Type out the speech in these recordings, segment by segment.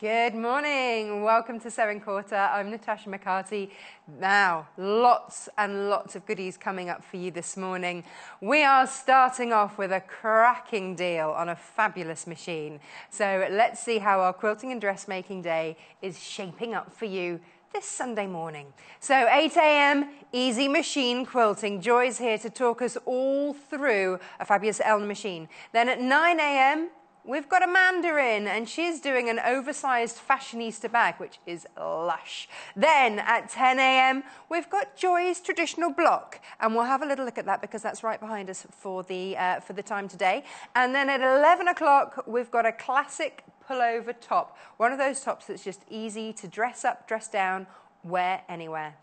Good morning. Welcome to Sewing Quarter. I'm Natasha McCarty. Now, lots and lots of goodies coming up for you this morning. We are starting off with a cracking deal on a fabulous machine. So let's see how our quilting and dressmaking day is shaping up for you this Sunday morning. So 8 a.m, easy machine quilting. Joy's here to talk us all through a fabulous Elna machine. Then at 9 a.m, we've got Amanda in, and she's doing an oversized Fashionista bag, which is lush. Then at 10 a.m, we've got Joy's traditional block, and we'll have a little look at that because that's right behind us for the time today. And then at 11 o'clock, we've got a classic pullover top, one of those tops that's just easy to dress up, dress down, wear anywhere.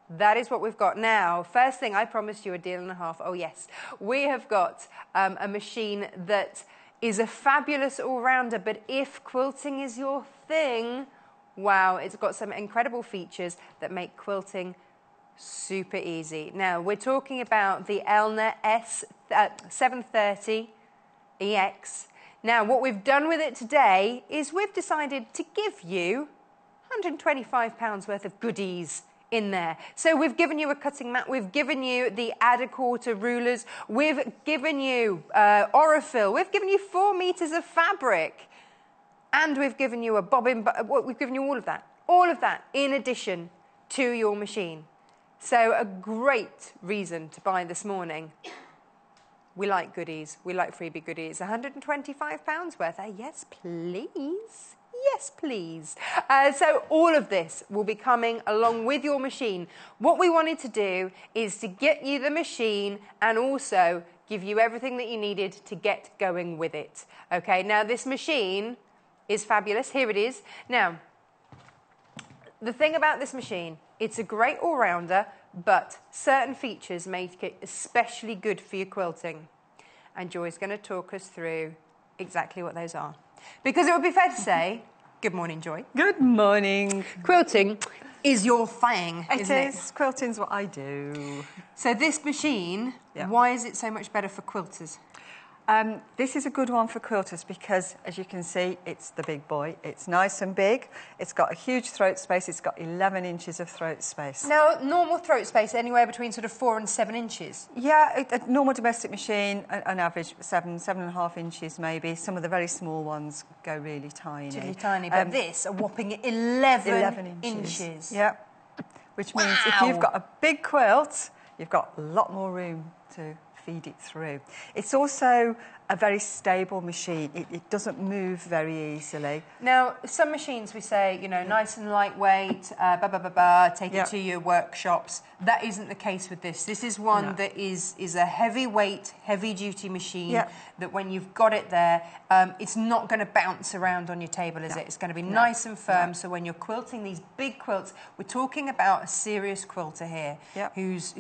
That is what we've got now. First thing, I promised you a deal and a half. Oh yes, we have got a machine that is a fabulous all-rounder, but if quilting is your thing, wow, it's got some incredible features that make quilting super easy. Now, we're talking about the Elna 730 EX. Now, what we've done with it today is we've decided to give you £125 worth of goodies in there. So we've given you a cutting mat, we've given you the add a quarter rulers, we've given you Orofill, we've given you 4 meters of fabric, and we've given you a bobbin, we've given you all of that in addition to your machine. So a great reason to buy this morning. We like goodies, we like freebie goodies. £125 worth, yes please. Yes, please. So all of this will be coming along with your machine. What we wanted to do is to get you the machine and also give you everything that you needed to get going with it. Okay, now this machine is fabulous. Here it is. Now, the thing about this machine, it's a great all-rounder, but certain features make it especially good for your quilting. And Joy's going to talk us through exactly what those are. Because it would be fair to say, good morning, Joy. Good morning. Quilting is your thing, isn't it? It is. Quilting's what I do. So this machine, why is it so much better for quilters? This is a good one for quilters because, as you can see, it's the big boy. It's nice and big. It's got a huge throat space. It's got 11 inches of throat space. Now, normal throat space, anywhere between sort of 4 and 7 inches? Yeah, a normal domestic machine, an average 7.5 inches maybe. Some of the very small ones go really tiny. Really tiny, but this, a whopping 11 inches. Yeah, which means if you've got a big quilt, you've got a lot more room to feed it through. It's also a very stable machine. It doesn't move very easily. Now, some machines we say, you know, nice and lightweight, take it to your workshops. That isn't the case with this. This is one that is a heavyweight, heavy-duty machine that when you've got it there, it's not going to bounce around on your table, is it? It's going to be nice and firm, so when you're quilting these big quilts, we're talking about a serious quilter here who's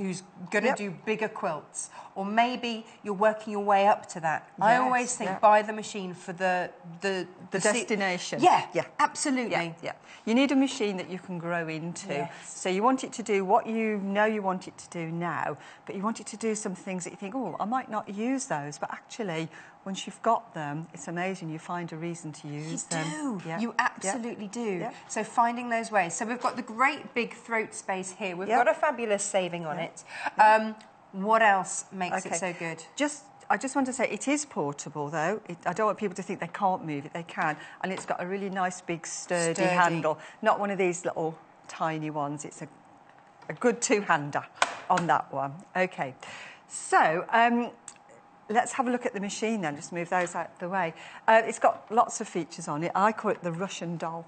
going to do bigger quilts. Or maybe you're working your way up to that. I always think buy the machine for the destination. Yeah, absolutely. Yeah. You need a machine that you can grow into. Yes. So you want it to do what you know you want it to do now, but you want it to do some things that you think, oh, I might not use those, but actually, once you've got them, it's amazing. You find a reason to use them. You do. You absolutely do. Yeah. So finding those ways. So we've got the great big throat space here. We've got a fabulous saving on it. What else makes it so good? I just want to say it is portable, though. I don't want people to think they can't move it. They can. And it's got a really nice, big, sturdy handle. Not one of these little tiny ones. It's a good two-hander on that one. OK. So let's have a look at the machine then. Just move those out of the way. It's got lots of features on it. I call it the Russian doll.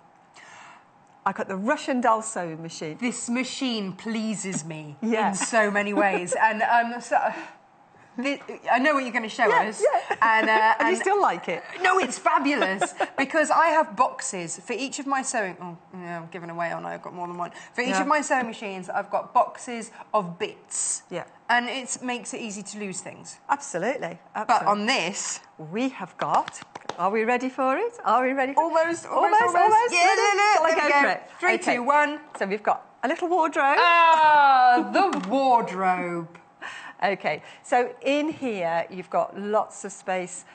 I got the Russian doll sewing machine. This machine pleases me in so many ways. And I know what you're going to show us. Yeah. And you still like it? No, it's fabulous because I have boxes for each of my sewing... Oh, yeah, I'm giving away on. I've got more than one. For each of my sewing machines, I've got boxes of bits. Yeah. And it makes it easy to lose things. Absolutely. But on this... we have got... Are we ready for it? Are we ready for it? Almost. Yeah, let me go. 3, 2, 1. So we've got a little wardrobe. Ah, the wardrobe. OK, so in here you've got lots of space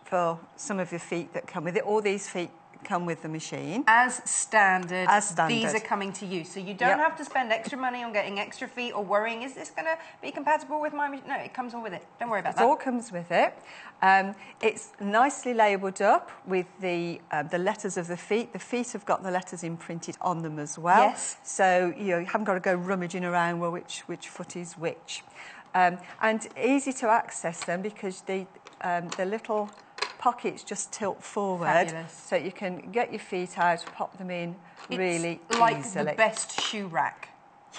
for some of your feet that come with it. All these feet come with the machine. As standard. As standard. These are coming to you. So you don't have to spend extra money on getting extra feet or worrying, is this going to be compatible with my machine? No, it comes all with it. Don't worry about that. It all comes with it. It's nicely labelled up with the letters of the feet. The feet have got the letters imprinted on them as well. Yes. So you haven't got to go rummaging around, well, which foot is which. And easy to access them because the little pockets just tilt forward. Fabulous. So you can get your feet out, pop them in really it's like easily. the best shoe rack.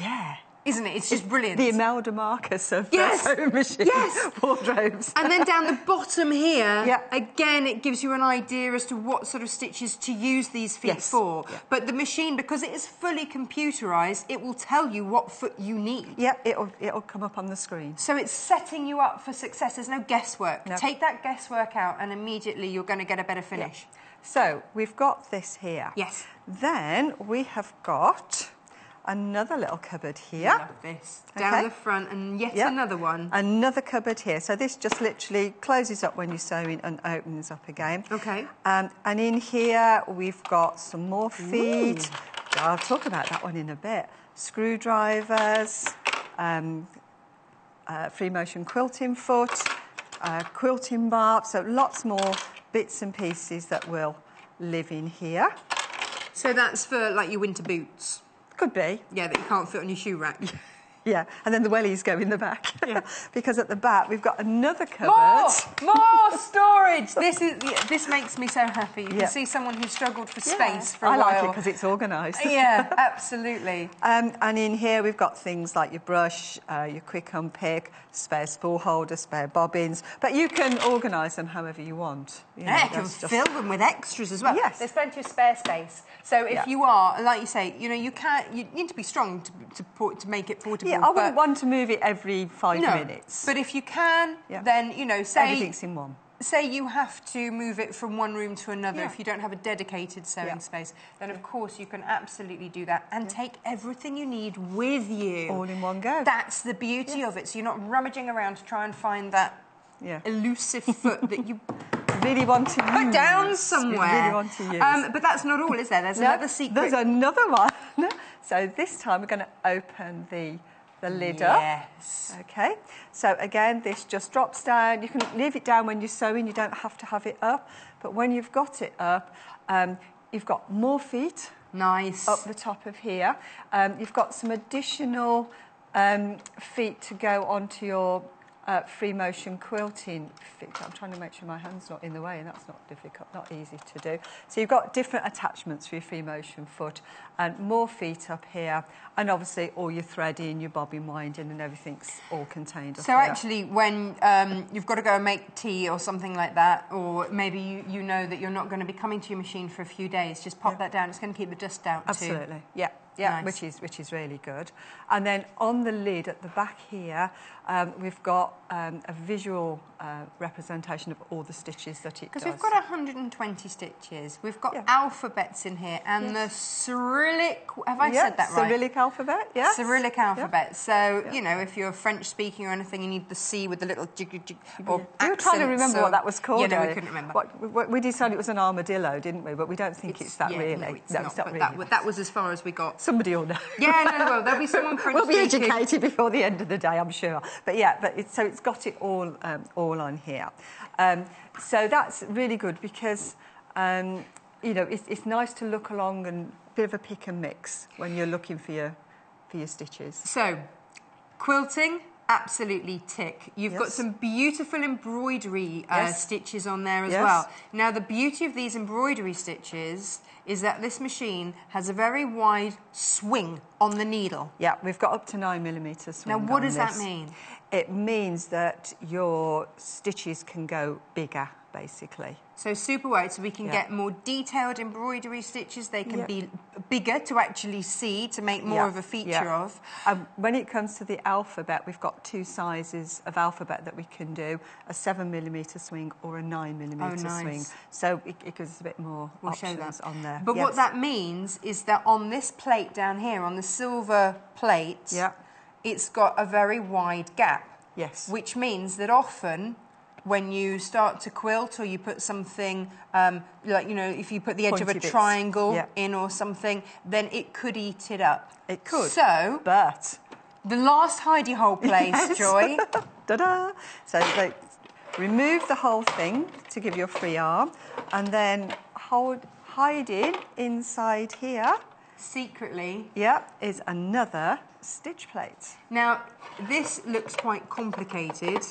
Yeah. Isn't it? It's just brilliant. The Imelda Marcus of sewing machine wardrobes. And then down the bottom here, Yeah. again, it gives you an idea as to what sort of stitches to use these feet for. Yeah. But the machine, because it is fully computerised, it will tell you what foot you need. Yeah, it'll come up on the screen. So it's setting you up for success. There's no guesswork. No. Take that guesswork out and immediately you're going to get a better finish. Yeah. So we've got this here. Yes. Then we have got another little cupboard here. I love this. Down the front and yet another one. Another cupboard here. So this just literally closes up when you're sewing and opens up again. Okay. And in here we've got some more feet. I'll talk about that one in a bit. Screwdrivers, free motion quilting foot, quilting bar. So lots more bits and pieces that will live in here. So that's for like your winter boots. Could be. Yeah, that you can't fit on your shoe rack. Yeah, and then the wellies go in the back. Yeah. Because at the back we've got another cupboard. More storage. This makes me so happy. You can see someone who struggled for space for a while. I like it because it's organised. Yeah, absolutely. And in here we've got things like your brush, your quick unpick, spare spool holder, spare bobbins. But you can organise them however you want. You know, you can fill them with extras as well. Yes. There's plenty of spare space. So if you are, like you say, you need to be strong to make it portable. Yeah, I wouldn't want to move it every 5 minutes. But if you can, then, say... Everything's in one. Say you have to move it from one room to another if you don't have a dedicated sewing space, then of course you can absolutely do that and take everything you need with you. All in one go. That's the beauty of it. So you're not rummaging around to try and find that elusive foot that you really want to put down somewhere. You really want to use. But that's not all, is there? There's another secret. There's another one. So this time we're going to open the lid up. Yes. Okay. So again, this just drops down. You can leave it down when you're sewing. You don't have to have it up. But when you've got it up, you've got more feet. Nice. Up the top of here. You've got some additional feet to go onto your free motion quilting feet. I'm trying to make sure my hand's not in the way, and that's not difficult, not easy to do. So you've got different attachments for your free motion foot, and more feet up here, and obviously all your threading, your bobbin winding, and everything's all contained up So here. actually, when you've got to go and make tea or something like that, or maybe you know that you're not going to be coming to your machine for a few days, just pop that down. It's going to keep the dust out too. Absolutely. Yeah. Yeah, Nice. which is really good. And then on the lid at the back here, we've got a visual representation of all the stitches that it does. Because we've got 120 stitches. We've got alphabets in here and the Cyrillic... Have I said that right? Cyrillic alphabet, yes. Cyrillic alphabet. So, you know, if you're French speaking or anything, you need the C with the little jig or We were trying to remember what that was called. Yeah, no, we couldn't remember. We decided it was an armadillo, didn't we? But we don't think it's that really. No, it's no, not. it's not But really. that was as far as we got. Somebody will know. Yeah, no, well, there'll be someone French We'll be speaking. educated before the end of the day, I'm sure. But yeah, so it's got it all on here. So that's really good because, you know, it's nice to look along and bit of a pick and mix when you're looking for your stitches. So, quilting, absolutely tick. You've got some beautiful embroidery stitches on there as well. Now, the beauty of these embroidery stitches is that this machine has a very wide swing on the needle. Yeah, we've got up to 9mm swing. Now, what does this. that mean? It means that your stitches can go bigger, basically. So super wide, so we can get more detailed embroidery stitches. They can be bigger to actually see, to make more of a feature of. When it comes to the alphabet, we've got 2 sizes of alphabet that we can do, a 7mm swing or a 9mm swing. So it gives us a bit more options on there. But what that means is that on this plate down here, on the silver plate, it's got a very wide gap. Yes. Which means that often when you start to quilt, or you put something like, you know, if you put the edge Pointy of a bits. triangle in or something, then it could eat it up. It could. So, but the last hidey hole place, yes. Joy. Ta-da! So remove the whole thing to give you a free arm, and then hide it inside here. Secretly. Yeah, is another stitch plate. Now, this looks quite complicated.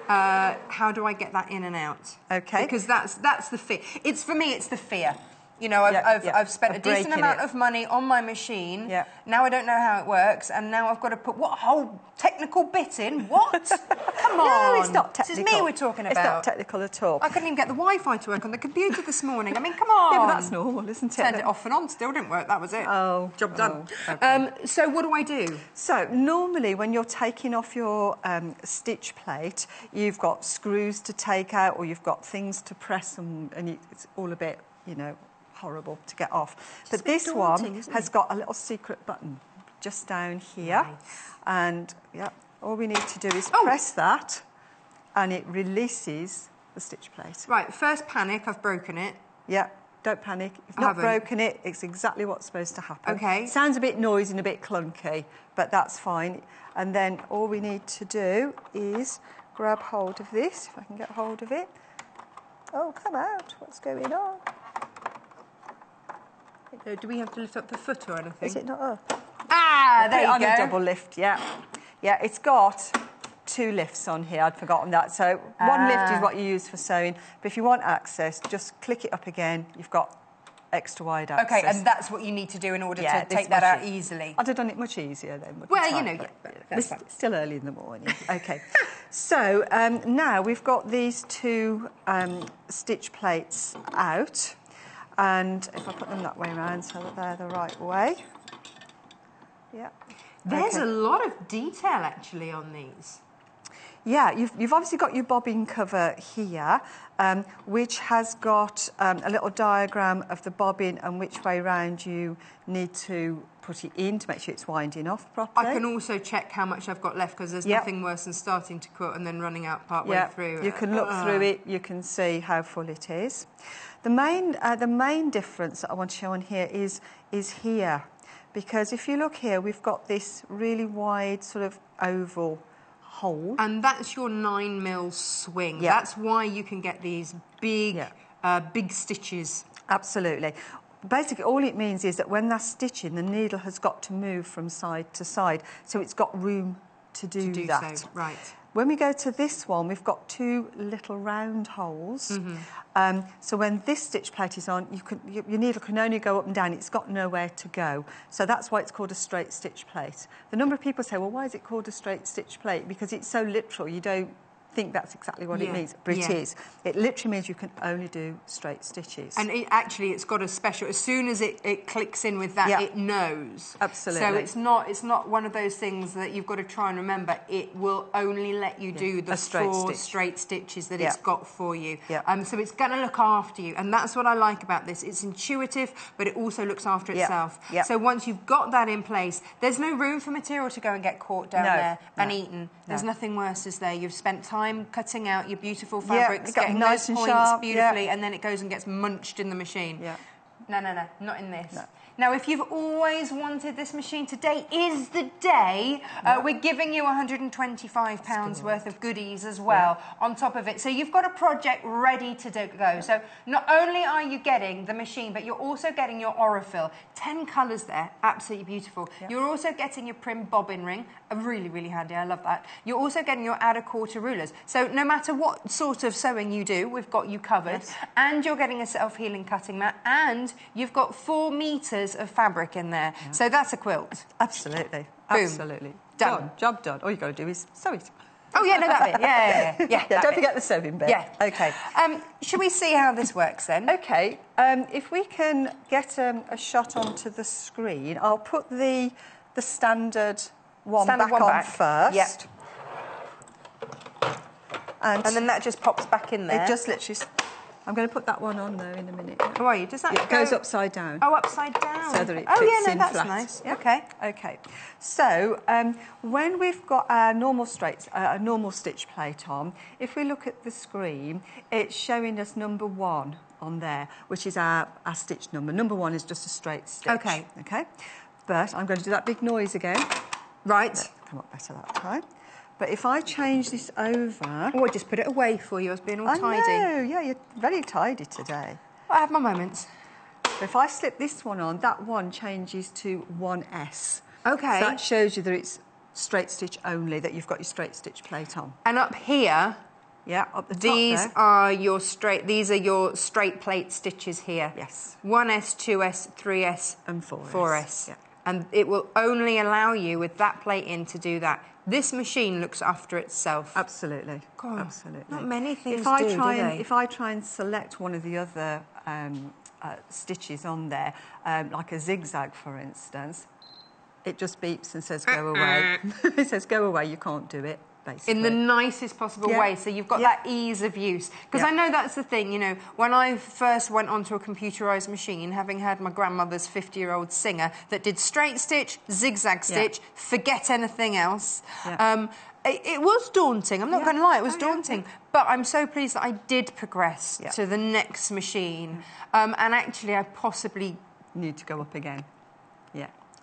How do I get that in and out? Okay. Because that's the fear. It's, for me, it's the fear. You know, I've spent a decent amount of money on my machine. Yeah. Now I don't know how it works, and now I've got to put what whole technical bit in? What? Come on. No, it's not technical. This is me we're talking about. It's not technical at all. I couldn't even get the Wi-Fi to work on the computer this morning. I mean, come on. Yeah, but that's normal, isn't it? Turned it off and on, still didn't work. That was it. Oh. Job done. Okay. So what do I do? So normally when you're taking off your stitch plate, you've got screws to take out, or you've got things to press, and it's all a bit, you know, horrible to get off. But this one has got a little secret button just down here. Nice. And yeah, all we need to do is press that, and it releases the stitch plate. Right, first panic, I've broken it. Yeah, don't panic. If you've not broken it, it's exactly what's supposed to happen. Okay. Sounds a bit noisy and a bit clunky, but that's fine. And then all we need to do is grab hold of this, if I can get hold of it. Oh, come out. What's going on? Do we have to lift up the foot or anything? Is it not up? Ah, there you go. Put it on a double lift, yeah. Yeah, it's got 2 lifts on here. I'd forgotten that. So one lift is what you use for sewing. But if you want access, just click it up again. You've got extra wide access. Okay, and that's what you need to do in order to take that out easily. I'd have done it much easier then. Well, you know, it's still early in the morning. Okay. So now we've got these 2 stitch plates out. And if I put them that way around so that they're the right way. Yeah. There's a lot of detail actually on these. Yeah, you've obviously got your bobbin cover here, which has got a little diagram of the bobbin and which way round you need to put it in to make sure it's winding off properly. I can also check how much I've got left, because there's nothing worse than starting to quilt and then running out part way through. You can look through it, you can see how full it is. The main difference that I want to show on here is here, because if you look here, we've got this really wide sort of oval hole. And that's your 9mm swing. Yeah. That's why you can get these big, big stitches. Absolutely. Basically, all it means is that when that's stitching, the needle has got to move from side to side, so it's got room to do that. So, right. When we go to this one, we've got 2 little round holes. Mm-hmm. So when this stitch plate is on, your needle can only go up and down. It's got nowhere to go. So that's why it's called a straight stitch plate. The number of people say, well, why is it called a straight stitch plate? Because it's so literal, you don't think that's exactly what it means, but it is. It literally means you can only do straight stitches. And it's got a special, as soon as it clicks in with that, it knows. Absolutely. So it's not one of those things that you've got to try and remember. It will only let you do the 4 straight stitches that it's got for you. So it's going to look after you, and that's what I like about this. It's intuitive, but it also looks after itself. So once you've got that in place, there's no room for material to go and get caught down there and eaten. There's nothing worse, is there? You've spent time cutting out your beautiful fabrics, getting nice those and points sharp, beautifully, and then it goes and gets munched in the machine. No, not in this. No. Now, if you've always wanted this machine, today is the day. We're giving you £125 worth of goodies as well on top of it. So you've got a project ready to go. So not only are you getting the machine, but you're also getting your Aurifil. 10 colours there, absolutely beautiful. You're also getting your Prim bobbin ring, really, really handy. I love that. You're also getting your outer quarter rulers. So no matter what sort of sewing you do, we've got you covered. And you're getting a self-healing cutting mat, and you've got 4 metres of fabric in there. So that's a quilt. Absolutely. Boom. Absolutely. Done. Job done. All you've got to do is sew it. Oh, yeah, no, that bit. Yeah, don't forget the sewing bit. Yeah. Okay. Should we see how this works then? Okay. If we can get a shot onto the screen, I'll put the standard one back on first. Yep. And then that just pops back in there. It just literally I'm going to put that one on, though, in a minute. How are you? Does that It goes upside down. Oh, upside down. So that it oh, fits yeah, no, in that's flat. nice. Yeah. Okay. Okay. So, when we've got our normal normal stitch plate on, if we look at the screen, it's showing us number 1 on there, which is our stitch number. Number 1 is just a straight stitch. Okay. Okay. But I'm going to do that big noise again. Right. That'll come up better that time. But if I change this over... Oh, I just put it away for you. I was being all tidy. I know, yeah, you're very tidy today. I have my moments. But if I slip this one on, that one changes to 1S. Okay. So that shows you that it's straight stitch only, that you've got your straight stitch plate on. And up here... Yeah, up the top These there. are your straight plate stitches here. Yes. 1S, 2S, 3S, And 4S. 4S. Yeah. And it will only allow you with that plate in to do that. This machine looks after itself. Absolutely. God, absolutely. Not many things if I do, try do and they? If I try and select one of the other stitches on there, like a zigzag, for instance, it just beeps and says, go away. It says, go away, you can't do it. Basically. In the nicest possible way, so you've got that ease of use. Because I know that's the thing, you know, when I first went onto a computerised machine, having had my grandmother's 50-year-old singer that did straight stitch, zigzag stitch, forget anything else, it was daunting. I'm not going to lie, it was daunting. But I'm so pleased that I did progress to the next machine. And actually, I possibly... need to go up again.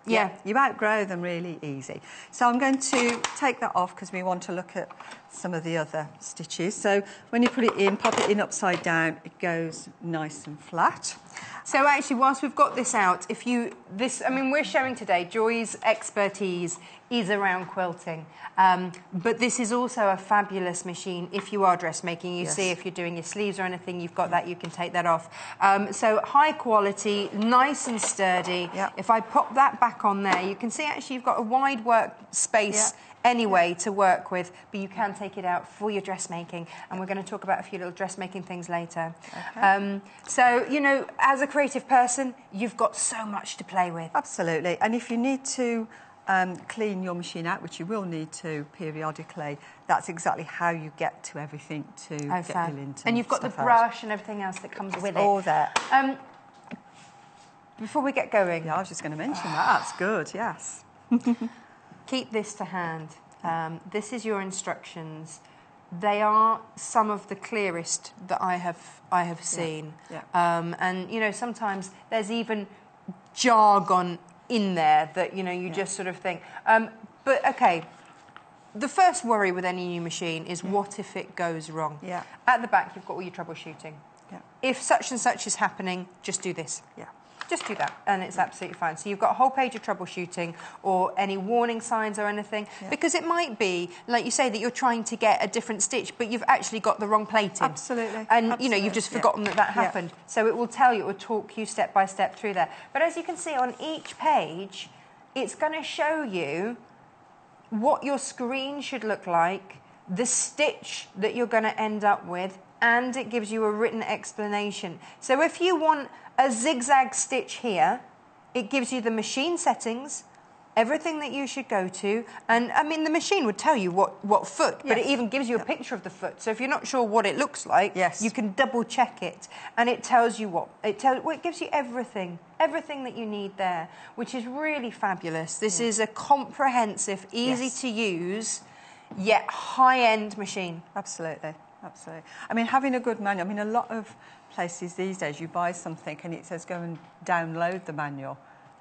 Yeah. You outgrow them really easy. So I'm going to take that off because we want to look at some of the other stitches. So when you put it in, pop it in upside down, it goes nice and flat. So actually, whilst we've got this out, I mean, we're showing today, Joy's expertise is around quilting. But this is also a fabulous machine if you are dressmaking. You see if you're doing your sleeves or anything, you've got that, you can take that off. So high quality, nice and sturdy. If I pop that back on there, you can see actually you've got a wide work space anyway to work with, but you can take it out for your dressmaking, and we're going to talk about a few little dressmaking things later. Okay. So, you know, as a creative person, you've got so much to play with. Absolutely. And if you need to clean your machine out, which you will need to periodically, that's exactly how you get to everything to get your lint. And you've got the brush and everything else that comes with it. All there. Before we get going... Yeah, I was just going to mention that. That's good, yes. Keep this to hand. This is your instructions. They are some of the clearest that I have seen. And, you know, sometimes there's even jargon in there that, you know, you just sort of think. But, OK, the first worry with any new machine is what if it goes wrong? At the back, you've got all your troubleshooting. If such and such is happening, just do this. Just do that, and it's absolutely fine. So you've got a whole page of troubleshooting or any warning signs or anything, because it might be, like you say, that you're trying to get a different stitch, but you've actually got the wrong plate in. Absolutely. And, you know, you've just forgotten that happened. So it will tell you, it will talk you step by step through there. But as you can see on each page, it's going to show you what your screen should look like, the stitch that you're going to end up with, and it gives you a written explanation. So if you want a zigzag stitch here, it gives you the machine settings, everything that you should go to, and I mean the machine would tell you what foot, but it even gives you a picture of the foot. So if you're not sure what it looks like, you can double check it, and it tells you what it gives you everything that you need there, which is really fabulous. This is a comprehensive, easy to use, yet high-end machine. Absolutely. Absolutely. I mean, having a good manual, I mean, a lot of places these days you buy something and it says go and download the manual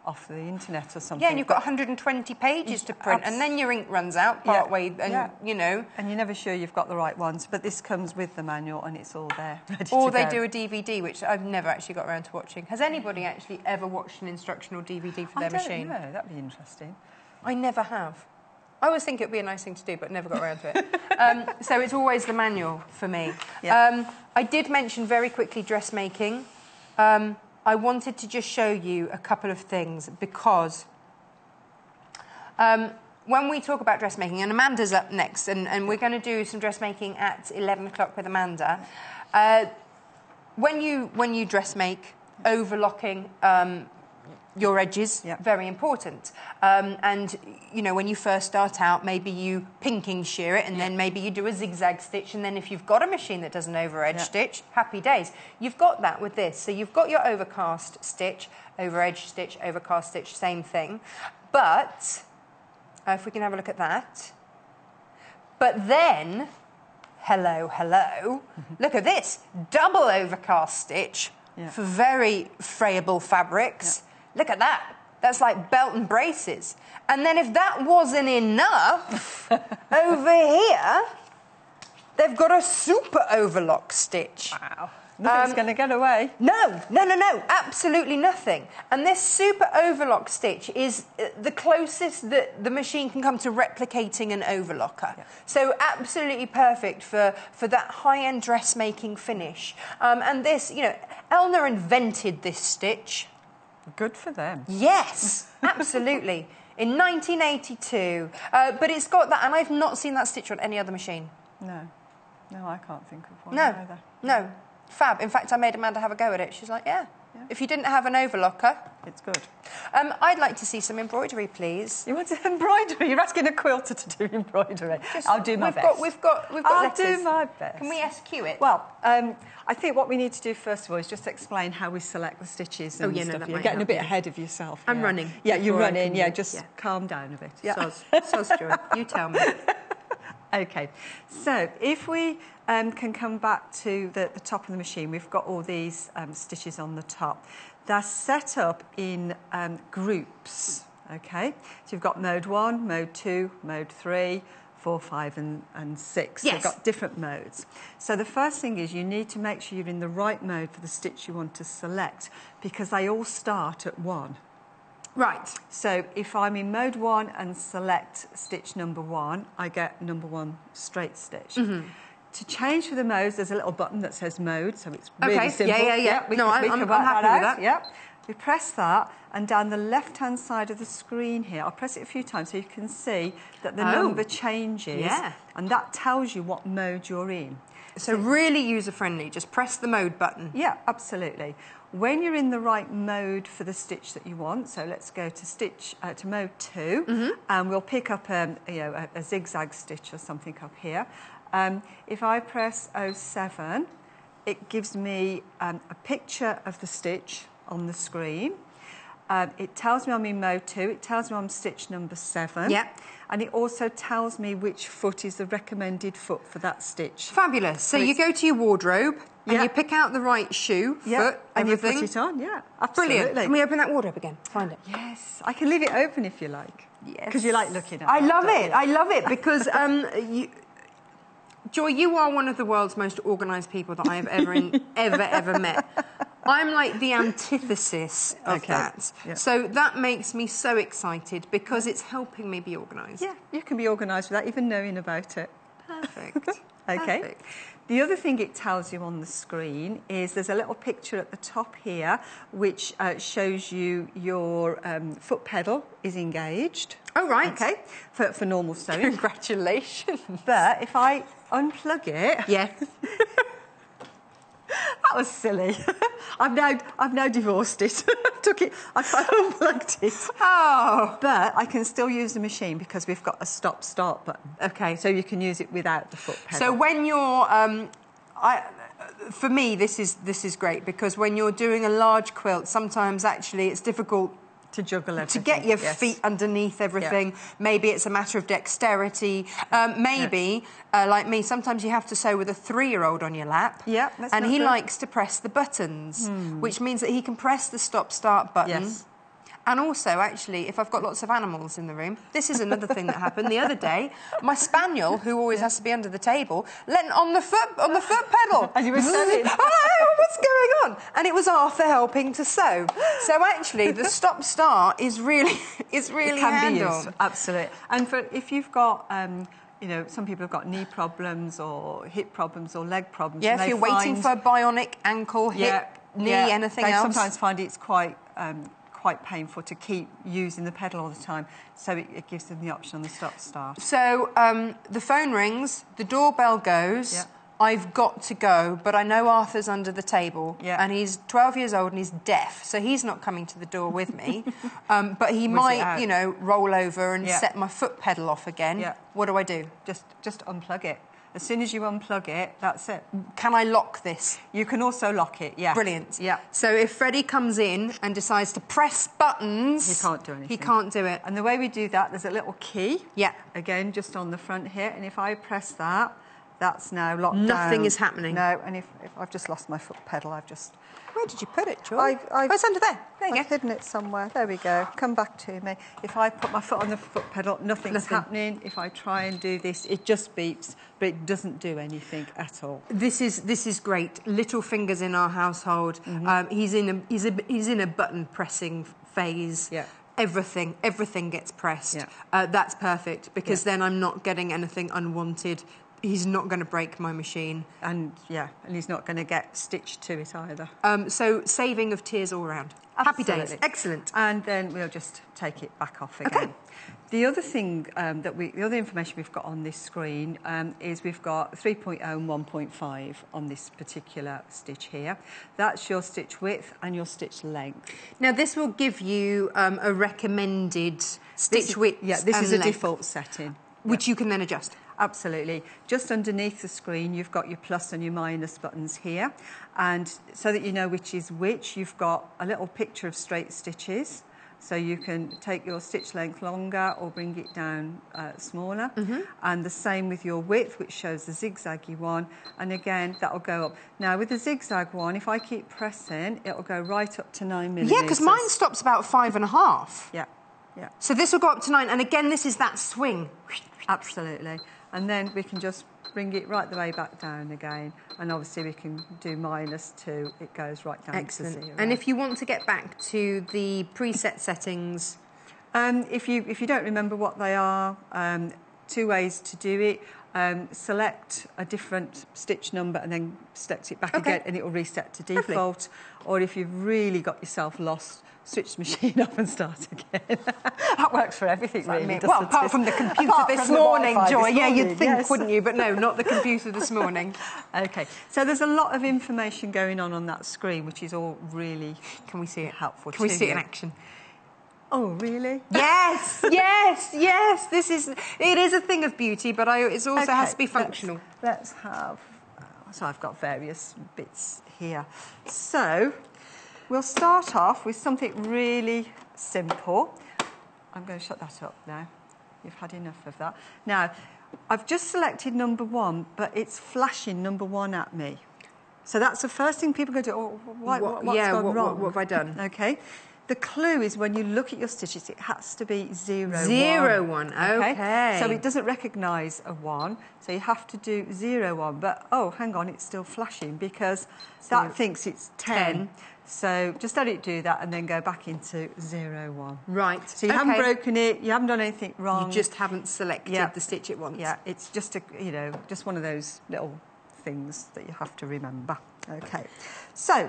off the internet or something. Yeah, and you've got 120 pages to print, and then your ink runs out part way, and you know. And you're never sure you've got the right ones, but this comes with the manual and it's all there, ready or to they go. do a DVD, which I've never actually got around to watching. Has anybody actually ever watched an instructional DVD for their machine? I don't know, that'd be interesting. I never have. I always think it would be a nice thing to do, but never got around to it. So it's always the manual for me. I did mention very quickly dressmaking. I wanted to just show you a couple of things because when we talk about dressmaking, and Amanda's up next, and we're going to do some dressmaking at 11 o'clock with Amanda. When you dressmake, overlocking, your edges, very important. And, you know, when you first start out, maybe you pinking shear it, and then maybe you do a zigzag stitch, and then if you've got a machine that does an over edge stitch, happy days. You've got that with this. So you've got your overcast stitch, over edge stitch, overcast stitch, same thing. But, if we can have a look at that. But then, hello, look at this, double overcast stitch for very frayable fabrics. Look at that. That's like belt and braces. And then if that wasn't enough, over here, they've got a super overlock stitch. Wow. Nothing's going to get away. No, absolutely nothing. And this super overlock stitch is the closest that the machine can come to replicating an overlocker. Yeah. So absolutely perfect for that high-end dressmaking finish. And this, you know, Elna invented this stitch. Good for them. Yes, absolutely. In 1982. But it's got that, and I've not seen that stitch on any other machine. No, I can't think of one either. No. Fab. In fact, I made Amanda have a go at it. She's like, yeah. If you didn't have an overlocker... It's good. I'd like to see some embroidery, please. You want embroidery? You're asking a quilter to do embroidery. I'll do my best. We've got I'll letters. do my best. Can we SQ it? Well, I think what we need to do first of all is just explain how we select the stitches and stuff. You're getting a bit ahead of yourself. I'm running. Yeah, you're running. Yeah, just calm down a bit. Yeah. Soz, Joy. You tell me. Okay, so if we can come back to the top of the machine, we've got all these stitches on the top. They're set up in groups, okay? So you've got mode 1, mode 2, mode 3, 4, 5 and 6. Yes. You've got different modes. So the first thing is you need to make sure you're in the right mode for the stitch you want to select, because they all start at 1. Right. So if I'm in mode 1 and select stitch number 1, I get number 1 straight stitch. To change for the modes, there's a little button that says mode, so it's really simple. Yeah. I'm happy with that. Yep. We press that, and down the left-hand side of the screen here, I'll press it a few times so you can see that the number changes, and that tells you what mode you're in. So really user-friendly, just press the mode button. Yeah, absolutely. When you're in the right mode for the stitch that you want, so let's go to to mode 2, and we'll pick up a zigzag stitch or something up here. If I press 07, it gives me a picture of the stitch on the screen. It tells me I'm in mode 2. It tells me I'm stitch number 7. Yep. And it also tells me which foot is the recommended foot for that stitch. Fabulous. So you go to your wardrobe and you pick out the right shoe, foot, and everything. You put it on, absolutely. Brilliant. Can we open that wardrobe again? Find it. Yes. I can leave it open if you like. Yes. Because you like looking at it. I love it because... Joy, you are one of the world's most organised people that I have ever met. I'm like the antithesis of that. Yeah. So that makes me so excited because it's helping me be organised. Yeah, you can be organised without even knowing about it. Perfect. Okay. Perfect. The other thing it tells you on the screen is there's a little picture at the top here which shows you your foot pedal is engaged. Oh, right. Okay, for normal sewing. Congratulations. But if I unplug it... Yes. That was silly. I've now divorced it. I unplugged it. Oh. But I can still use the machine because we've got a stop-start button. Okay. So you can use it without the foot pedal. So when you're... for me, this is great because when you're doing a large quilt, sometimes actually it's difficult to juggle everything. To get your feet underneath everything. Yeah. Maybe it's a matter of dexterity. Maybe, like me, sometimes you have to sew with a 3-year-old on your lap. Yeah, and he likes to press the buttons, which means that he can press the stop-start button. Yes. And also, actually, if I've got lots of animals in the room, this is another thing that happened the other day. My spaniel, who always has to be under the table, leant on the foot pedal. And you were sewing. Oh, what's going on? And it was Arthur helping to sew. So actually, the stop-start is really it can be used, absolutely. And if you've got... some people have got knee problems or hip problems or leg problems. Yeah, if you're waiting for a bionic ankle, hip, knee, anything else. They sometimes find it's quite painful to keep using the pedal all the time, so it gives them the option on the stop-start. So the phone rings, the doorbell goes. Yeah. I've got to go, but I know Arthur's under the table, Yeah. and he's 12 years old and he's deaf, so he's not coming to the door with me. But he might, you know, roll over and set my foot pedal off again. Yeah. What do I do? Just unplug it. As soon as you unplug it, that's it. Can I lock this? You can also lock it, yeah. Brilliant. Yeah. So if Freddie comes in and decides to press buttons... He can't do anything. He can't do it. And the way we do that, there's a little key. Yeah. Again, just on the front here. And if I press that, that's now locked down. Nothing is happening. No, and if I've just lost my foot pedal, I've just... Where did you put it, Joy? Oh, it's under there. There you I've go. hidden it somewhere. There we go. Come back to me. If I put my foot on the foot pedal, nothing's happening. If I try and do this, it just beeps, but it doesn't do anything at all. This is great. Little fingers in our household. He's in a button pressing phase. Yeah. Everything gets pressed. Yeah. That's perfect, because then I'm not getting anything unwanted. He's not going to break my machine. And he's not going to get stitched to it either. So saving of tears all round. Absolutely. Happy days. Excellent. And then we'll just take it back off again. Okay. The other thing the other information we've got on this screen is we've got 3.0 and 1.5 on this particular stitch here. That's your stitch width and your stitch length. Now this will give you a recommended stitch width. Yeah, this is a length, default setting, which you can then adjust. Absolutely. Just underneath the screen, you've got your plus and your minus buttons here. And so that you know which is which, you've got a little picture of straight stitches. So you can take your stitch length longer or bring it down smaller. And the same with your width, which shows the zigzaggy one. And again, that'll go up. Now, with the zigzag one, if I keep pressing, it'll go right up to 9 millimetres. Yeah, because mine stops about 5.5. Yeah, yeah. So this will go up to 9. And again, this is that swing. Absolutely. And then we can just bring it right the way back down again. And obviously we can do -2. It goes right down to 0. And if you want to get back to the preset settings... If you don't remember what they are, 2 ways to do it. Select a different stitch number and then select it back again, and it will reset to default. Or if you've really got yourself lost, switch the machine off and start again. That works for everything, really. Well, apart from the computer this morning, Joy. Yeah, you'd think, wouldn't you? But no, not the computer this morning. Okay, so there's a lot of information going on that screen, which is all really Can we see it? Helpful. Can we see it in action? Oh, really? Yes, yes. It is a thing of beauty, but it also has to be functional. Let's have. So I've got various bits here. So we'll start off with something really simple. I'm going to shut that up now. You've had enough of that. Now, I've just selected number 1, but it's flashing number 1 at me. So that's the first thing people go to. Oh, what's gone wrong? What have I done? Okay. The clue is when you look at your stitches, it has to be 0, 0, 1. Okay. So it doesn't recognise a 1, so you have to do 0, 1. But, oh, hang on, it's still flashing because that thinks it's 10. So just let it do that and then go back into 0, 1. Right. So you haven't broken it, you haven't done anything wrong. You just haven't selected the stitch it wants. Yeah, it's just just one of those little things that you have to remember. Okay. So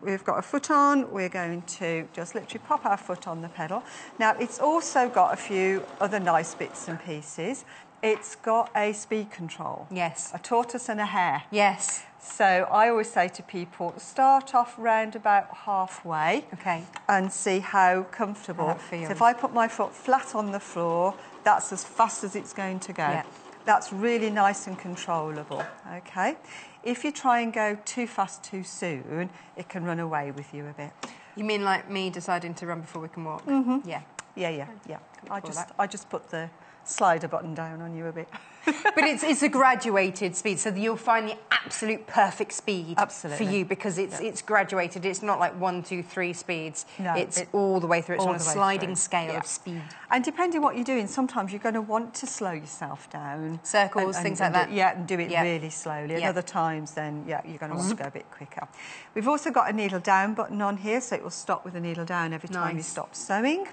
We've got a foot on. We're going to just literally pop our foot on the pedal. Now, it's also got a few other nice bits and pieces. It's got a speed control. Yes. A tortoise and a hare. Yes. So I always say to people, start off round about halfway. Okay. And see how comfortable. How that feels. So if I put my foot flat on the floor, that's as fast as it's going to go. Yeah. That's really nice and controllable, okay? If you try and go too fast too soon, it can run away with you a bit. You mean like me deciding to run before we can walk? Yeah. Yeah. I just put the slider button down on you a bit. But it's a graduated speed, so that you'll find the absolute perfect speed for you, because it's graduated. It's not like 1, 2, 3 speeds. No, it's all the way through. It's on a sliding through. scale of speed. And depending what you're doing, sometimes you're going to want to slow yourself down. Circles, things like that. And do it really slowly. And other times, then, you're going to want to go a bit quicker. We've also got a needle down button on here, so it will stop with a needle down every time you stop sewing.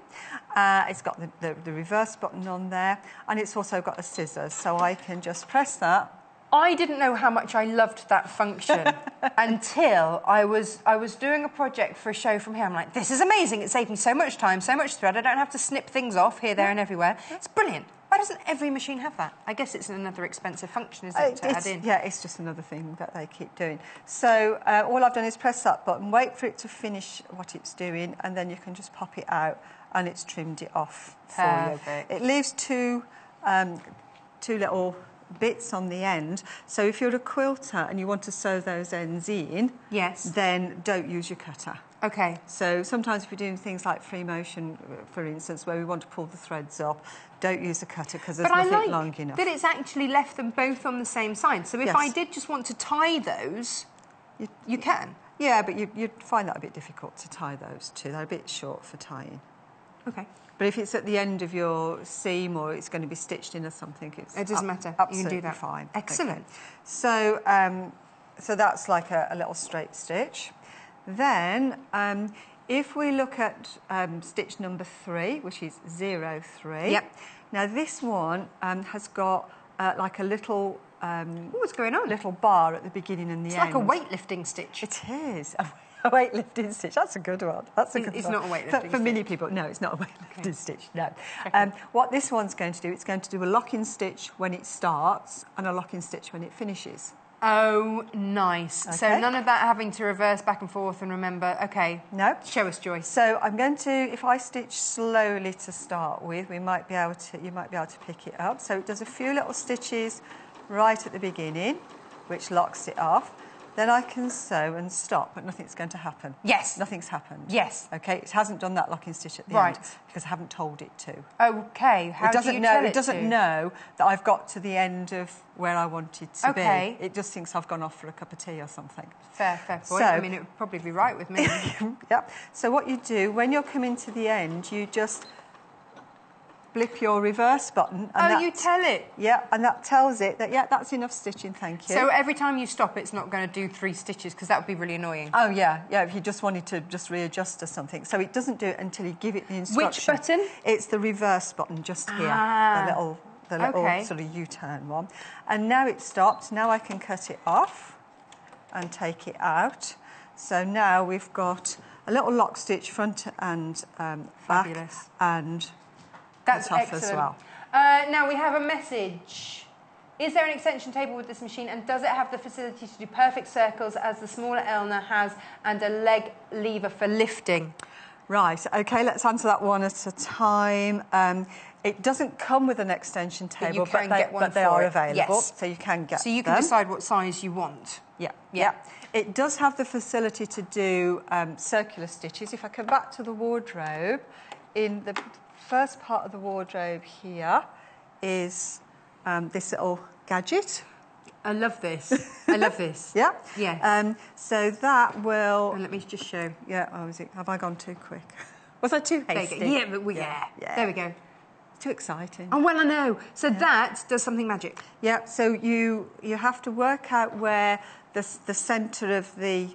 It's got the reverse button on there, and it's also got a scissors, so I can just press that. I didn't know how much I loved that function until I was doing a project for a show from here. I'm like, this is amazing. It saved me so much time, so much thread. I don't have to snip things off here, there and everywhere. It's brilliant. Why doesn't every machine have that? I guess it's another expensive function, isn't it, to add in? Yeah, it's just another thing that they keep doing. So all I've done is press that button, wait for it to finish what it's doing, and then you can just pop it out, and it's trimmed it off for you. It leaves two little bits on the end. So if you're a quilter and you want to sew those ends in, then don't use your cutter. Okay. So sometimes if you're doing things like free motion, for instance, where we want to pull the threads up, don't use a cutter because there's nothing long enough. But it's actually left them both on the same side. So if I did just want to tie those, you can. Yeah, but you'd find that a bit difficult to tie those two. They're a bit short for tying. Okay. But if it's at the end of your seam or it's going to be stitched in or something, it doesn't matter. You can do that. Fine. Excellent. Okay. So, so that's like a little straight stitch. Then, if we look at stitch number 3, which is 03. Yep. Now this one has got like a little. What's going on? Little bar at the beginning and the end. It's like a weightlifting stitch. It is. A weightlifting stitch. That's a good one. That's a good one. It's not a weightlifting stitch. For many people, no, it's not a weightlifting stitch, no. What this one's going to do, it's going to do a lock-in stitch when it starts and a lock-in stitch when it finishes. Oh, nice. Okay. So none of that having to reverse back and forth and remember, okay. No. Show us, Joy. So I'm going to, if I stitch slowly to start with, you might be able to pick it up. So it does a few little stitches right at the beginning, which locks it off. Then I can sew and stop, but nothing's going to happen. Yes. Nothing's happened. Yes. Okay, it hasn't done that locking stitch at the end because I haven't told it to. Okay, how do you tell it It doesn't know that I've got to the end of where I wanted to be. It just thinks I've gone off for a cup of tea or something. Fair point. So, I mean, it would probably be right with me. Yep. So what you do, when you're coming to the end, you just blip your reverse button. And you tell it? Yeah, and that tells it that, that's enough stitching, thank you. So every time you stop, it's not going to do 3 stitches, because that would be really annoying. Oh, yeah, if you just wanted to just readjust or something. So it doesn't do it until you give it the instruction. Which button? It's the reverse button just here, the little sort of U-turn one. And now it's stopped. Now I can cut it off and take it out. So now we've got a little lock stitch front and back and... That's off excellent. As well. Now we have a message. Is there an extension table with this machine, and does it have the facility to do perfect circles as the smaller Elna has, and a leg lever for lifting? Right, okay, let's answer that one at a time. It doesn't come with an extension table, but they are available, so you can get them. So you can decide what size you want. Yeah. It does have the facility to do circular stitches. If I come back to the wardrobe, in the first part of the wardrobe here is this little gadget. I love this. I love this. Yeah? Yeah. So that will... And let me just show. Yeah, have I gone too quick? Was I too hasty? Yeah, but there we go. It's too exciting. Oh, well, I know. So that does something magic. Yeah, so you have to work out where the centre of the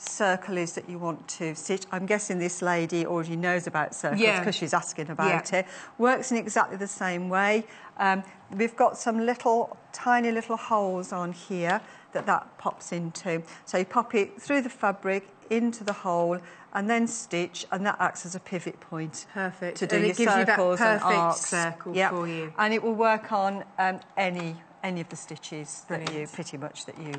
circle is that you want to stitch. I'm guessing this lady already knows about circles because she's asking about it. Works in exactly the same way. We've got some tiny little holes on here that pops into. So you pop it through the fabric into the hole and then stitch, and that acts as a pivot point. Perfect. To do your circles and arcs. Circle for you. And it will work on any of the stitches that you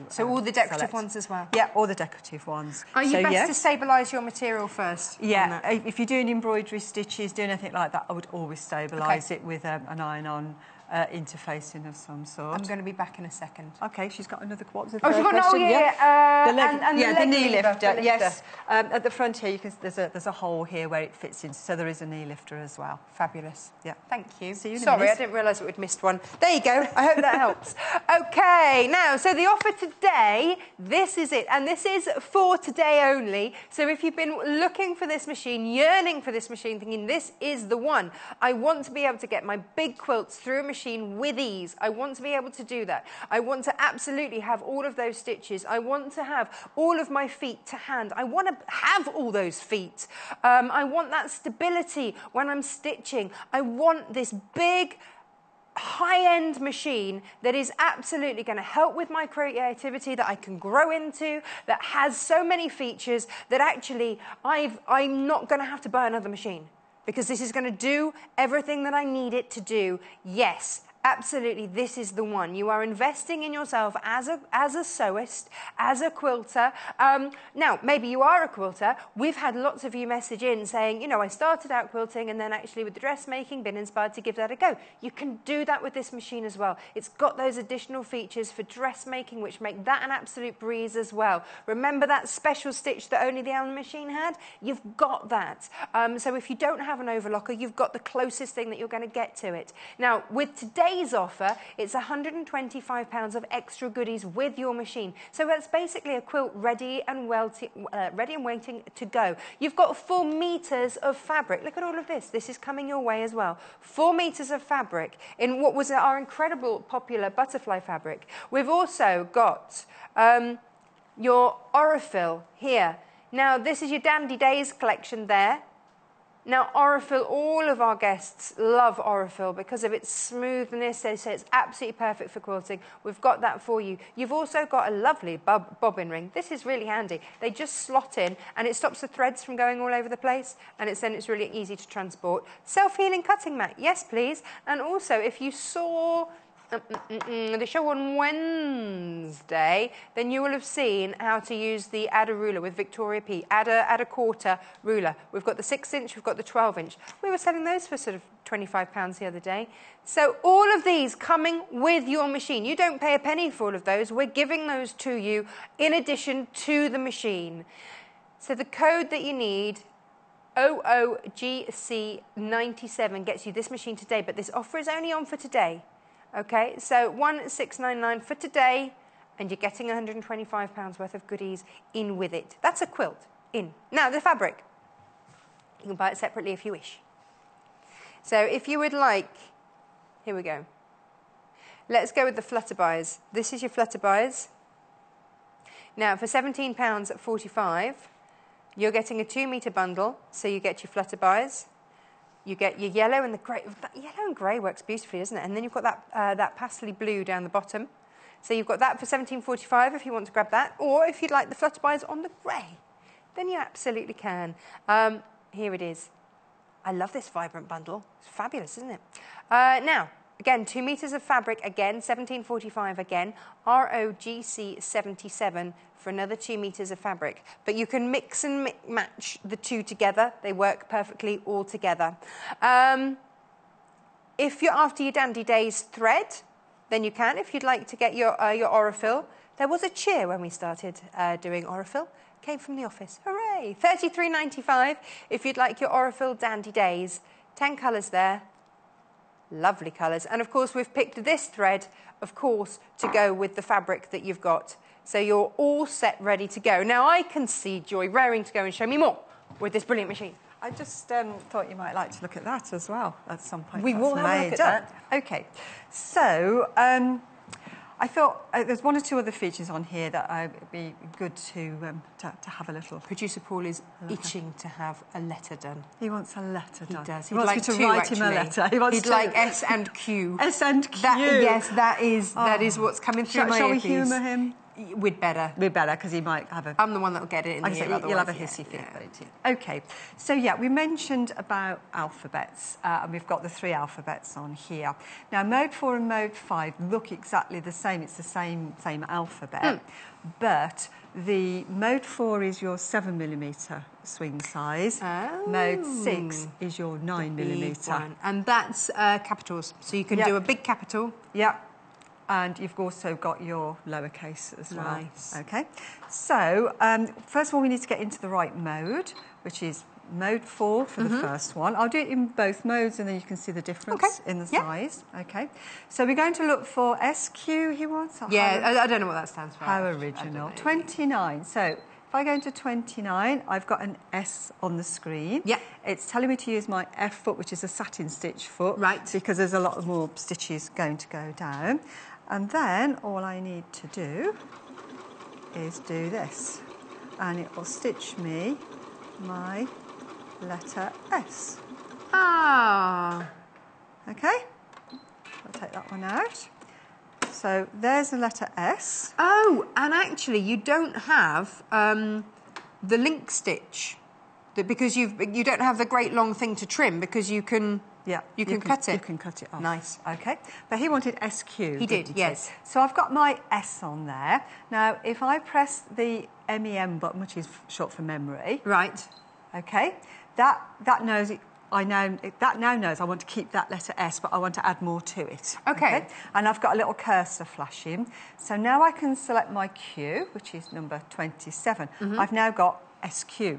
So all the decorative select. ones as well? Yeah, all the decorative ones. Are you best to stabilise your material first? Yeah, if you're doing embroidery stitches, doing anything like that, I would always stabilise it with an iron-on interfacing of some sort. I'm going to be back in a second. Okay, she's got another question. Oh, she's got the knee lifter. Yes, at the front here, there's a hole here where it fits in, so there is a knee lifter as well. Fabulous. Yeah. Thank you. See you in a Sorry, minute. I didn't realise we'd missed one. There you go. I hope that helps. Okay, now, so the offer today, this is it, and this is for today only. So if you've been looking for this machine, yearning for this machine, thinking this is the one, I want to be able to get my big quilts through a machine with ease. I want to be able to do that. I want to absolutely have all of those stitches. I want to have all of my feet to hand. I want to have all those feet. I want that stability when I'm stitching. I want this big, high-end machine that is absolutely going to help with my creativity, that I can grow into, that has so many features that actually I'm not going to have to buy another machine. because this is going to do everything that I need it to do. Yes, absolutely, this is the one. You are investing in yourself as a sewist, as a quilter. Now, maybe you are a quilter. We've had lots of you message in saying, you know, I started out quilting and then actually with the dressmaking, been inspired to give that a go. You can do that with this machine as well. It's got those additional features for dressmaking, which make that an absolute breeze as well. Remember that special stitch that only the Elna machine had? You've got that. So if you don't have an overlocker, you've got the closest thing that you're going to get to it. Now, with today's offer, it's £125 of extra goodies with your machine. So that's basically a quilt ready and waiting to go. You've got 4 meters of fabric. Look at all of this. This is coming your way as well. 4 meters of fabric in what was our incredible popular butterfly fabric. We've also got your Aurifil here. Now, this is your Dandy Days collection there. Now, Aurifil, all of our guests love Aurifil because of its smoothness. They say it's absolutely perfect for quilting. We've got that for you. You've also got a lovely bobbin ring. This is really handy. They just slot in and it stops the threads from going all over the place, and it's really easy to transport. Self-healing cutting mat, yes please. And also, if you saw the show on Wednesday, then you will have seen how to use the Add a ruler with Victoria P. Add a quarter ruler. We've got the 6-inch, we've got the 12-inch. We were selling those for sort of £25 the other day. So all of these coming with your machine. You don't pay a penny for all of those. We're giving those to you in addition to the machine. So the code that you need, OOGC97, gets you this machine today, but this offer is only on for today. Okay, so 1699 for today, and you're getting £125 worth of goodies in with it. That's a quilt in. Now, the fabric. You can buy it separately if you wish. So if you would like, here we go. Let's go with the Flutterbuys. This is your Flutterbuys. Now, for £17.45, you're getting a 2-metre bundle, so you get your Flutterbuys. You get your yellow and the grey. Yellow and grey works beautifully, doesn't it? And then you've got that pastely blue down the bottom. So you've got that for £17.45 if you want to grab that. Or if you'd like the Flutterbuys on the grey, then you absolutely can. Here it is. I love this vibrant bundle. It's fabulous, isn't it? Now, again, 2 meters of fabric, again, £17.45 again. ROGC77 for another 2 meters of fabric. But you can mix and match the two together. They work perfectly all together. If you're after your Dandy Days thread, then you can. If you'd like to get your Aurifil. There was a cheer when we started doing Aurifil. Came from the office. Hooray! £33.95 if you'd like your Aurifil Dandy Days. 10 colours there. Lovely colours. And, of course, we've picked this thread, of course, to go with the fabric that you've got. So you're all set, ready to go. Now, I can see Joy raring to go and show me more with this brilliant machine. I just thought you might like to look at that as well at some point. We will have a look at that. OK. So I thought there's 1 or 2 other features on here that would be good to have a little. Producer Paul is itching to have a letter done. He wants a letter done. He does. He wants you to write him a letter. He'd like S and Q. S and Q. Yes, that is what's coming through my earpiece. Shall we humour him? We'd better. We'd better, because he might have a... I'm the one that'll get it in the ear. You'll have a hissy fit. OK. So, yeah, we mentioned about alphabets, and we've got the 3 alphabets on here. Now, Mode 4 and Mode 5 look exactly the same. It's the same alphabet. But the Mode 4 is your 7mm swing size. Oh. Mode 6 is your 9mm. And that's capitals. So you can do a big capital. Yeah. And you've also got your lowercase as well. Nice. OK. So, first of all, we need to get into the right mode, which is Mode 4 for the first one. I'll do it in both modes, and then you can see the difference in the size. OK. So we're going to look for SQ, he wants? Yeah, I don't know what that stands for. How original. 29. So if I go into 29, I've got an S on the screen. Yeah. It's telling me to use my F foot, which is a satin stitch foot. Right. Because there's a lot more stitches going to go down. And then all I need to do is do this. And it will stitch me my letter S. Ah. OK? I'll take that one out. So there's the letter S. Oh, and actually you don't have the link stitch. Because you don't have the great long thing to trim because you can... Yeah, you can cut it. You can cut it off. Nice. Okay, but he wanted SQ. He did, yes. So I've got my S on there. Now, if I press the MEM button, which is short for memory. Right. Okay, that knows it. That now knows I want to keep that letter S, but I want to add more to it. Okay. And I've got a little cursor flashing. So now I can select my Q, which is number 27. I've now got SQ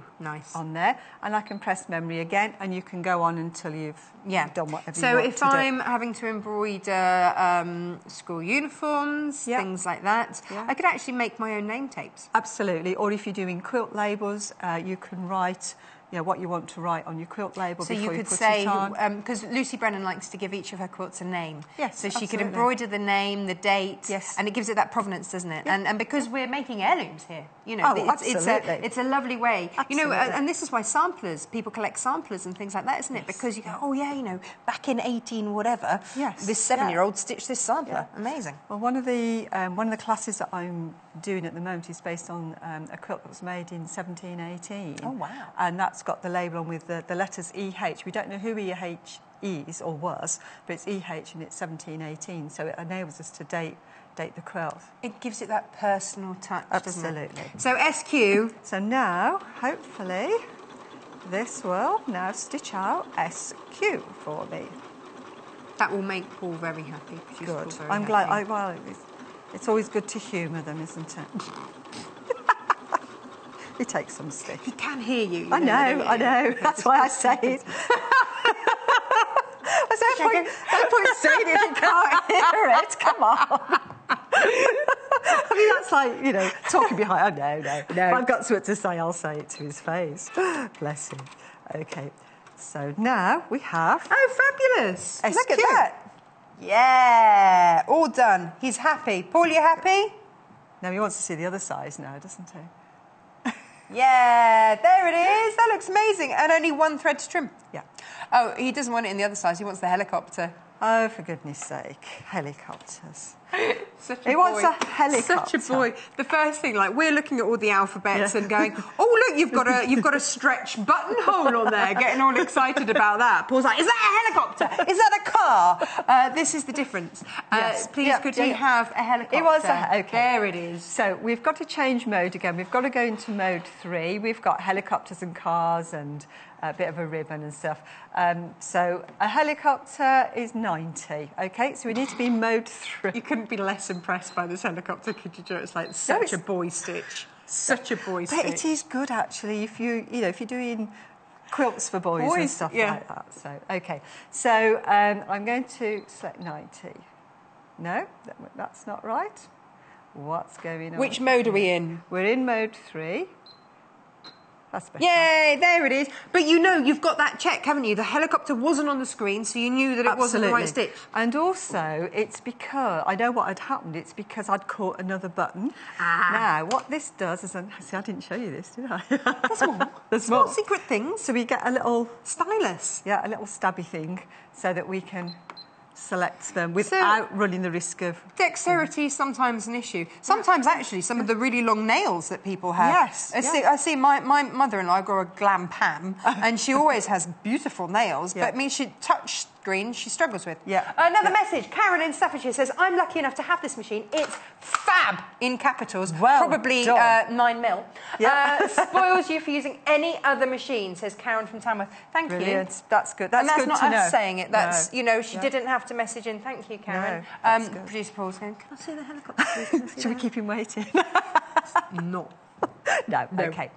on there, and I can press memory again, and you can go on until you've done whatever you want to do. So if I'm having to embroider school uniforms, things like that, I could actually make my own name tapes. Absolutely. Or if you're doing quilt labels, you can write what you want to write on your quilt label before you put it on. So you could say, because Lucy Brennan likes to give each of her quilts a name. Yes, so she could embroider the name, the date, and it gives it that provenance, doesn't it? Yeah. And because we're making heirlooms here, it's a lovely way. Absolutely. And this is why people collect samplers and things like that, isn't it? Because you go, back in 18 whatever, this 7-year-old stitched this sampler. Yeah. Amazing. Well, one of the classes that I'm doing at the moment is based on a quilt that was made in 1718. Oh, wow. And that's got the label on with the letters EH. We don't know who EH is or was, but it's EH and it's 1718, so it enables us to date the quilt. It gives it that personal touch, doesn't it? Absolutely. So SQ. So now, hopefully, this will now stitch out SQ for me. That will make Paul very happy. Good. I'm glad. It's always good to humour them, isn't it? He takes some stick. He can hear you. I know. That's why I say it. No point saying it if you can't hear it. Come on. I mean, that's like, talking behind. No. If I've got something to say, I'll say it to his face. Bless him. Okay. So now we have... Oh, fabulous. SQ. Look at that. Yeah. All done. He's happy. Paul, you happy? Now he wants to see the other size now, doesn't he? Yeah, there it is. That looks amazing. And only one thread to trim. Yeah. Oh, he doesn't want it in the other size. He wants the helicopter. Oh, for goodness sake. Helicopters. He wants a helicopter. Such a boy. The first thing, we're looking at all the alphabets and going, oh, look, you've got a stretch buttonhole on there, getting all excited about that. Paul's like, is that a helicopter? Is that a car? This is the difference. Yes. Please, could he have a helicopter? It was okay. There it is. So we've got to change mode again. We've got to go into mode 3. We've got helicopters and cars and a bit of a ribbon and stuff. So a helicopter is 90, okay? So we need to be mode 3. You couldn't be less impressed by this helicopter, could you, Jo? It's like such a boy stitch. Such a boy stitch. But it is good, actually, if you're doing quilts for boys and stuff like that. So, okay. So I'm going to select 90. No, that's not right. What's going on? Which mode are we in? We're in mode 3. That's better. Yay, there it is. But you've got that check, haven't you? The helicopter wasn't on the screen, so you knew that it wasn't the right stitch. And also, it's because, I know what had happened, it's because I'd caught another button. Now, what this does is, I didn't show you this, did I? There's more. There's more. Secret things. So we get a little... Stylus. Yeah, a little stabby thing, so that we can select them without running the risk of... Dexterity is sometimes an issue. Sometimes, actually, some of the really long nails that people have. Yes. I see my mother-in-law, I got a glam Pam, and she always has beautiful nails, but she touch screen she struggles with. Yeah. Another message. Karen in Staffordshire says, I'm lucky enough to have this machine. It's fab in capitals. Well probably done. 9 mil. Yeah. Spoils you for using any other machine, says Karen from Tamworth. Thank you. Brilliant. That's good. That's and good that's to not know. us saying it. That's, she didn't have to message in. Thank you, Karen. No, Producer Paul's going, can I see the helicopter, please? Should we keep him waiting? No. No. Okay.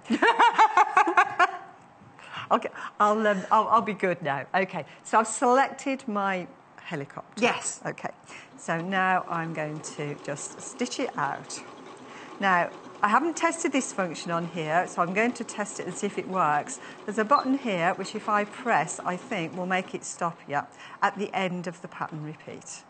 Okay, I'll be good now. Okay, so I've selected my helicopter. Yes. Okay, so now I'm going to just stitch it out. Now, I haven't tested this function on here, so I'm going to test it and see if it works. There's a button here, which if I press, I think will make it stop at the end of the pattern repeat.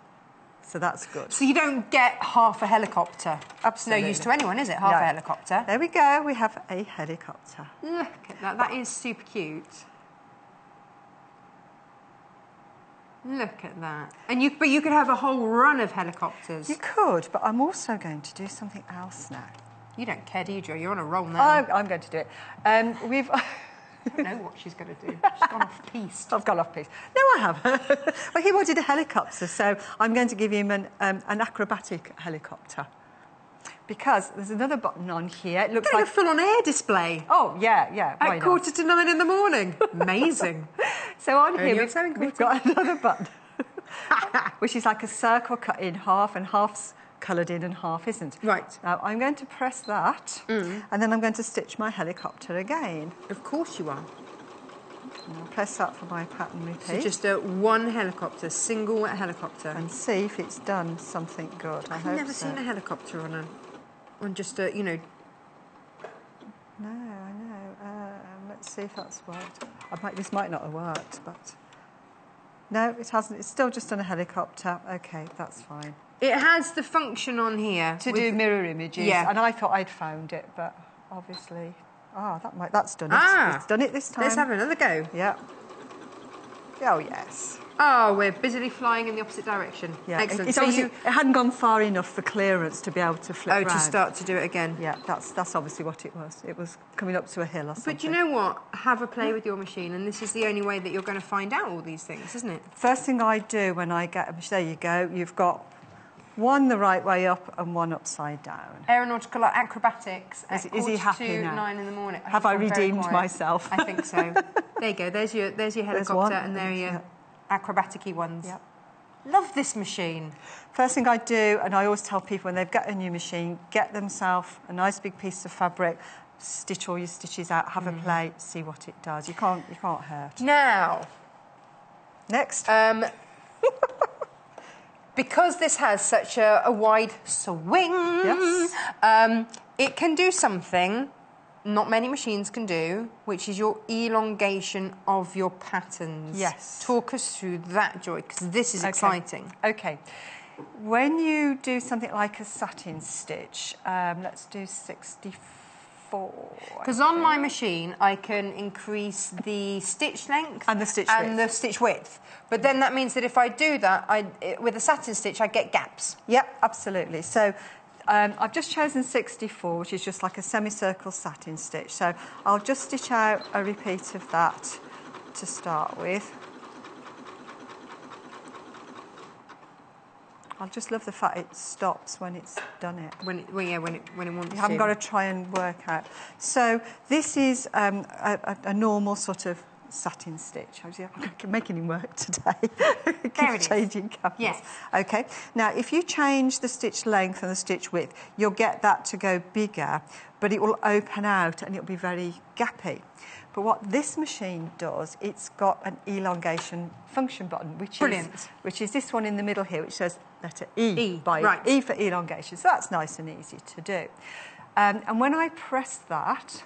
So that's good. So you don't get half a helicopter. Absolutely. No use to anyone, is it? Half a helicopter. There we go. We have a helicopter. Look at that. That is super cute. Look at that. But you could have a whole run of helicopters. You could, but I'm also going to do something else now. You don't care, do you, Jo? You're on a roll now. I'm going to do it. I don't know what she's going to do. She's gone off piste. I've gone off piste. No, I haven't. Well, he wanted a helicopter, so I'm going to give him an acrobatic helicopter. Because there's another button on here. It looks like a full-on air display. Oh, yeah. At 8:45 in the morning. Amazing. So on here, we've got another button, which is like a circle cut in half, and half's coloured in and half isn't. Right. Now, I'm going to press that, and then I'm going to stitch my helicopter again. Of course you are. And I'll press that for my pattern repeat. So just one helicopter, single helicopter. And see if it's done something good. I've never seen a helicopter on just a, No, I know. Let's see if that's worked. This might not have worked, but... No, it hasn't. It's still just on a helicopter. OK, that's fine. It has the function on here. To do mirror images. Yeah. And I thought I'd found it, but obviously... that's done it. It's done it this time. Let's have another go. Yeah. Oh, yes. Oh, we're busily flying in the opposite direction. Yeah. Excellent. It hadn't gone far enough for clearance to be able to flip round. to start to do it again. Yeah, that's obviously what it was. It was coming up to a hill or something. But you know what? Have a play with your machine, and this is the only way that you're going to find out all these things, isn't it? First thing I do when I get a machine, there you go, you've got one the right way up and one upside down. Aeronautical acrobatics at Is he happy to now? 9 in the morning. Have I redeemed myself? I think so. There you go. There's your helicopter, and there are your acrobatic-y ones. Yep. Love this machine. First thing I do, and I always tell people when they've got a new machine, get themselves a nice big piece of fabric, stitch all your stitches out, have a play, see what it does. You can't hurt. Now, next. Because this has such a wide swing, it can do something not many machines can do, which is your elongation of your patterns. Yes. Talk us through that, Joy, because this is exciting. Okay. When you do something like a satin stitch, let's do 64. Because on my machine, I can increase the stitch length and the stitch width. But then that means that if I do that, with a satin stitch, I get gaps. Yep, absolutely. So I've just chosen 64, which is just like a semicircle satin stitch. So I'll just stitch out a repeat of that to start with. I just love the fact it stops when it's done it. When it wants to. You haven't got to try and work out. So this is a normal sort of satin stitch. I'm making him work today. There it is. Changing colours. Yes. Okay. Now, if you change the stitch length and the stitch width, you'll get that to go bigger, but it will open out and it'll be very gappy. But what this machine does, it's got an elongation function button, which is this one in the middle here, which says letter E for elongation. So that's nice and easy to do. And when I press that,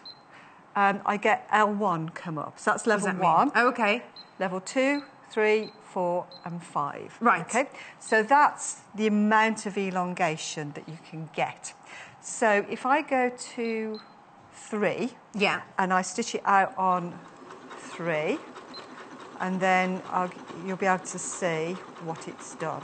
I get L1 come up. So that's level 1. Oh, okay. Level 2, 3, 4 and 5. Right. Okay. So that's the amount of elongation that you can get. So if I go to 3, and I stitch it out on 3, and then you'll be able to see what it's done.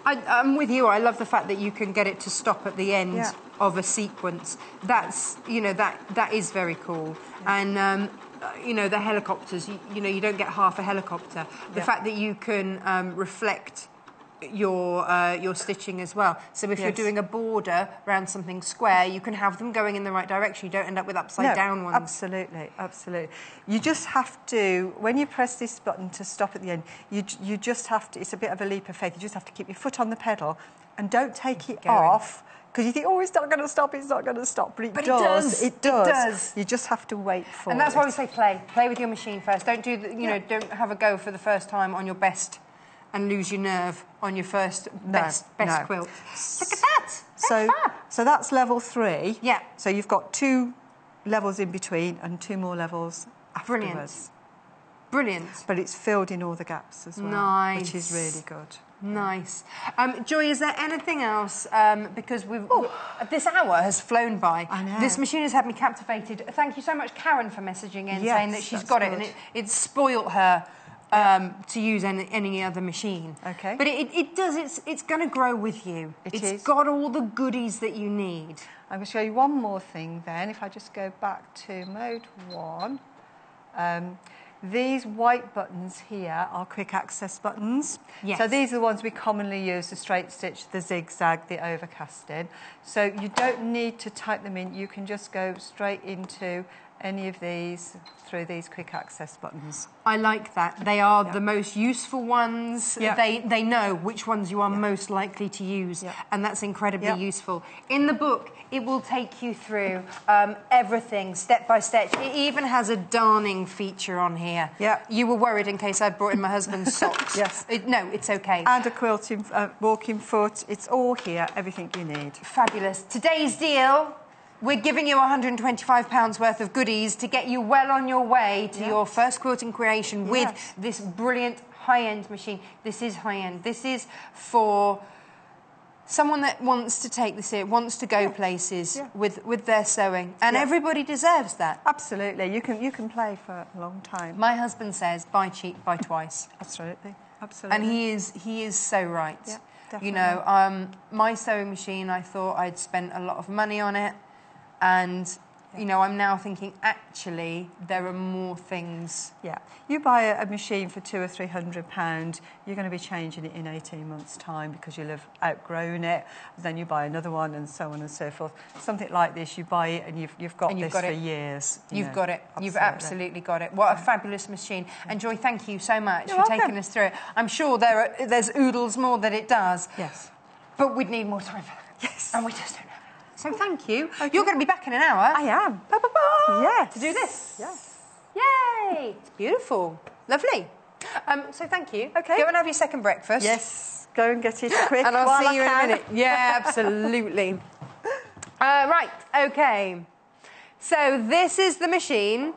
I'm with you. I love the fact that you can get it to stop at the end of a sequence. That's, that is very cool. And, the helicopters, you don't get half a helicopter. The fact that you can reflect your stitching as well. So if you're doing a border around something square, you can have them going in the right direction. You don't end up with upside down ones. Absolutely, absolutely. You just have to, when you press this button to stop at the end, you just have to, it's a bit of a leap of faith, you just have to keep your foot on the pedal and don't take it off, because you think, oh, it's not going to stop, it's not going to stop. But it does. It does. You just have to wait for it. And that's why we say play. Play with your machine first. Don't do, don't have a go for the first time on your best and lose your nerve on your first best quilt. Look at that. So that's level 3. Yeah. So you've got 2 levels in between and 2 more levels afterwards. Brilliant. But it's filled in all the gaps as well. Nice. Which is really good. Nice. Joy, is there anything else? Because this hour has flown by. I know. This machine has had me captivated. Thank you so much, Karen, for messaging in, saying that she's got it, and it spoilt her to use any other machine. Okay. But it does, it's going to grow with you. It's got all the goodies that you need. I'm going to show you one more thing then. If I just go back to mode 1. These white buttons here are quick access buttons. Yes. So these are the ones we commonly use, the straight stitch, the zigzag, the overcasting. So you don't need to type them in. You can just go straight into any of these through these quick access buttons. I like that. They are the most useful ones. They know which ones you are most likely to use, and that's incredibly useful. In the book, it will take you through everything step by step. It even has a darning feature on here. Yeah. You were worried in case I brought in my husband's socks. Yes. No, it's okay. And a quilting walking foot. It's all here, everything you need. Fabulous. Today's deal, we're giving you £125 worth of goodies to get you well on your way to your first quilting creation with this brilliant high-end machine. This is high-end. This is for someone that wants to take this here, wants to go places with their sewing. And everybody deserves that. Absolutely. You can play for a long time. My husband says, buy cheap, buy twice. Absolutely. Absolutely. And he is so right. Yeah, definitely. You know, my sewing machine, I thought I'd spent a lot of money on it. And, you know, I'm now thinking, actually, there are more things. Yeah. You buy a machine for £200 or £300, you're going to be changing it in 18 months' time because you'll have outgrown it. Then you buy another one and so on and so forth. Something like this, you buy it and you've got this for years. You've got it. You've absolutely got it. What a fabulous machine. And Joy, thank you so much for taking us through it. I'm sure there's oodles more that it does. Yes. But we'd need more time for that. Yes. And we just don't know. So thank you. Okay. You're going to be back in an hour. I am. Yes. To do this. Yes. Yay. It's beautiful. Lovely. So thank you. Okay. Go and have your second breakfast. Yes. Go and get it quick. And I'll see you in a minute. Yeah, absolutely. Right. Okay. So this is the machine.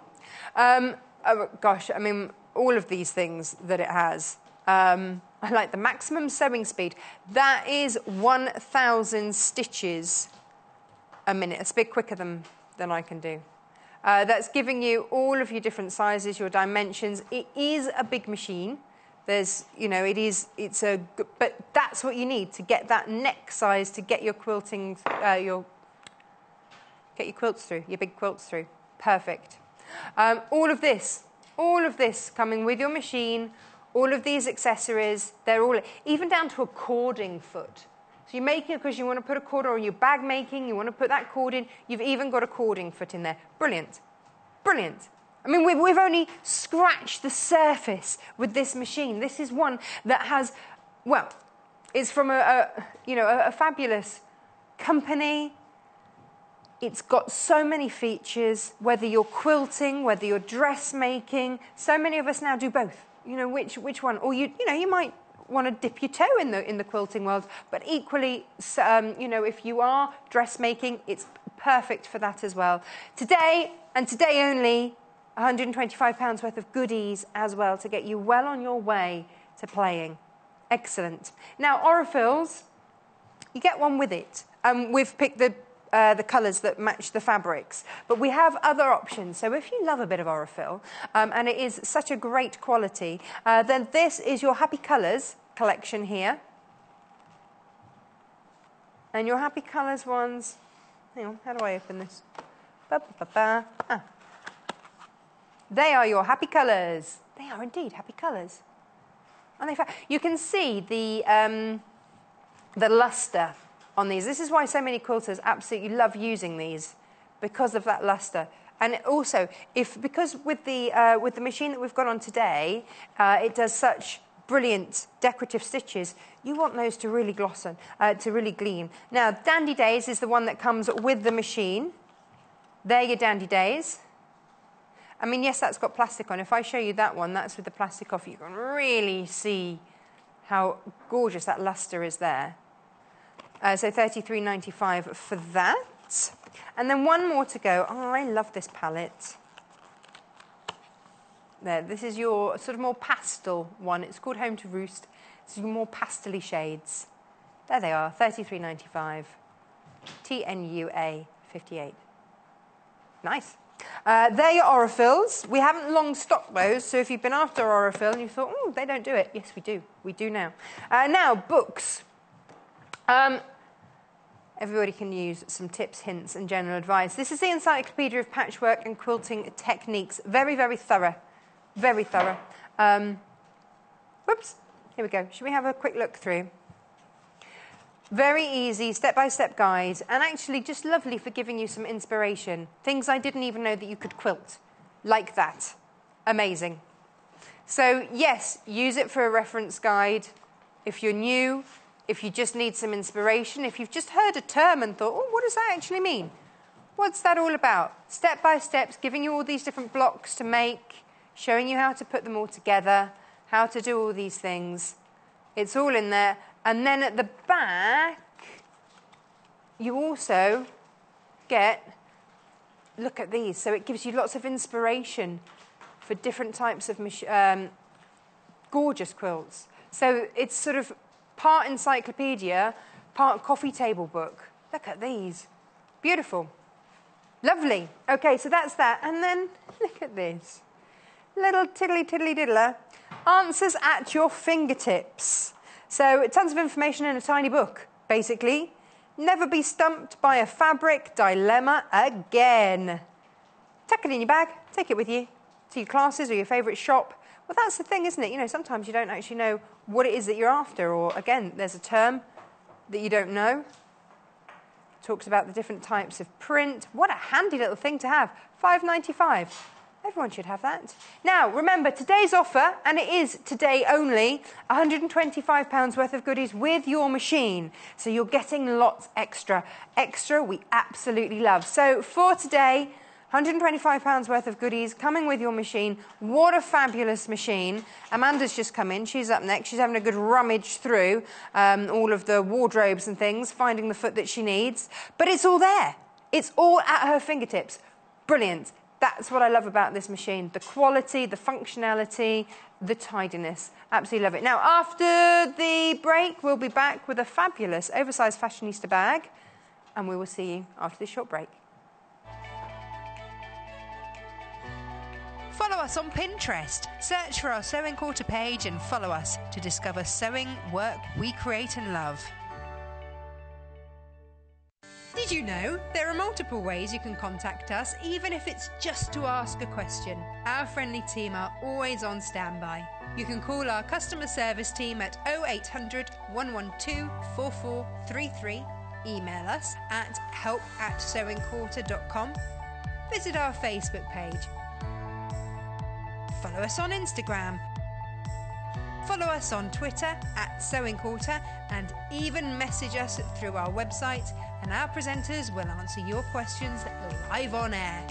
Oh, gosh, I mean, all of these things that it has. I like the maximum sewing speed. That is 1,000 stitches a minute. It's a bit quicker than I can do. That's giving you all of your different sizes, your dimensions. It is a big machine. There's, you know, but that's what you need to get that neck size, to get your quilting, get your quilts through, your big quilts through. Perfect. All of this coming with your machine, all of these accessories, they're all, even down to a cording foot. So you make it because you want to put a cord, or your bag making, you want to put that cord in. You've even got a cording foot in there. Brilliant. Brilliant. I mean, we've only scratched the surface with this machine. This is one that has, well, it's from a fabulous company. It's got so many features, whether you're quilting, whether you're dressmaking. So many of us now do both. You know, which one? Or you might want to dip your toe in the quilting world, but equally, you know, if you are dressmaking, it's perfect for that as well. Today, and today only, £125 worth of goodies as well to get you well on your way to playing. Excellent. Now, Orifils, you get one with it. We've picked the colours that match the fabrics, but we have other options. So if you love a bit of Orifil, and it is such a great quality, then this is your Happy Colours collection here. And your Happy Colours ones, hang on, how do I open this? They are your Happy Colours. They are indeed Happy Colours. And you can see the lustre on these. This is why so many quilters absolutely love using these, because of that lustre. And also, because with the machine that we've got on today, it does such brilliant decorative stitches, you want those to really gloss on, to really gleam. Now, Dandy Days is the one that comes with the machine. They're your Dandy Days. I mean, yes, that's got plastic on. If I show you that one, that's with the plastic off. You can really see how gorgeous that lustre is there. So $33.95 for that. And then one more to go. Oh, I love this palette. There, this is your sort of more pastel one. It's called Home to Roost. It's your more pastel-y shades. There they are, $33.95. TNUA 58. Nice. They're your Aurifils. We haven't long stocked those, so if you've been after Aurifil and you thought, oh, they don't do it. Yes, we do. We do now. Now, books. Everybody can use some tips, hints, and general advice. This is the Encyclopedia of Patchwork and Quilting Techniques. Very, very thorough. Very thorough. Whoops. Here we go. Should we have a quick look through? Very easy, step-by-step guide, and actually just lovely for giving you some inspiration. Things I didn't even know that you could quilt. Like that. Amazing. So, yes, use it for a reference guide. If you're new, if you just need some inspiration, if you've just heard a term and thought, oh, what does that actually mean? What's that all about? Step-by-steps, giving you all these different blocks to make, showing you how to put them all together, how to do all these things. It's all in there. And then at the back, you also get, look at these. So it gives you lots of inspiration for different types of gorgeous quilts. So it's sort of part encyclopedia, part coffee table book. Look at these. Beautiful. Lovely. Okay, so that's that. And then look at this. Little tiddly diddler. Answers at your fingertips. So tons of information in a tiny book, basically. Never be stumped by a fabric dilemma again. Tuck it in your bag, take it with you to your classes or your favourite shop. Well, that's the thing, isn't it? You know, sometimes you don't actually know what it is that you're after, or again, there's a term that you don't know. Talks about the different types of print. What a handy little thing to have. $5.95. Everyone should have that. Now, remember, today's offer, and it is today only, £125 worth of goodies with your machine. So you're getting lots extra. Extra we absolutely love. So for today, £125 worth of goodies coming with your machine. What a fabulous machine. Amanda's just come in. She's up next. She's having a good rummage through all of the wardrobes and things, finding the foot that she needs. But it's all there. It's all at her fingertips. Brilliant. That's what I love about this machine. The quality, the functionality, the tidiness. Absolutely love it. Now, after the break, we'll be back with a fabulous oversized fashionista bag. And we will see you after this short break. Follow us on Pinterest. Search for our Sewing Quarter page and follow us to discover sewing work we create and love. Did you know there are multiple ways you can contact us, even if it's just to ask a question? Our friendly team are always on standby. You can call our customer service team at 0800 112 4433, email us at help@sewingquarter.com, visit our Facebook page, follow us on Instagram, follow us on Twitter @SewingQuarter, and even message us through our website, and our presenters will answer your questions live on air.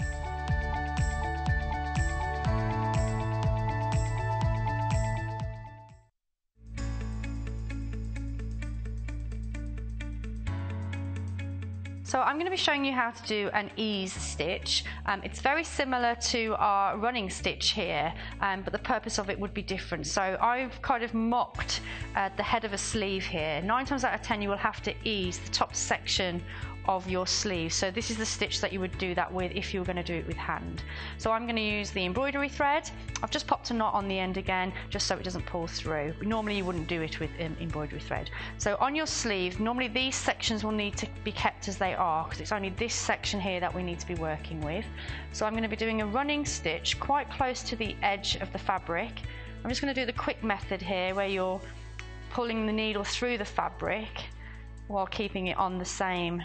So I'm going to be showing you how to do an ease stitch. It's very similar to our running stitch here, but the purpose of it would be different. So I've kind of mocked the head of a sleeve here. 9 times out of 10 you will have to ease the top section of your sleeve. So this is the stitch that you would do that with if you were going to do it with hand. So I'm going to use the embroidery thread. I've just popped a knot on the end again just so it doesn't pull through. Normally you wouldn't do it with embroidery thread. So on your sleeve, normally these sections will need to be kept as they are because it's only this section here that we need to be working with. So I'm going to be doing a running stitch quite close to the edge of the fabric. I'm just going to do the quick method here where you're pulling the needle through the fabric while keeping it on the same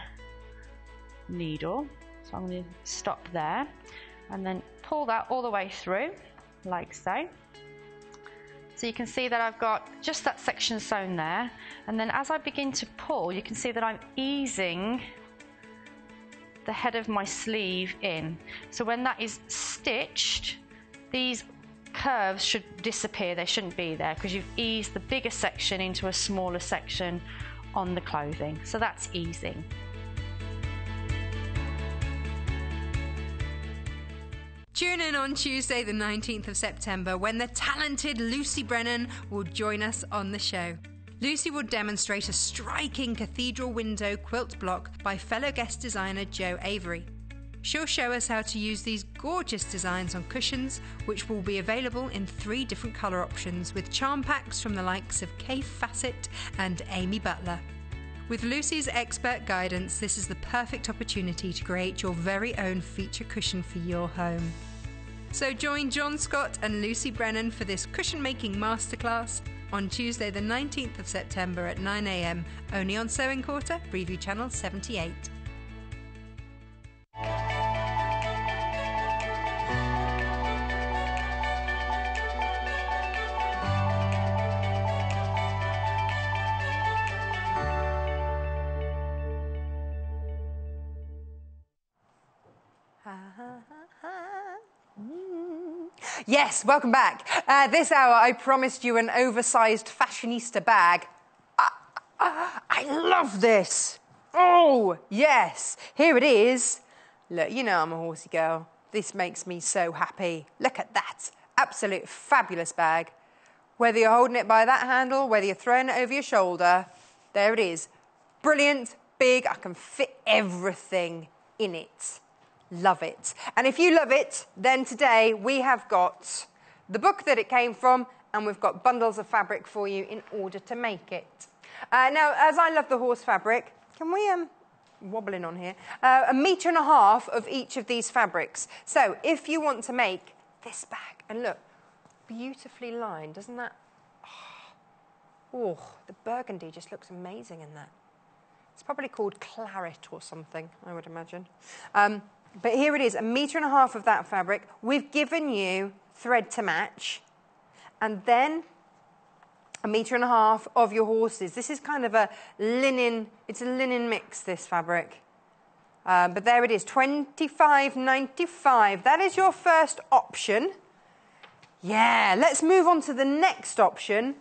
needle. So I'm going to stop there and then pull that all the way through like so. So you can see that I've got just that section sewn there, and then as I begin to pull you can see that I'm easing the head of my sleeve in. So when that is stitched, these curves should disappear. They shouldn't be there because you've eased the bigger section into a smaller section on the clothing. So that's easing. Tune in on Tuesday the 19th of September when the talented Lucy Brennan will join us on the show. Lucy will demonstrate a striking cathedral window quilt block by fellow guest designer Jo Avery. She'll show us how to use these gorgeous designs on cushions, which will be available in 3 different colour options with charm packs from the likes of Kay Fassett and Amy Butler. With Lucy's expert guidance, this is the perfect opportunity to create your very own feature cushion for your home. So join John Scott and Lucy Brennan for this cushion making masterclass on Tuesday the 19th of September at 9 AM, only on Sewing Quarter, Preview Channel 78. Yes, welcome back. This hour I promised you an oversized fashionista bag. I love this. Oh, yes. Here it is. Look, you know I'm a horsey girl. This makes me so happy. Look at that. Absolute fabulous bag. Whether you're holding it by that handle, whether you're throwing it over your shoulder, there it is. Brilliant, big. I can fit everything in it. Love it. And if you love it, then today we have got the book that it came from, and we've got bundles of fabric for you in order to make it. Now, as I love the horse fabric, can we, wobbling on here, 1.5 meters of each of these fabrics. So if you want to make this bag, and look, beautifully lined, doesn't that? Oh, the burgundy just looks amazing in that. It's probably called claret or something, I would imagine. But here it is, 1.5 meters of that fabric. We've given you thread to match, and then 1.5 meters of your horses. This is kind of a linen, it's a linen mix, this fabric. But there it is, $25.95. That is your first option. Yeah, let's move on to the next option.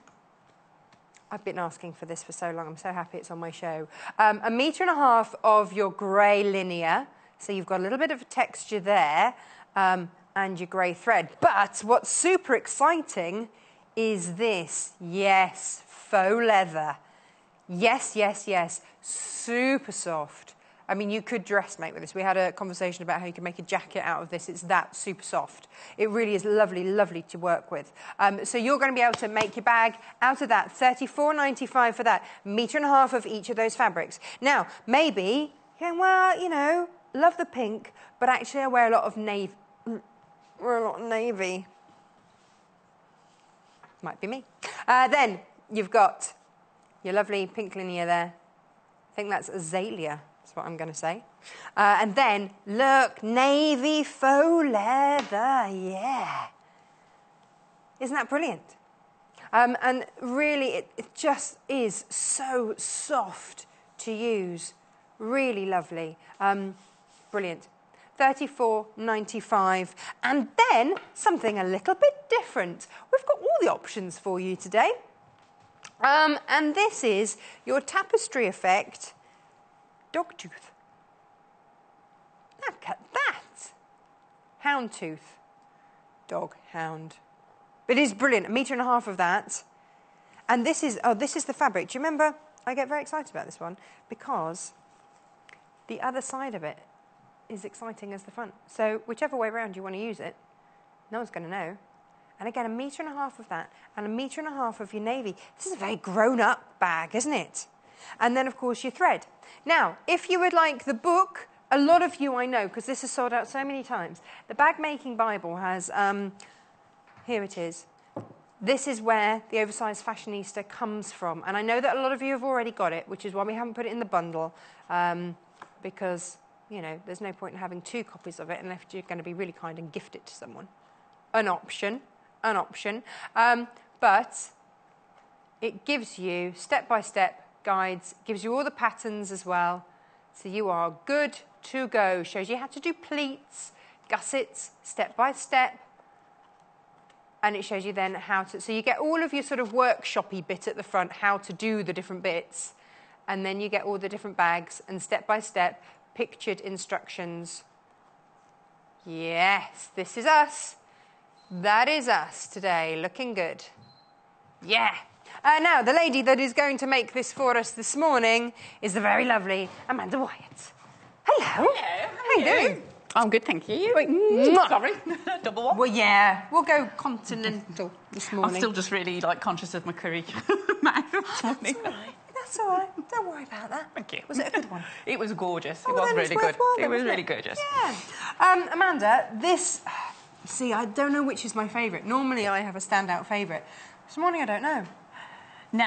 I've been asking for this for so long. I'm so happy it's on my show. 1.5 meters of your grey linear. So you've got a little bit of texture there, and your grey thread. But what's super exciting is this. Yes, faux leather. Yes, yes, yes. Super soft. I mean, you could dressmake with this. We had a conversation about how you can make a jacket out of this. It's that super soft. It really is lovely, lovely to work with. So you're going to be able to make your bag out of that. $34.95 for that. 1.5 meters of each of those fabrics. Now, maybe, yeah, well, you know, love the pink, but actually I wear a lot of navy. Might be me. Then you've got your lovely pink linear there. I think that's azalea, that's what I'm going to say. And then, look, navy faux leather, yeah. Isn't that brilliant? And really, it just is so soft to use. Really lovely. Brilliant. $34.95. And then something a little bit different. We've got all the options for you today. And this is your tapestry effect dogtooth. Look at that. Houndtooth. Dog, hound. It is brilliant. 1.5 meters of that. And this is, oh, this is the fabric. Do you remember? I get very excited about this one because the other side of it is exciting as the front. So whichever way around you want to use it, no one's going to know. And again, 1.5 meters of that and 1.5 meters of your navy. This is a very grown-up bag, isn't it? And then, of course, your thread. Now, if you would like the book, a lot of you I know, because this is sold out so many times, the Bag Making Bible has, here it is. This is where the Oversized Fashionista comes from. And I know that a lot of you have already got it, which is why we haven't put it in the bundle, because, you know, there's no point in having 2 copies of it unless you're going to be really kind and gift it to someone. An option. But it gives you step-by-step guides, gives you all the patterns as well. So you are good to go. Shows you how to do pleats, gussets, step-by-step. And it shows you then how to... So you get all of your sort of workshop-y bit at the front, how to do the different bits. And then you get all the different bags and step-by-step pictured instructions. Yes, this is us. That is us today, looking good. Yeah. Now, the lady that is going to make this for us this morning is the very lovely Amanda Wyatt. Hello. Hello. How are you doing? I'm good, thank you. Sorry, double one. Well, yeah, we'll go continental this morning. I'm still just really like conscious of my curry mouth. That's all right. That's all right. Don't worry about that. Thank you. Was it a good one? It was gorgeous. Oh, It was then really it's good. worthwhile then, It was wasn't really gorgeous. Yeah. Amanda, this... See, I don't know which is my favourite. Normally I have a standout favourite. This morning I don't know. No,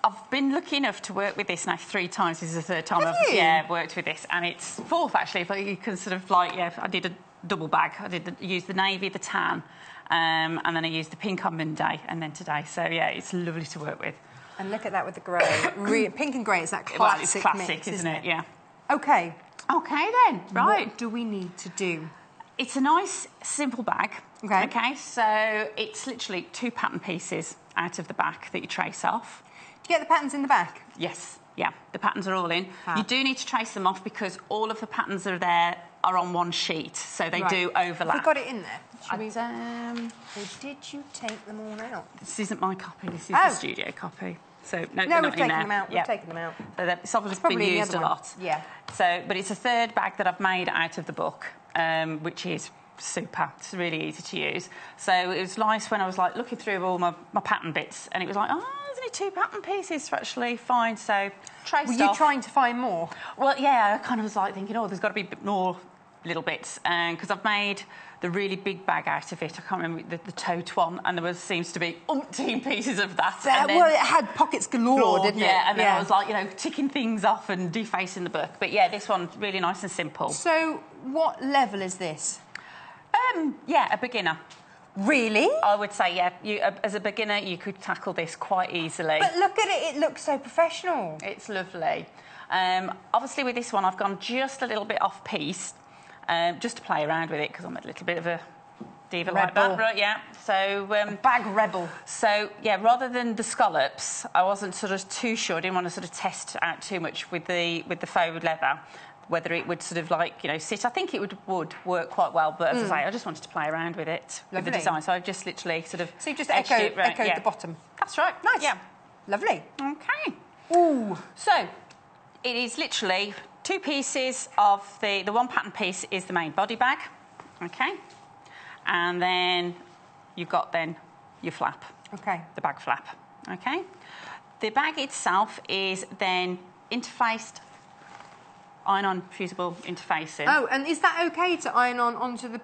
I've been lucky enough to work with this now 3 times. This is the 3rd time Have I've you? worked with this, and it's 4th actually. If you can sort of like, I did a double bag. I used the navy, the tan, and then I used the pink on Monday, and then today. So yeah, it's lovely to work with. And look at that with the grey. Pink and grey is that classic It's classic, mix, isn't it? Yeah. Okay. Okay then. Right. What do we need to do? It's a nice, simple bag. Okay. Okay, so it's literally 2 pattern pieces out of the back that you trace off. Do you get the patterns in the back? Yes, yeah, the patterns are all in. Fab. You do need to trace them off because all of the patterns that are there are on one sheet, so they do overlap. We've got it in there. Should we... Or did you take them all out? this isn't my copy, this is the studio copy. So no, No, they're we've not in taken there. them out. Yeah. We've taken them out. So it's obviously probably been in the used a other one. lot. Yeah. So, but it's a 3rd bag that I've made out of the book, which is super. It's really easy to use. So it was nice when I was like looking through all my pattern bits, and it was like, oh, there's only 2 pattern pieces to actually find. So traced off. Were you trying to find more? Well, yeah, I kind of was like thinking, oh, there's got to be a bit more little bits, because I've made the really big bag out of it. I can't remember the tote one, and there seems to be umpteen pieces of that. And then, well, it had pockets galore, didn't it? Yeah, and then I was like, ticking things off and defacing the book. But yeah, this one's really nice and simple. So, what level is this? Yeah, a beginner. Really? I would say, yeah. As a beginner, you could tackle this quite easily. But look at it, it looks so professional. It's lovely. Obviously, with this one, I've gone just a little bit off-piece, just to play around with it, because I'm a little bit of a diva like that. Right, yeah. So, bag rebel. So, yeah, rather than the scallops, I wasn't sort of too sure. I didn't want to sort of test out too much with the faux leather, whether it would sort of like, sit. I think it would work quite well, but as I say, I just wanted to play around with it, with the design. So I've just literally sort of... So you've just echoed the bottom. That's right. Nice. Yeah. Lovely. Okay. Ooh. So, it is literally 2 pieces of the 1 pattern piece is the main body bag, okay? And then you've got then your flap. Okay. The bag flap, okay? The bag itself is then interfaced, iron-on fusible interfacing. Oh, and is that okay to iron onto the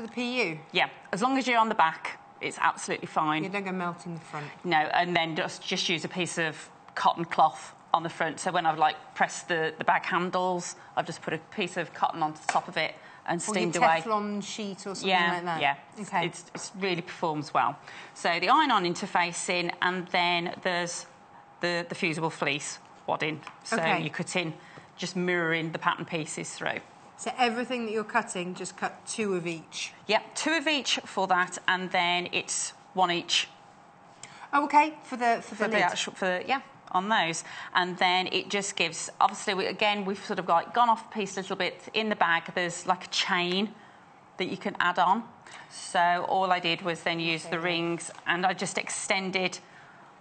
PU? Yeah, as long as you're on the back, it's absolutely fine. You don't go melt in the front. No, and then just use a piece of cotton cloth on the front. So when I've pressed the bag handles, I've just put a piece of cotton on the top of it and steamed away. Teflon sheet or something like that. Yeah, okay. It really performs well. So the iron-on interfacing, and then there's the fusible fleece wadding. So you cut in, just mirroring the pattern pieces through. So everything that you're cutting, just cut 2 of each? Yep, 2 of each for that, and then it's 1 each. Oh, okay, for the lid. On those, and then it just gives, obviously we've sort of gone off piece a little bit in the bag. There's like a chain that you can add on, so all I did was then use the rings, and I just extended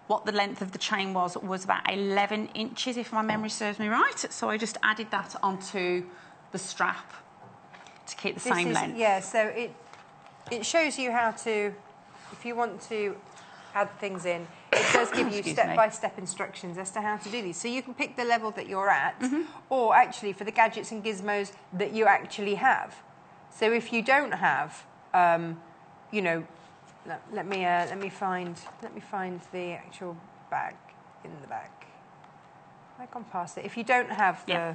what the length of the chain was about 11 inches, if my memory serves me right. So I just added that onto the strap to keep the same length. Yeah, so it shows you how to, if you want to add things in, it does give you step-by-step instructions as to how to do these. So you can pick the level that you're at, or actually for the gadgets and gizmos that you actually have. So if you don't have, let me find the actual bag in the back. I've gone past it. If you don't have the...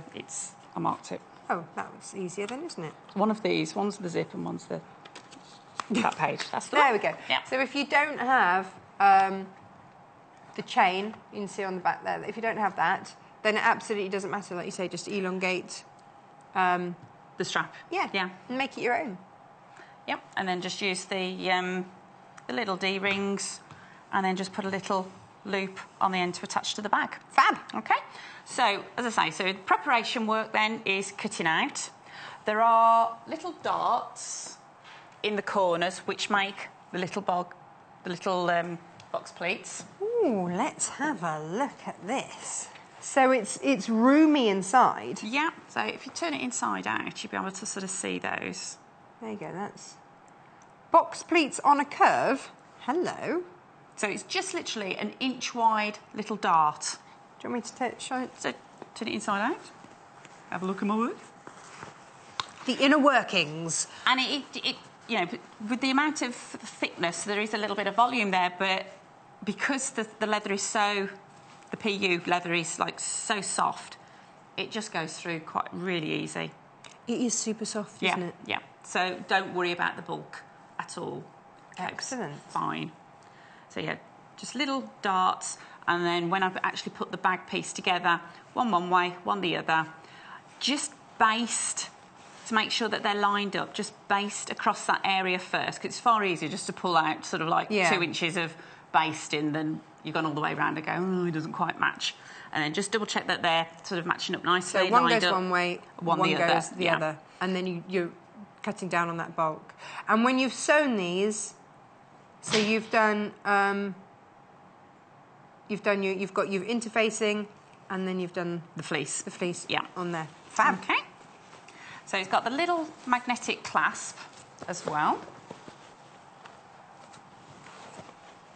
I marked it. Oh, that was easier then, isn't it? One of these, one's the zip and one's that page. That's the there one. we go. Yeah. So if you don't have the chain, you can see on the back there, if you don't have that, then it absolutely doesn't matter. Like you say, just elongate the strap. Yeah. And make it your own. Yep. And then just use the little D-rings, and then just put a little loop on the end to attach to the bag. Fab. Okay. So, as I say, so preparation work then is cutting out. There are little darts in the corners which make the little box pleats. Ooh, let's have a look at this. So it's roomy inside. Yeah, so if you turn it inside out, you'll be able to sort of see those. There you go, that's... Box pleats on a curve. Hello. So it's just literally an inch wide little dart. Do you want me to show it? So turn it inside out. Have a look at my work. The inner workings. And it you know, with the amount of thickness, there is a little bit of volume there, but because the leather is so, the PU leather is like so soft, it just goes through quite really easy. It is super soft, isn't it? Yeah. So don't worry about the bulk at all. Excellent. It's fine. So yeah, just little darts, and then when I've actually put the bag piece together, one way, one the other, just baste to make sure that they're lined up, just baste across that area first, because it's far easier just to pull out sort of like 2 inches of basting than you've gone all the way around and go, oh, it doesn't quite match. And then just double check that they're sort of matching up nicely. So one lined goes up, one way, one goes the other. And then you're cutting down on that bulk. And when you've sewn these, so you've got your interfacing, and then you've done the fleece. On there. Fab. Okay. So it's got the little magnetic clasp as well.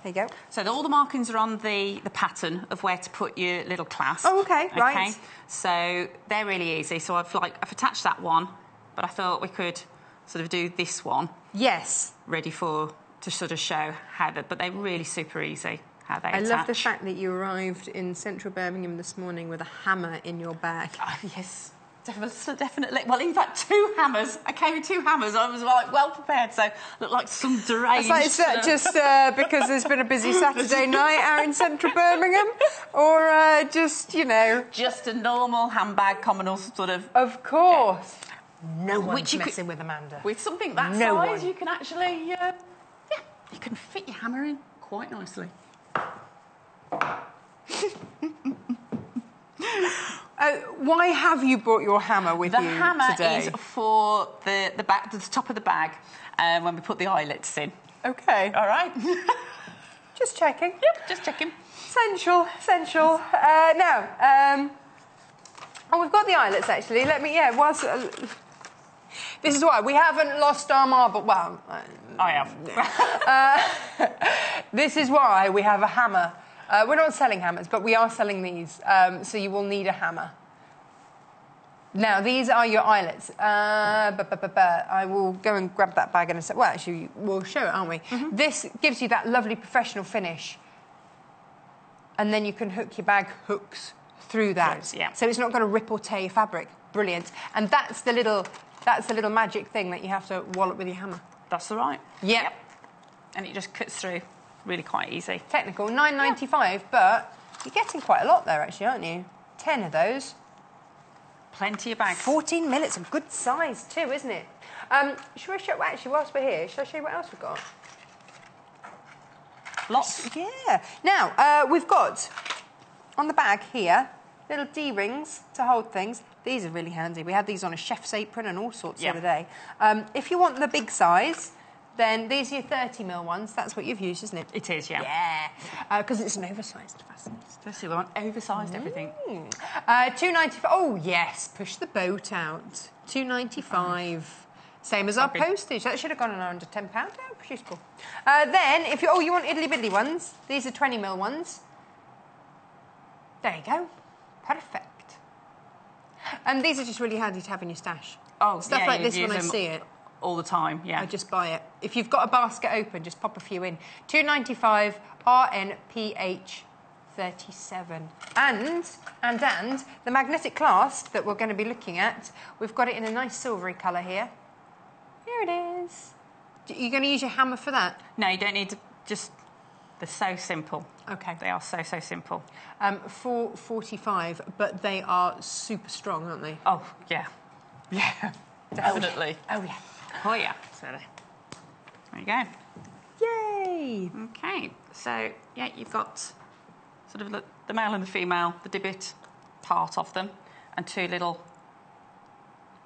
There you go. So all the markings are on the pattern of where to put your little clasp. Oh, okay, right. So they're really easy. So I've attached that one, but I thought we could sort of do this one. Yes. Ready to sort of show how but they're really super easy how they attach. I love the fact that you arrived in central Birmingham this morning with a hammer in your bag. Oh, yes. Definitely. Well, in fact, 2 hammers. I came with 2 hammers. I was like well prepared, so looked like some deranged. Is that just because there's been a busy Saturday night out in central Birmingham, or just just a normal handbag, communal sort of. Of course. Yeah. No one's messing with Amanda. With something that size, you can actually, you can fit your hammer in quite nicely. Why have you brought your hammer with you today? The hammer is for the back, the top of the bag, when we put the eyelets in. Okay. All right. Just checking. Yep, just checking. Essential. We've got the eyelets actually. This is why we haven't lost our marble. Well, I have. This is why we have a hammer. We're not selling hammers, but we are selling these, so you will need a hammer. Now, these are your eyelets. I will go and grab that bag in a sec. Well, actually, we'll show it, aren't we? Mm-hmm. This gives you that lovely professional finish. And then you can hook your bag hooks through that. Yeah. So it's not going to rip or tear your fabric. Brilliant. And that's the little magic thing that you have to wallop with your hammer. That's all right. Yep. And it just cuts through really quite easy. Technical, $9.95, but you're getting quite a lot there, actually, aren't you? 10 of those. Plenty of bags. 14 minutes, a good size too, isn't it? Shall we show, actually, whilst we're here, shall I show you what else we've got? Lots. Yeah. Now, we've got, on the bag here, little D-rings to hold things. These are really handy. We had these on a chef's apron and all sorts the other day. If you want the big size, then these are your 30mm ones. That's what you've used, isn't it? It is, yeah. Yeah. Because it's an oversized fastener. Especially we want oversized everything. $2.95. Oh, yes. Push the boat out. $2.95. Same as our postage. That should have gone on under £10. Oh, useful. Then, if you want idly-biddly ones, these are 20mm ones. There you go. Perfect. And these are just really handy to have in your stash. Oh, Stuff like this when I see it. All the time, yeah. I just buy it. If you've got a basket open, just pop a few in. $2.95 RNPH 37. And the magnetic clasp that we're going to be looking at, we've got it in a nice silvery colour here. Here it is. You're going to use your hammer for that? No, you don't need to. Just, they're so simple. Okay. They are so simple. $4.45, but they are super strong, aren't they? Oh, yeah. Yeah, definitely. Oh, yeah. Oh, yeah. So there you go. Yay! Okay, so, yeah, you've got sort of the male and the female, the divot part of them, and 2 little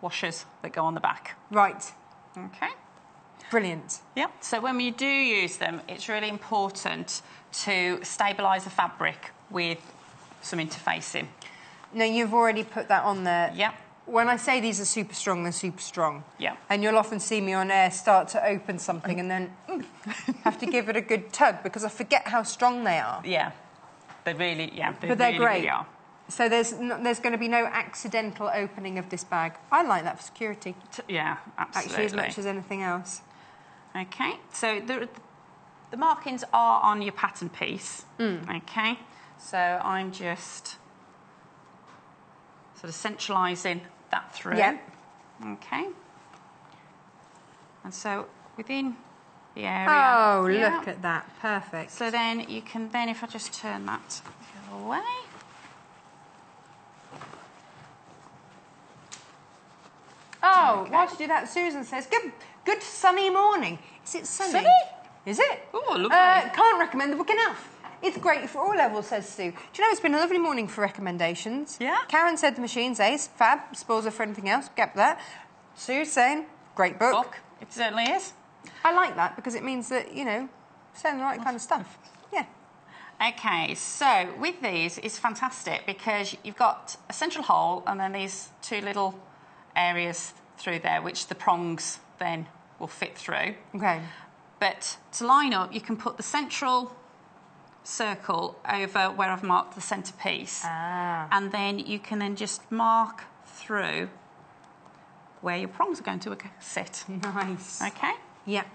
washers that go on the back. Right. Okay. Brilliant. Yep. So when you do use them, it's really important to stabilise the fabric with some interfacing. Now, you've already put that on there. Yep. When I say these are super strong, they're super strong. Yeah. And you'll often see me on air start to open something and then have to give it a good tug because I forget how strong they are. Yeah. They really, But they're really, great. really are. So there's going to be no accidental opening of this bag. I like that for security. Yeah, absolutely. Actually, as much as anything else. Okay, so the markings are on your pattern piece. Okay, so I'm just sort of centralising that through. Yeah. Okay. And so within the area. Oh, look at that. Perfect. So then you can, if I just turn that the other way. Oh, while you do that, Susan says, good sunny morning. Is it sunny? Sunny? Is it? Oh, lovely. Can't recommend the book enough. It's great for all levels, says Sue. Do you know, it's been a lovely morning for recommendations. Yeah. Karen said the machine's ace. Fab. Spoils her for anything else. Get that. Sue's saying, great book. It certainly is. I like that because it means that, you know, saying the right kind of stuff. Yeah. Okay, so with these, it's fantastic because you've got a central hole and then these two little areas through there, which the prongs then will fit through. Okay. But to line up, you can put the central circle over where I've marked the centre piece. And then you can then just mark through where your prongs are going to sit. Nice. Okay? Yeah.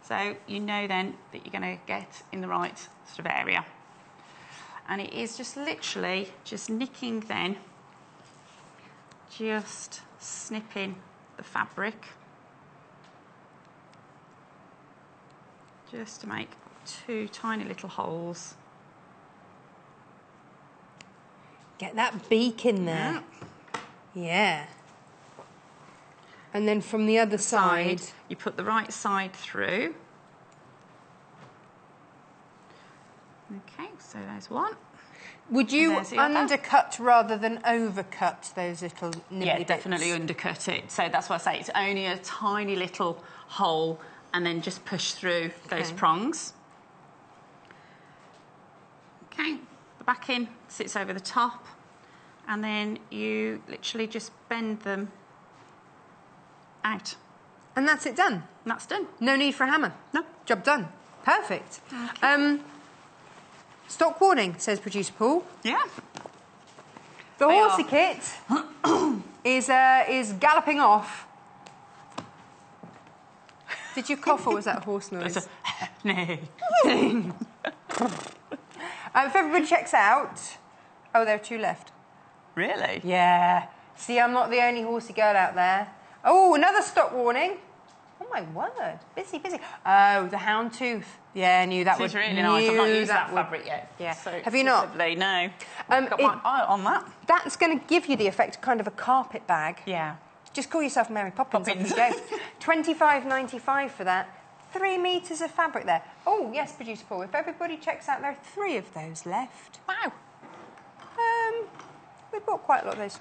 So you know then that you're going to get in the right sort of area. And it is just literally just nicking then, just snipping the fabric, just to make two tiny little holes. Get that beak in there. Yeah. And then from the other side, you put the right side through. Okay, so there's one. Would you undercut rather than overcut those little nibbly Yeah, bits? definitely undercut it. So that's why I say it's only a tiny little hole and then just push through those prongs. Okay, the backing sits over the top and then you literally just bend them out. And that's it done? And that's done. No need for a hammer? No. Job done. Perfect. Okay. Stock warning, says producer Paul. Yeah. The horsey kit is galloping off. Did you cough or was that a horse noise? No. If everybody checks out... Oh, there are two left. Really? Yeah. See, I'm not the only horsey girl out there. Oh, another stock warning. Oh, my word. Busy, busy. Oh, the houndtooth. Yeah, I knew that It's would... really nice. I've not used that fabric yet. Yeah. So Have you not? Lovely. No. Got my eye on that. That's going to give you the effect of kind of a carpet bag. Yeah. Just call yourself Mary Poppins. Off you go. $25.95 for that. 3 metres of fabric there. Oh, yes, producer Paul. If everybody checks out, there are 3 of those left. Wow. We bought quite a lot of those.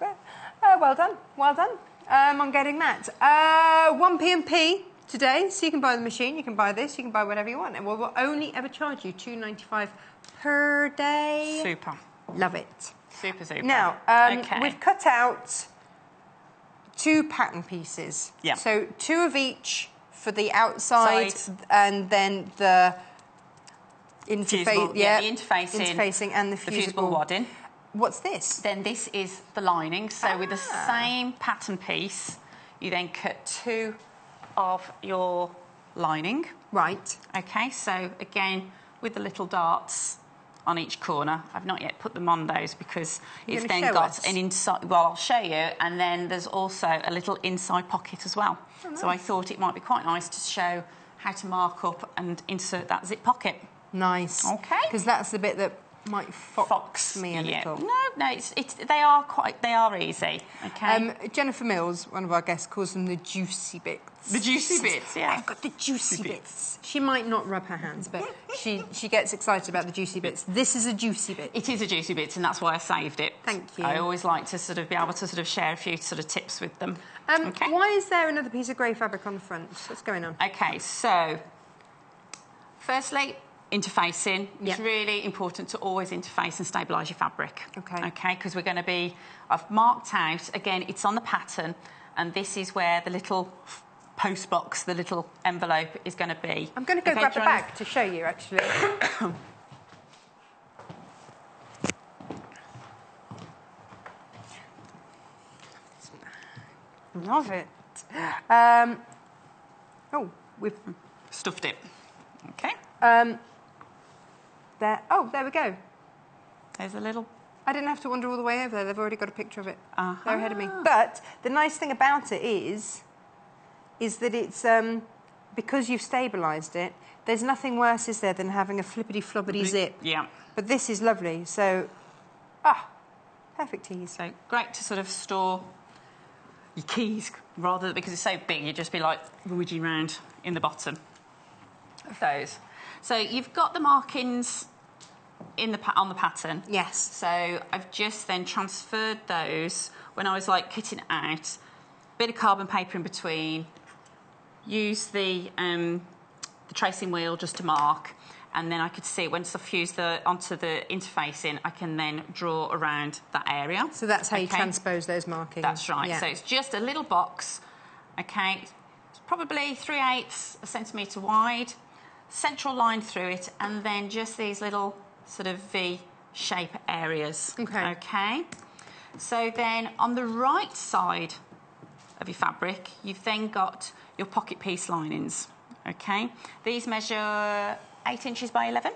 Well done. Well done. I'm getting that. 1p&p today, so you can buy the machine, you can buy this, you can buy whatever you want. And we'll only ever charge you $2.95 per day. Super. Love it. Super, super. Now, we've cut out 2 pattern pieces. Yeah. So 2 of each for the outside and then the interfacing and the fusible wadding. What's this? Then this is the lining. So with the same pattern piece, you then cut 2 of your lining. Right. Okay, so again, with the little darts on each corner. I've not yet put them on those because it's then got an inside... Well, I'll show you. And then there's also a little inside pocket as well. Oh, nice. So I thought it might be quite nice to show how to mark up and insert that zip pocket. Nice. Okay. Because that's the bit that might fox me a little. No, they are easy. Okay. Jennifer Mills, one of our guests, calls them the juicy bits. The juicy bits, yeah. I've got the juicy bits. She might not rub her hands, but she gets excited about the juicy bits. This is a juicy bit. It is a juicy bit, and that's why I saved it. Thank you. I always like to sort of be able to sort of share a few sort of tips with them. Okay. Why is there another piece of grey fabric on the front? What's going on? Okay, so firstly, interfacing. It's really important to always interface and stabilise your fabric. Okay. Okay, because we're going to be... I've marked out, again, it's on the pattern, and this is where the little post box, the little envelope is going to be. I'm going to go grab the bag to show you, actually. Love it. Oh, we've stuffed it. Okay. There. Oh, there we go. There's a little... I didn't have to wander all the way over there. They've already got a picture of it. They're ahead of me. But the nice thing about it is that it's, because you've stabilised it, there's nothing worse, is there, than having a flippity-floppity zip. Yeah. But this is lovely. So, perfect ease. So great to sort of store your keys, rather because it's so big, you'd just be like rummaging around in the bottom of those. So you've got the markings on the pattern. Yes. So I've just then transferred those when I was like kitting it out, bit of carbon paper in between, use the tracing wheel just to mark, and then I could see once I've fused onto the interfacing, I can then draw around that area. So that's how you transpose those markings. That's right. Yeah. So it's just a little box, okay, it's probably 3/8 a centimetre wide, central line through it, and then just these little sort of V-shape areas. Okay. Okay. So then on the right side of your fabric, you've then got your pocket piece linings. Okay. These measure 8 inches by 11.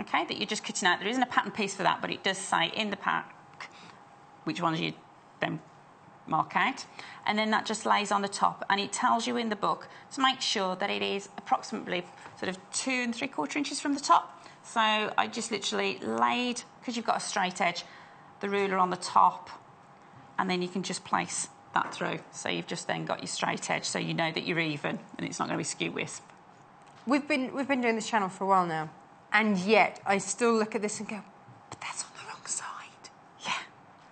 Okay, that you're just cutting out. There isn't a pattern piece for that, but it does say in the pack which ones you then mark out, and then that just lays on the top, and it tells you in the book to make sure that it is approximately sort of 2 3/4 inches from the top. So I just literally laid, because you've got a straight edge, the ruler on the top, and then you can just place that through. So you've just then got your straight edge, so you know that you're even and it's not going to be skew wisp. We've been doing this channel for a while now, and yet I still look at this and go, but that's on the wrong side. Yeah,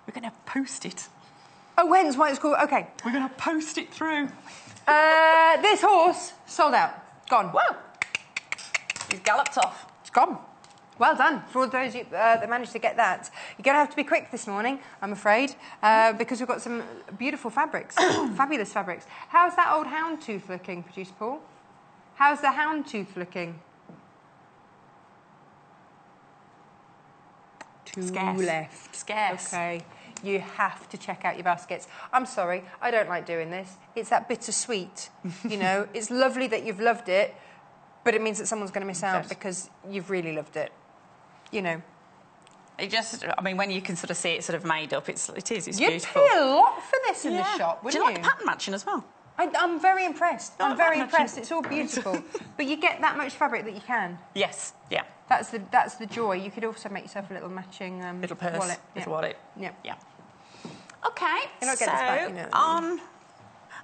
we're going to post it. Oh, hence why it's called... OK. We're going to post it through. This horse, sold out. Gone. Whoa! He's galloped off. It's gone. Well done for all those that managed to get that. You're going to have to be quick this morning, I'm afraid, because we've got some beautiful fabrics, fabulous fabrics. How's that old houndtooth looking, Producer Paul? How's the houndtooth looking? Two Scarce. left. Scarce. OK. You have to check out your baskets. I'm sorry, I don't like doing this. It's that bittersweet, you know. It's lovely that you've loved it, but it means that someone's going to miss out because you've really loved it, you know. It just, I mean, when you can sort of see it sort of made up, it's You'd beautiful. pay a lot for this in the shop, wouldn't you? Do you like the pattern matching as well? I'm very impressed. I'm very impressed. matching. It's all beautiful. But you get that much fabric that you can. Yes, yeah. That's the joy. You could also make yourself a little matching Little purse, wallet. little wallet. Yeah. Yeah. OK, You're not so getting this back, you know.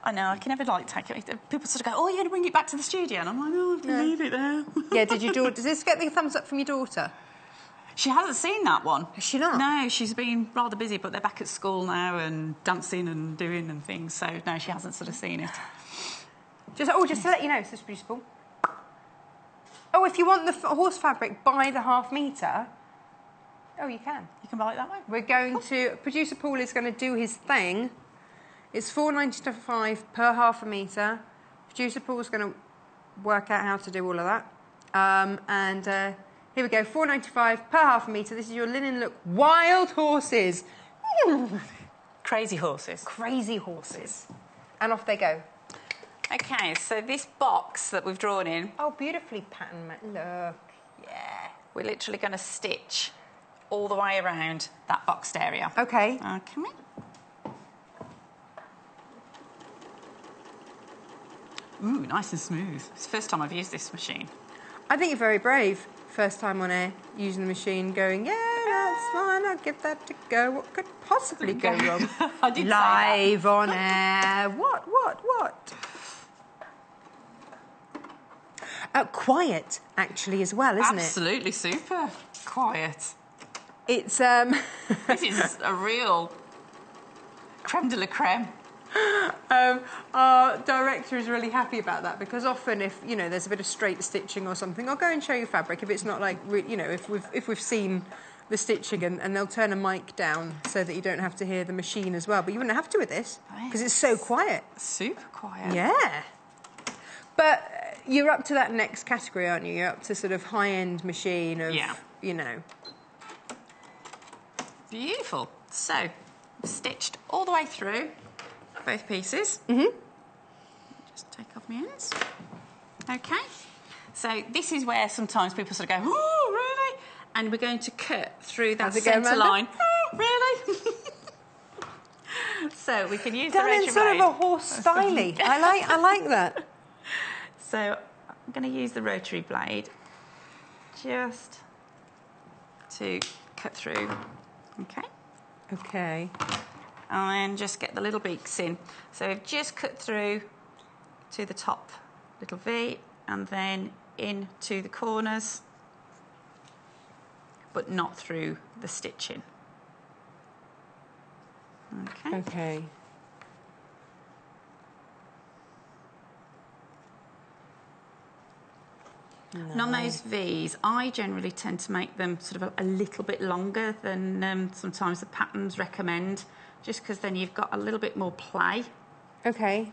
I know, I can never like take it. People sort of go, oh, you're going to bring it back to the studio. And I'm like, oh, I have to leave it there. Yeah, does this get the thumbs up from your daughter? She hasn't seen that one. Has she not? No, she's been rather busy, but they're back at school now and dancing and doing and things. So, no, she hasn't sort of seen it. Just to let you know, this is beautiful. Oh, if you want the horse fabric, buy the ½ metre. Oh, you can. You can buy it that way. We're going to... Producer Paul is going to do his thing. It's $4.95 per ½ metre. Producer Paul's going to work out how to do all of that. Here we go, $4.95 per ½ metre. This is your linen look. Wild horses. Crazy horses. Crazy horses. And off they go. OK, so this box that we've drawn in... Oh, beautifully patterned. Look. Yeah. We're literally going to stitch all the way around that boxed area. OK. OK. Ooh, nice and smooth. It's the first time I've used this machine. I think you're very brave. First time on air, using the machine, going, yeah, that's fine, I'll give that to go. What could possibly go wrong? I did Live on air. What? Quiet, actually, as well, isn't Absolutely super quiet. it? It's This is a real creme de la creme. Our director is really happy about that because often if, you know, there's a bit of straight stitching or something, I'll go and show you fabric if it's not like, you know, if we've seen the stitching and they'll turn a mic down so that you don't have to hear the machine as well. But you wouldn't have to with this because it's so quiet. Super quiet. Yeah. But you're up to that next category, aren't you? You're up to sort of high-end machine of, you know. Beautiful. So, stitched all the way through both pieces. Just take off my ends. Okay. So this is where sometimes people sort of go, oh, really? And we're going to cut through that centre line. Oh, really? So we can use the rotary blade. Sort of a horse styly. I like that. So I'm going to use the rotary blade just to cut through. Okay. Okay. And then just get the little beaks in. So we've just cut through to the top little V and then into the corners, but not through the stitching. Okay. Okay. And on those V's, I generally tend to make them sort of a little bit longer than sometimes the patterns recommend, just because then you've got a little bit more play. Okay.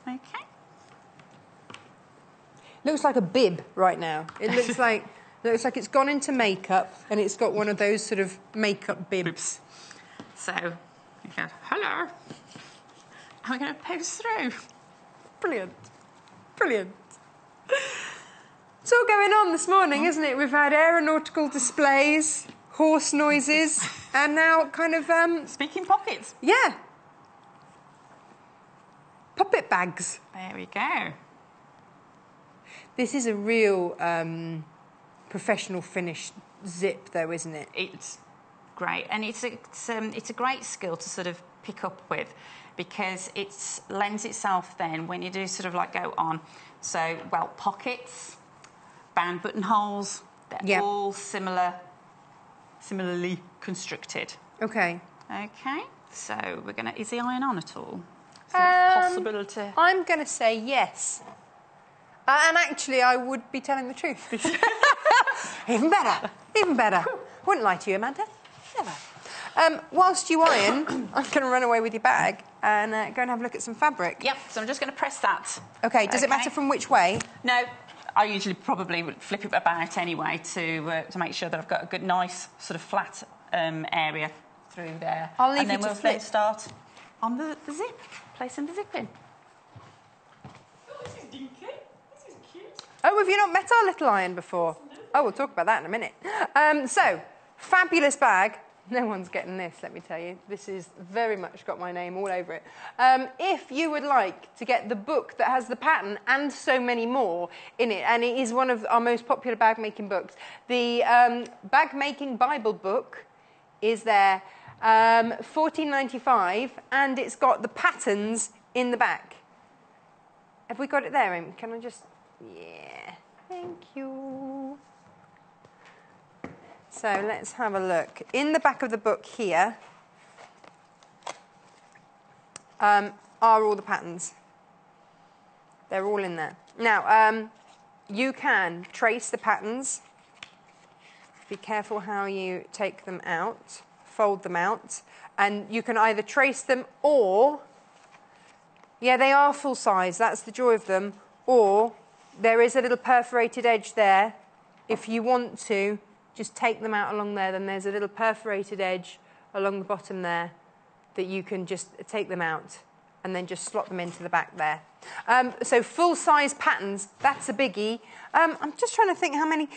Okay. Looks like a bib right now. It looks like it's gone into makeup and it's got one of those sort of makeup bibs. So you go, hello. And we're going to pose through. Brilliant. Brilliant. It's all going on this morning, isn't it? We've had aeronautical displays, horse noises, and now kind of... Speaking pockets. Yeah. Puppet bags. There we go. This is a real professional finished zip, though, isn't it? It's great. And it's a great skill to sort of pick up with, because it lends itself then when you do sort of like go on. So, well, pockets, band buttonholes, they're all similarly constructed. Okay. Okay, so we're going to... Is the iron on at all? Is there a possibility? I'm going to say yes. And actually, I would be telling the truth. Even better. Even better. Wouldn't lie to you, Amanda. Never. Whilst you iron, I'm going to run away with your bag and go and have a look at some fabric. Yep, so I'm just going to press that. Okay, does it matter from which way? No, I usually probably would flip it about anyway to make sure that I've got a good, nice, sort of flat area through there. I'll leave and then you to we'll flip. then start on the zip, placing the zip in. Oh, this is dinky. This is cute. Oh, have you not met our little iron before? Oh, we'll talk about that in a minute. So, fabulous bag. No one's getting this, let me tell you. This is very much got my name all over it. If you would like to get the book that has the pattern and so many more in it, and it is one of our most popular bag making books, the Bag Making Bible book is there, $14.95, and it's got the patterns in the back. Have we got it there, Amy? Can I just... Yeah, thank you. So let's have a look. In the back of the book here are all the patterns. They're all in there. Now, you can trace the patterns. Be careful how you take them out, fold them out. And you can either trace them or, yeah, they are full size. That's the joy of them. Or there is a little perforated edge there. If you want to, just take them out along there, then there's a little perforated edge along the bottom there that you can just take them out and then just slot them into the back there. So full-size patterns, that's a biggie. I'm just trying to think how many...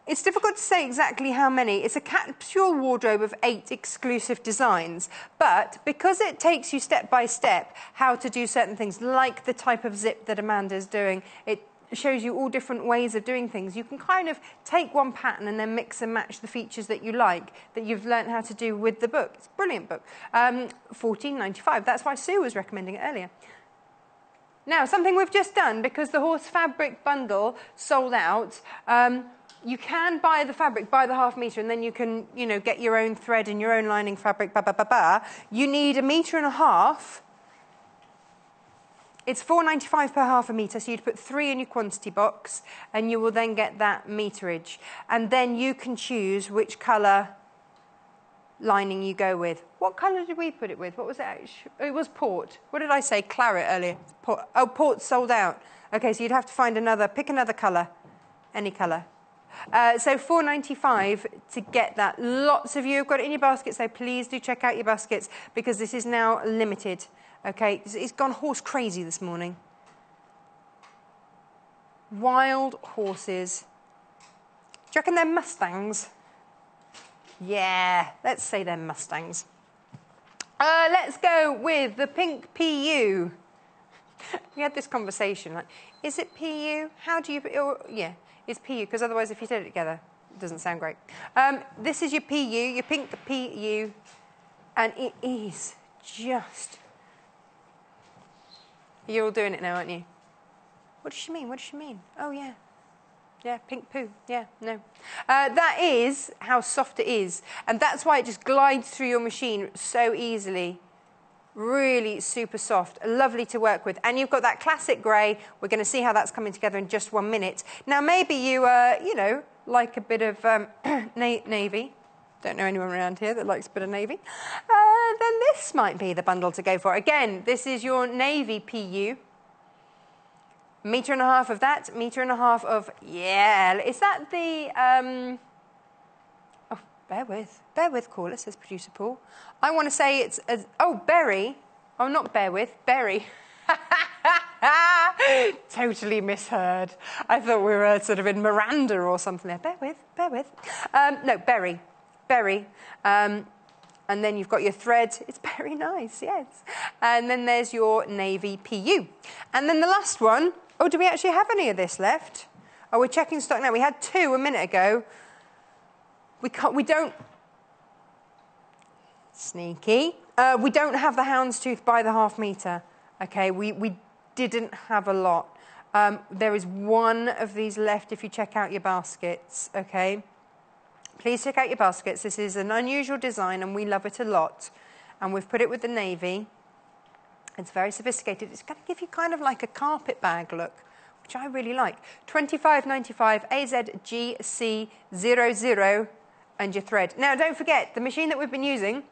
It's difficult to say exactly how many. It's a capsule wardrobe of 8 exclusive designs. But because it takes you step by step how to do certain things, like the type of zip that Amanda's doing, it shows you all different ways of doing things. You can kind of take one pattern and then mix and match the features that you like, that you've learned how to do with the book. It's a brilliant book. $14.95. That's why Sue was recommending it earlier. Now, something we've just done, because the horse fabric bundle sold out, You can buy the fabric by the ½ metre, and then you can, you know, get your own thread and your own lining fabric, You need 1.5 metres. It's £4.95 per ½ metre, so you'd put 3 in your quantity box, and you will then get that meterage. And then you can choose which colour lining you go with. What colour did we put it with? What was it? It was port. What did I say? Claret earlier. Port. Oh, port sold out. Okay, so you'd have to find pick another colour, any colour. So £4.95 to get that. Lots of you have got it in your baskets, so please do check out your baskets because this is now limited. Okay, it's gone horse crazy this morning. Wild horses. Do you reckon they're Mustangs? Yeah, let's say they're Mustangs. Let's go with the pink PU. We had this conversation, like, is it PU? How do you... yeah, it's PU, because otherwise if you did it together, it doesn't sound great. This is your PU, your pink PU, and it is just... You're all doing it now, aren't you? What does she mean? What does she mean? Oh, yeah. Yeah, pink poo. Yeah, no. That is how soft it is. And that's why it just glides through your machine so easily. Really super soft. Lovely to work with. And you've got that classic grey. We're going to see how that's coming together in just 1 minute. Now, maybe you, you know, like a bit of navy. Don't know anyone around here that likes a bit of navy. Then this might be the bundle to go for. Again, this is your navy PU. 1.5 metres of that, 1.5 metres of, yeah. Is that the, oh, bear with, caller, says producer Paul. I want to say it's, oh, berry. Oh, not bear with, berry. Totally misheard. I thought we were sort of in Miranda or something there. Bear with. No, berry. And then you've got your thread. It's very nice, yes. And then there's your navy PU. And then the last one, oh, do we actually have any of this left? Oh, we're checking stock now. We had 2 a minute ago. We don't, sneaky. We don't have the houndstooth by the ½ metre. Okay, we didn't have a lot. There is 1 of these left if you check out your baskets, okay? Please check out your baskets. This is an unusual design and we love it a lot. And we've put it with the navy. It's very sophisticated. It's going to give you kind of like a carpet bag look, which I really like. £25.95 AZGC00 and your thread. Now, don't forget, the machine that we've been using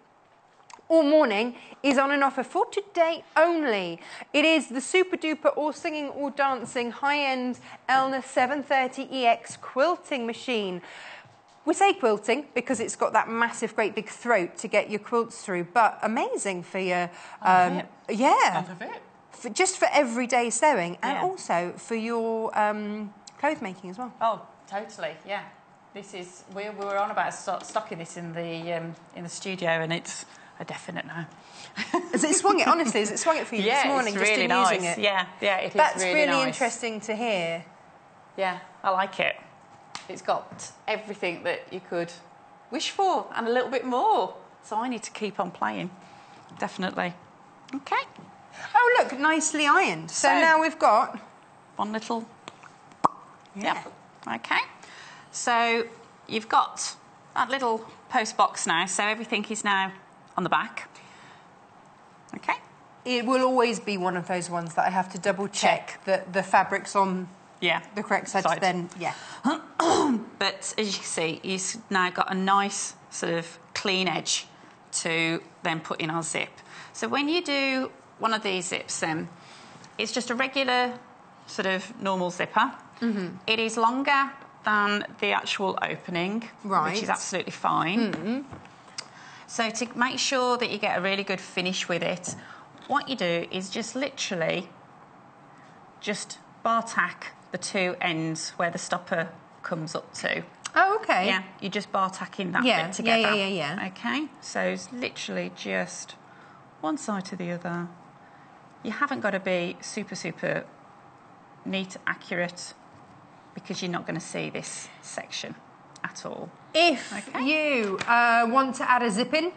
all morning is on an offer for today only. It is the super duper all singing, all dancing, high-end Elna 730EX quilting machine. We say quilting because it's got that massive, great big throat to get your quilts through, but amazing for your, yeah, just for everyday sewing and also for your clothes making as well. Oh, totally, yeah. This is we were on about stocking this in the studio, and it's a definite no. Has it swung it? Honestly, has it swung it for you this morning? It's really just in nice. using it? Yeah, it is. That's really nice. Interesting to hear. Yeah, I like it. It's got everything that you could wish for and a little bit more. So I need to keep on playing. Definitely. Okay. Oh, look, nicely ironed. So now we've got... one little... Yeah. Okay. So you've got that little post box now. So everything is now on the back. Okay. It will always be one of those ones that I have to double check that the fabric's on... Yeah, the correct side. Then, yeah. But as you can see, he's now got a nice sort of clean edge to then put in our zip. So when you do one of these zips, then it's just a regular sort of normal zipper. Mm-hmm. It is longer than the actual opening, which is absolutely fine. Mm-hmm. So to make sure that you get a really good finish with it, what you do is just literally just bar tack the 2 ends where the stopper comes up to. Oh, okay. Yeah, you just bar tack in that bit together. Yeah. Okay, so it's literally just one side to the other. You haven't got to be super neat, accurate, because you're not going to see this section at all. If you want to add a zip in,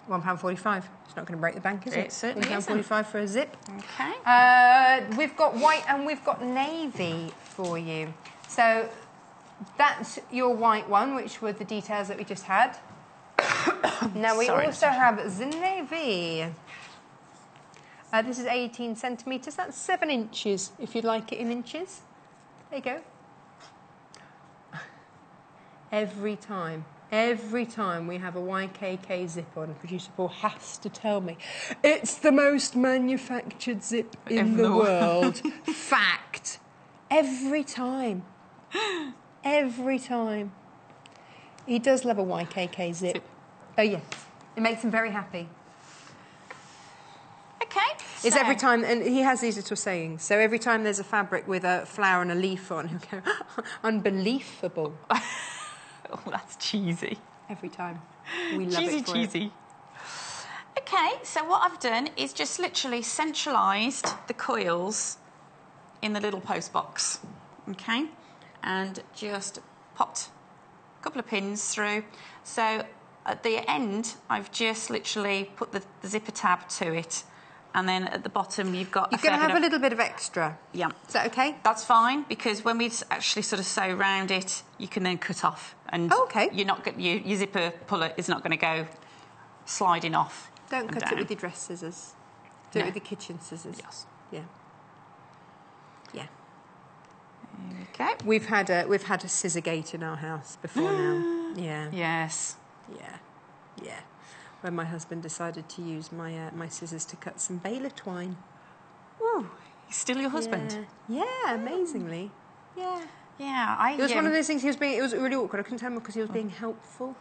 £1.45. It's not going to break the bank, is it? It certainly isn't. £1.45 for a zip. Okay. We've got white and we've got navy for you. So that's your white one, which were the details that we just had. Now we also have the navy. This is 18 centimetres. That's 7 inches, if you'd like it in inches. There you go. Every time we have a YKK zip on, producer Paul has to tell me, it's the most manufactured zip in the world. Fact. Every time. Every time. He does love a YKK zip. Oh, yes. It makes him very happy. Okay. It's every time, and he has these little sayings. So every time there's a fabric with a flower and a leaf on, he'll go, unbelievable. Oh, that's cheesy. Every time. We love it for cheesy. it. Okay, so what I've done is just literally centralised the coils in the little post box, okay? And just popped a couple of pins through. So at the end, I've just literally put the zipper tab to it. And then at the bottom, you've got... You're going to have a little bit of extra. Yeah. Is that okay? That's fine, because when we actually sort of sew round it, you can then cut off. And okay. You're not your zipper puller is not going to go sliding off. Don't cut it with your dress scissors. Do it with your kitchen scissors. Yes. Yeah. Yeah. Okay. We've had a scissor gate in our house before now. Yeah. Yes. Yeah. Yeah. When my husband decided to use my scissors to cut some baler twine. Ooh, he's still your husband? Yeah, amazingly. Yeah. Yeah, It was one of those things, it was really awkward. I couldn't tell him because he was being helpful.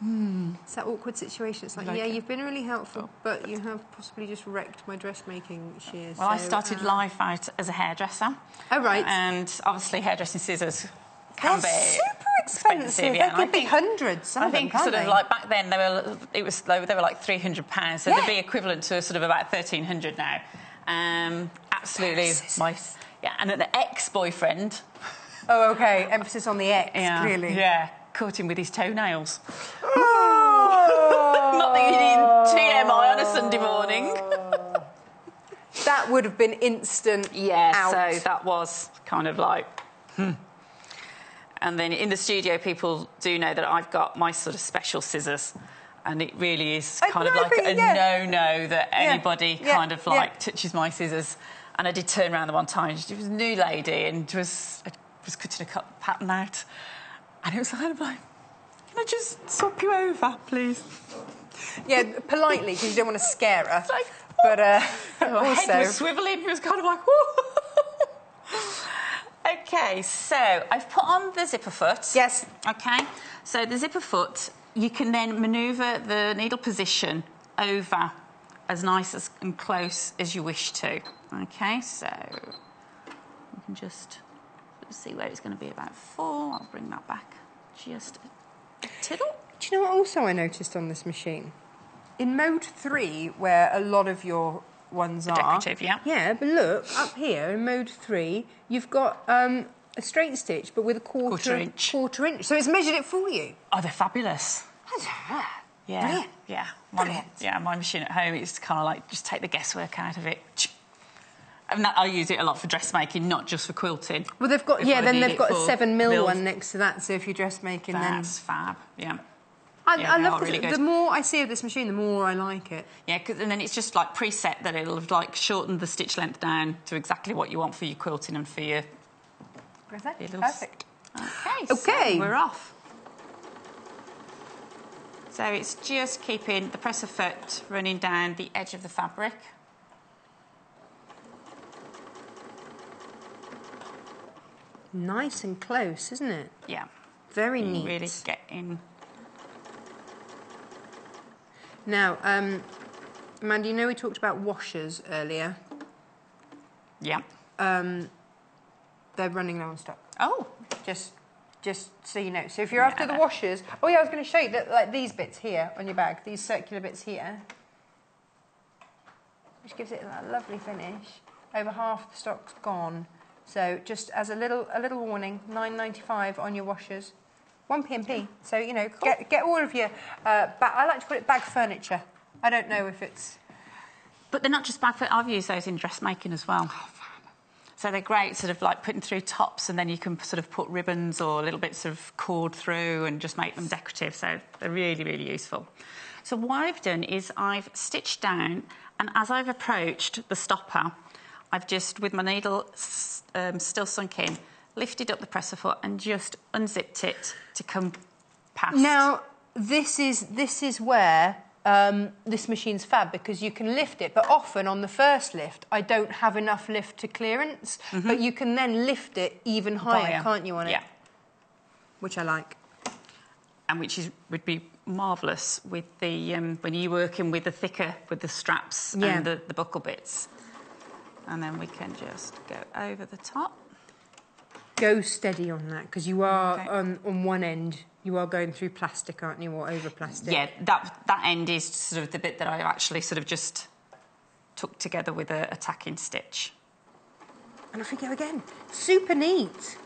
It's that awkward situation. It's like, yeah, you've been really helpful, but you have possibly just wrecked my dressmaking shears. Well, I started life out as a hairdresser. Oh, right. And obviously hairdressing scissors can be super expensive. Yeah. They could be hundreds. I think sort of like back then they were like £300, so they'd be equivalent to sort of about £1,300 now. Absolutely, and then the ex-boyfriend. Oh, okay. Emphasis on the X, clearly. Yeah, caught him with his toenails. Not that you need TMI on a Sunday morning. That would have been instant. Yeah, out. so that was kind of like. And then in the studio, people do know that I've got my sort of special scissors. And it really is kind of like a no-no that anybody kind of like touches my scissors. And I did turn around the one time. She was a new lady and was cutting a pattern out. And it was kind of like, can I just swap you over, please? Yeah, politely, because you don't want to scare her. Like, but her also... head was swivelling. It was kind of like, whoo. OK, so I've put on the zipper foot. Yes. OK, so the zipper foot, you can then manoeuvre the needle position over as nice and close as you wish to. OK, so you can just see where it's going to be about 4. I'll bring that back just a tittle. Do you know what also I noticed on this machine? In mode 3, where a lot of your ones are... Decorative, yeah. Yeah, but look, up here in mode 3, you've got a straight stitch, but with a quarter inch. So it's measured it for you. Oh, they're fabulous. Yeah. Brilliant. Yeah. Brilliant. My machine at home, it's kind of like, just take the guesswork out of it. And I use it a lot for dressmaking, not just for quilting. Well, they've got, then they've got a 7mm one next to that, so if you're dressmaking, then... That's fab, yeah. I love really the more I see of this machine, the more I like it. Yeah, and then it's just like preset that it'll have like shortened the stitch length down to exactly what you want for your quilting and for your... Perfect. Okay, so we're off. So it's just keeping the presser foot running down the edge of the fabric. Nice and close, isn't it? Yeah. Very neat. Really get in. Now, Amanda, you know we talked about washers earlier. Yeah. They're running low on stock. Oh. Just so you know. So if you're after the washers... Oh, yeah, I was going to show you that, like these bits here on your bag, these circular bits here, which gives it that lovely finish. Over half the stock's gone. So just as a little warning, £9.95 on your washers. 1p&p. So, you know, get all of your... I like to call it bag furniture. I don't know if it's... But they're not just bag furniture. I've used those in dressmaking as well. So they're great, sort of like putting through tops, and then you can sort of put ribbons or little bits of cord through and just make them decorative. So they're really, really useful. So what I've done is I've stitched down, and as I've approached the stopper, I've just, with my needle still sunk in, lifted up the presser foot and just unzipped it to come past. Now, this is where this machine's fab, because you can lift it, but often on the first lift I don't have enough lift to clearance, but you can then lift it even higher, can't you, on it? Yeah. Which I like. And which would be marvellous with the when you're working with the thicker, with the straps and the buckle bits. And then we can just go over the top. Go steady on that, because you are on one end. You are going through plastic, aren't you, or over plastic? Yeah, that end is sort of the bit that I actually sort of just took together with a tacking stitch. And off we go again. Super neat.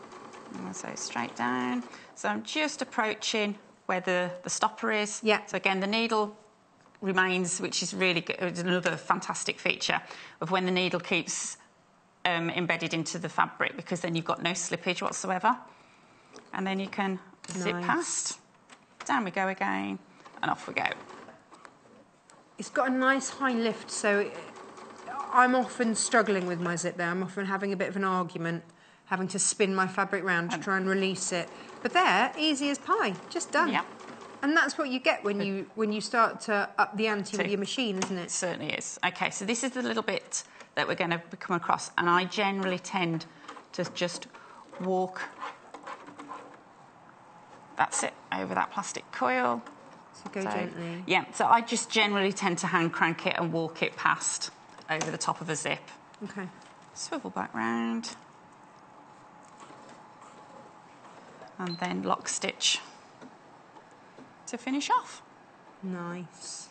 And so straight down. So I'm just approaching where the stopper is. Yeah. So again, the needle remains, which is really good. It's another fantastic feature of when the needle keeps embedded into the fabric, because then you've got no slippage whatsoever. And then you can zip past. Down we go again, and off we go. It's got a nice high lift, so I'm often struggling with my zip there. I'm often having a bit of an argument, having to spin my fabric round to try and release it. But there, easy as pie, just done. Yeah. And that's what you get when you start to up the ante with your machine, isn't it? It certainly is. Okay, so this is the little bit that we're going to come across, and I generally tend to just walk. That's it, over that plastic coil. So go gently. Yeah, so I just generally tend to hand crank it and walk it past over the top of a zip. Okay. Swivel back round. And then lock stitch to finish off. Nice.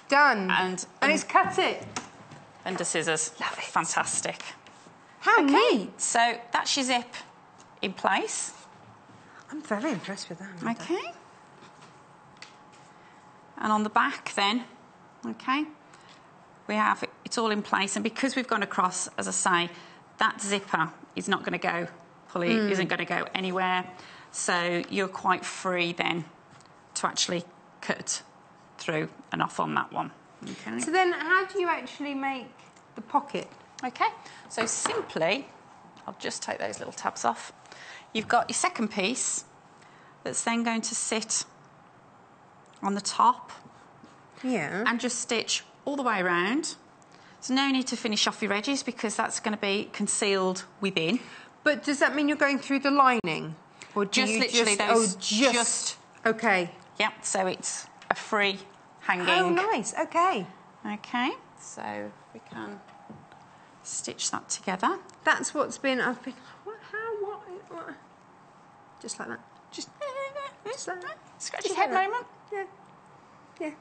Done. And it's cut it. Under scissors. Love it. Fantastic. How neat. So that's your zip in place. I'm very impressed with that. Okay. And on the back then, okay, we have it's all in place, and because we've gone across, as I say, that zipper is not going to go, pulley isn't going to go anywhere, so you're quite free then to actually cut through and off on that one. Okay. So then how do you actually make the pocket? Okay, so simply, I'll just take those little tabs off. You've got your second piece that's then going to sit on the top. Yeah. And just stitch all the way around. There's no need to finish off your edges, because that's going to be concealed within. But does that mean you're going through the lining? Or do Just you literally those... just... Okay. Yep, so it's a free hanging... Oh, nice. Okay. Okay, so we can stitch that together. That's what's been... I've been... What? Just like that. Just like that. Scratch Just your head like that. moment. Yeah. Yeah.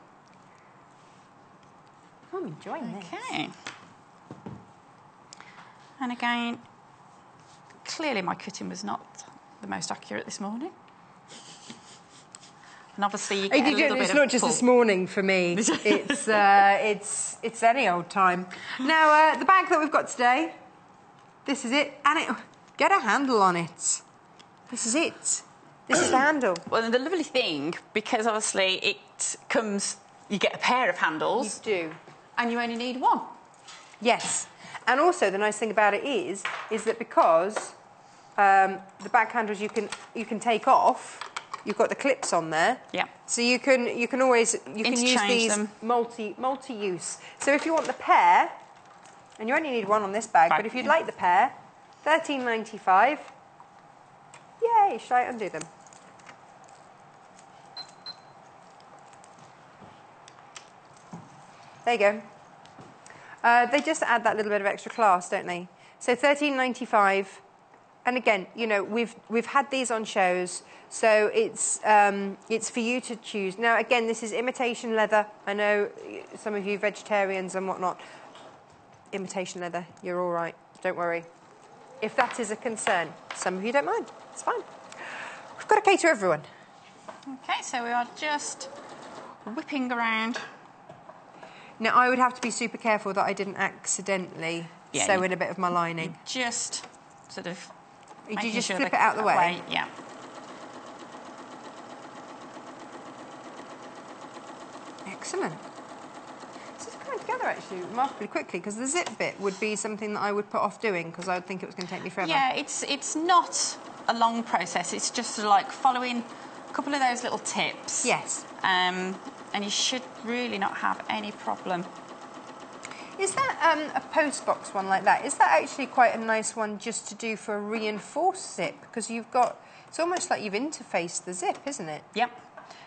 I'm enjoying this. Okay. And again, clearly my cutting was not the most accurate this morning. And obviously you get a little bit it's of not just pull. this morning for me. It's any old time. Now, the bag that we've got today, this is it. And it get a handle on it. This is it. This is the handle. Well, the lovely thing, because obviously it comes, you get a pair of handles. You do. And you only need one. Yes. And also the nice thing about it is that because the back handles you can take off, you've got the clips on there. Yeah. So you can always use these them. multi-use. So if you want the pair, and you only need one on this bag, but if you'd like the pair, $13.95. Yay! Shall I undo them? There you go. They just add that little bit of extra class, don't they? So $13.95, and again, you know, we've had these on shows, so it's for you to choose. Now, again, this is imitation leather. I know some of you vegetarians and whatnot. Imitation leather, you're all right. Don't worry. If that is a concern, some of you don't mind. It's fine. We've got to cater everyone. Okay, so we are just whipping around. Now, I would have to be super careful that I didn't accidentally sew in a bit of my lining. Just sort of. Did you just flip it out the way? Yeah. Excellent. This is coming together actually remarkably quickly, because the zip bit would be something that I would put off doing because I would think it was going to take me forever. Yeah, it's not a long process. It's just sort of like following a couple of those little tips. Yes. And you should really not have any problem. Is that a post box one like that? Is that actually quite a nice one just to do for a reinforced zip? Because you've got, it's almost like you've interfaced the zip, isn't it? Yep.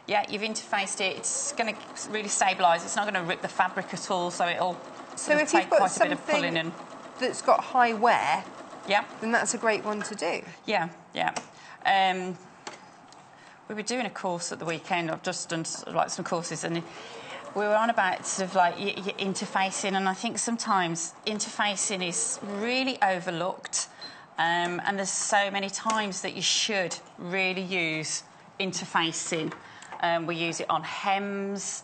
Yeah, you've interfaced it. It's going to really stabilise. It's not going to rip the fabric at all, so it'll if take you've got quite a bit of pulling something and. that's got high wear, Yeah. then that's a great one to do. Yeah, yeah. We were doing a course at the weekend. I've just done like some courses, and we were on about sort of like your interfacing, and I think sometimes interfacing is really overlooked, and there's so many times that you should really use interfacing. We use it on hems,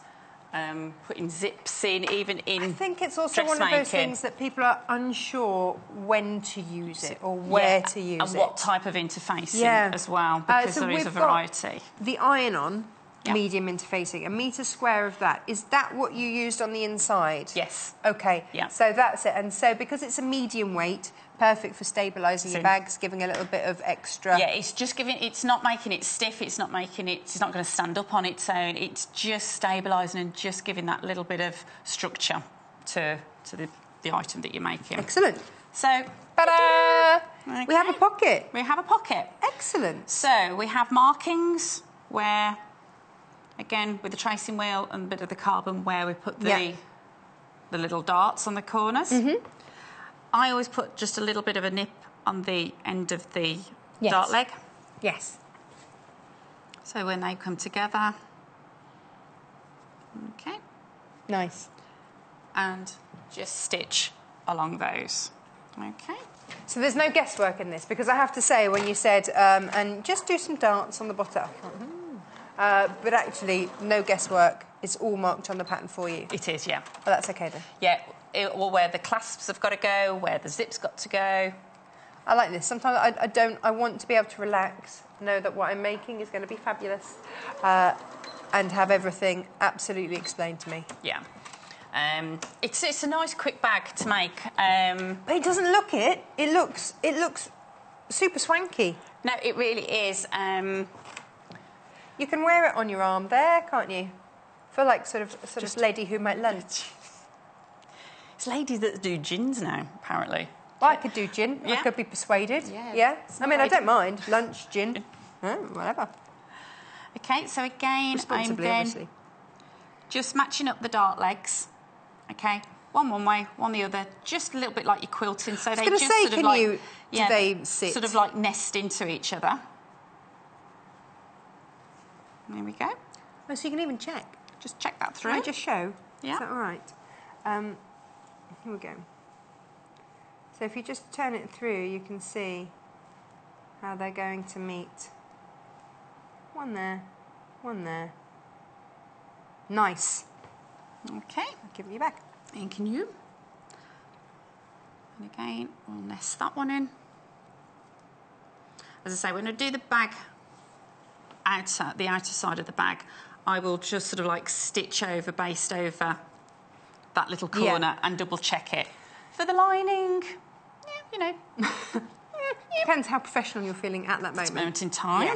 putting zips in, even in I think it's also one of those things that people are unsure when to use it or where to use it. And what type of interfacing as well, because there is a variety. The iron-on medium interfacing, 1 metre square of that. Is that what you used on the inside? Yes. Okay. Yeah. So that's it. And so because it's a medium weight, perfect for stabilising your bags, giving a little bit of extra. Yeah, it's just giving. It's not making it stiff. It's not making it. It's not going to stand up on its own. It's just stabilising and just giving that little bit of structure to the item that you're making. Excellent. So, ta-da! Okay. We have a pocket. We have a pocket. Excellent. So we have markings where, again, with the tracing wheel and a bit of the carbon, where we put the little darts on the corners. Mm-hmm. I always put just a little bit of a nip on the end of the dart leg. Yes. So when they come together, okay. Nice. And just stitch along those. Okay. So there's no guesswork in this, because I have to say, when you said, and just do some darts on the bottom, but actually no guesswork, it's all marked on the pattern for you. It is, yeah. Oh, that's okay then. Yeah, or where the clasps have got to go, where the zip's got to go. I like this. Sometimes I want to be able to relax, know that what I'm making is going to be fabulous, and have everything absolutely explained to me. Yeah. It's a nice quick bag to make. But it doesn't look it. It looks super swanky. No, it really is. You can wear it on your arm there, can't you? For like sort of lady who might lunch. It's ladies that do gins now, apparently. Well, I could do gin. Yeah. I could be persuaded. Yeah. I mean, I don't mind lunch, gin, whatever. Okay, so again, I'm then obviously. Just matching up the dart legs. Okay, one way, one the other, just a little bit like you're quilting. So they just sort of like, do they sit? Sort of like nest into each other. There we go. Oh, so you can even check. Just check that through. Can I just show? Yeah. Is that all right? Here we go. So if you just turn it through, you can see how they're going to meet. One there, one there. Nice. Okay. I'll give it you back. Thank you. And again, we'll nest that one in. As I say, when I do the bag outer, the outer side of the bag, I will just sort of like stitch over, baste over that little corner and double check it. For the lining, you know. Depends how professional you're feeling at that moment in time. Yeah.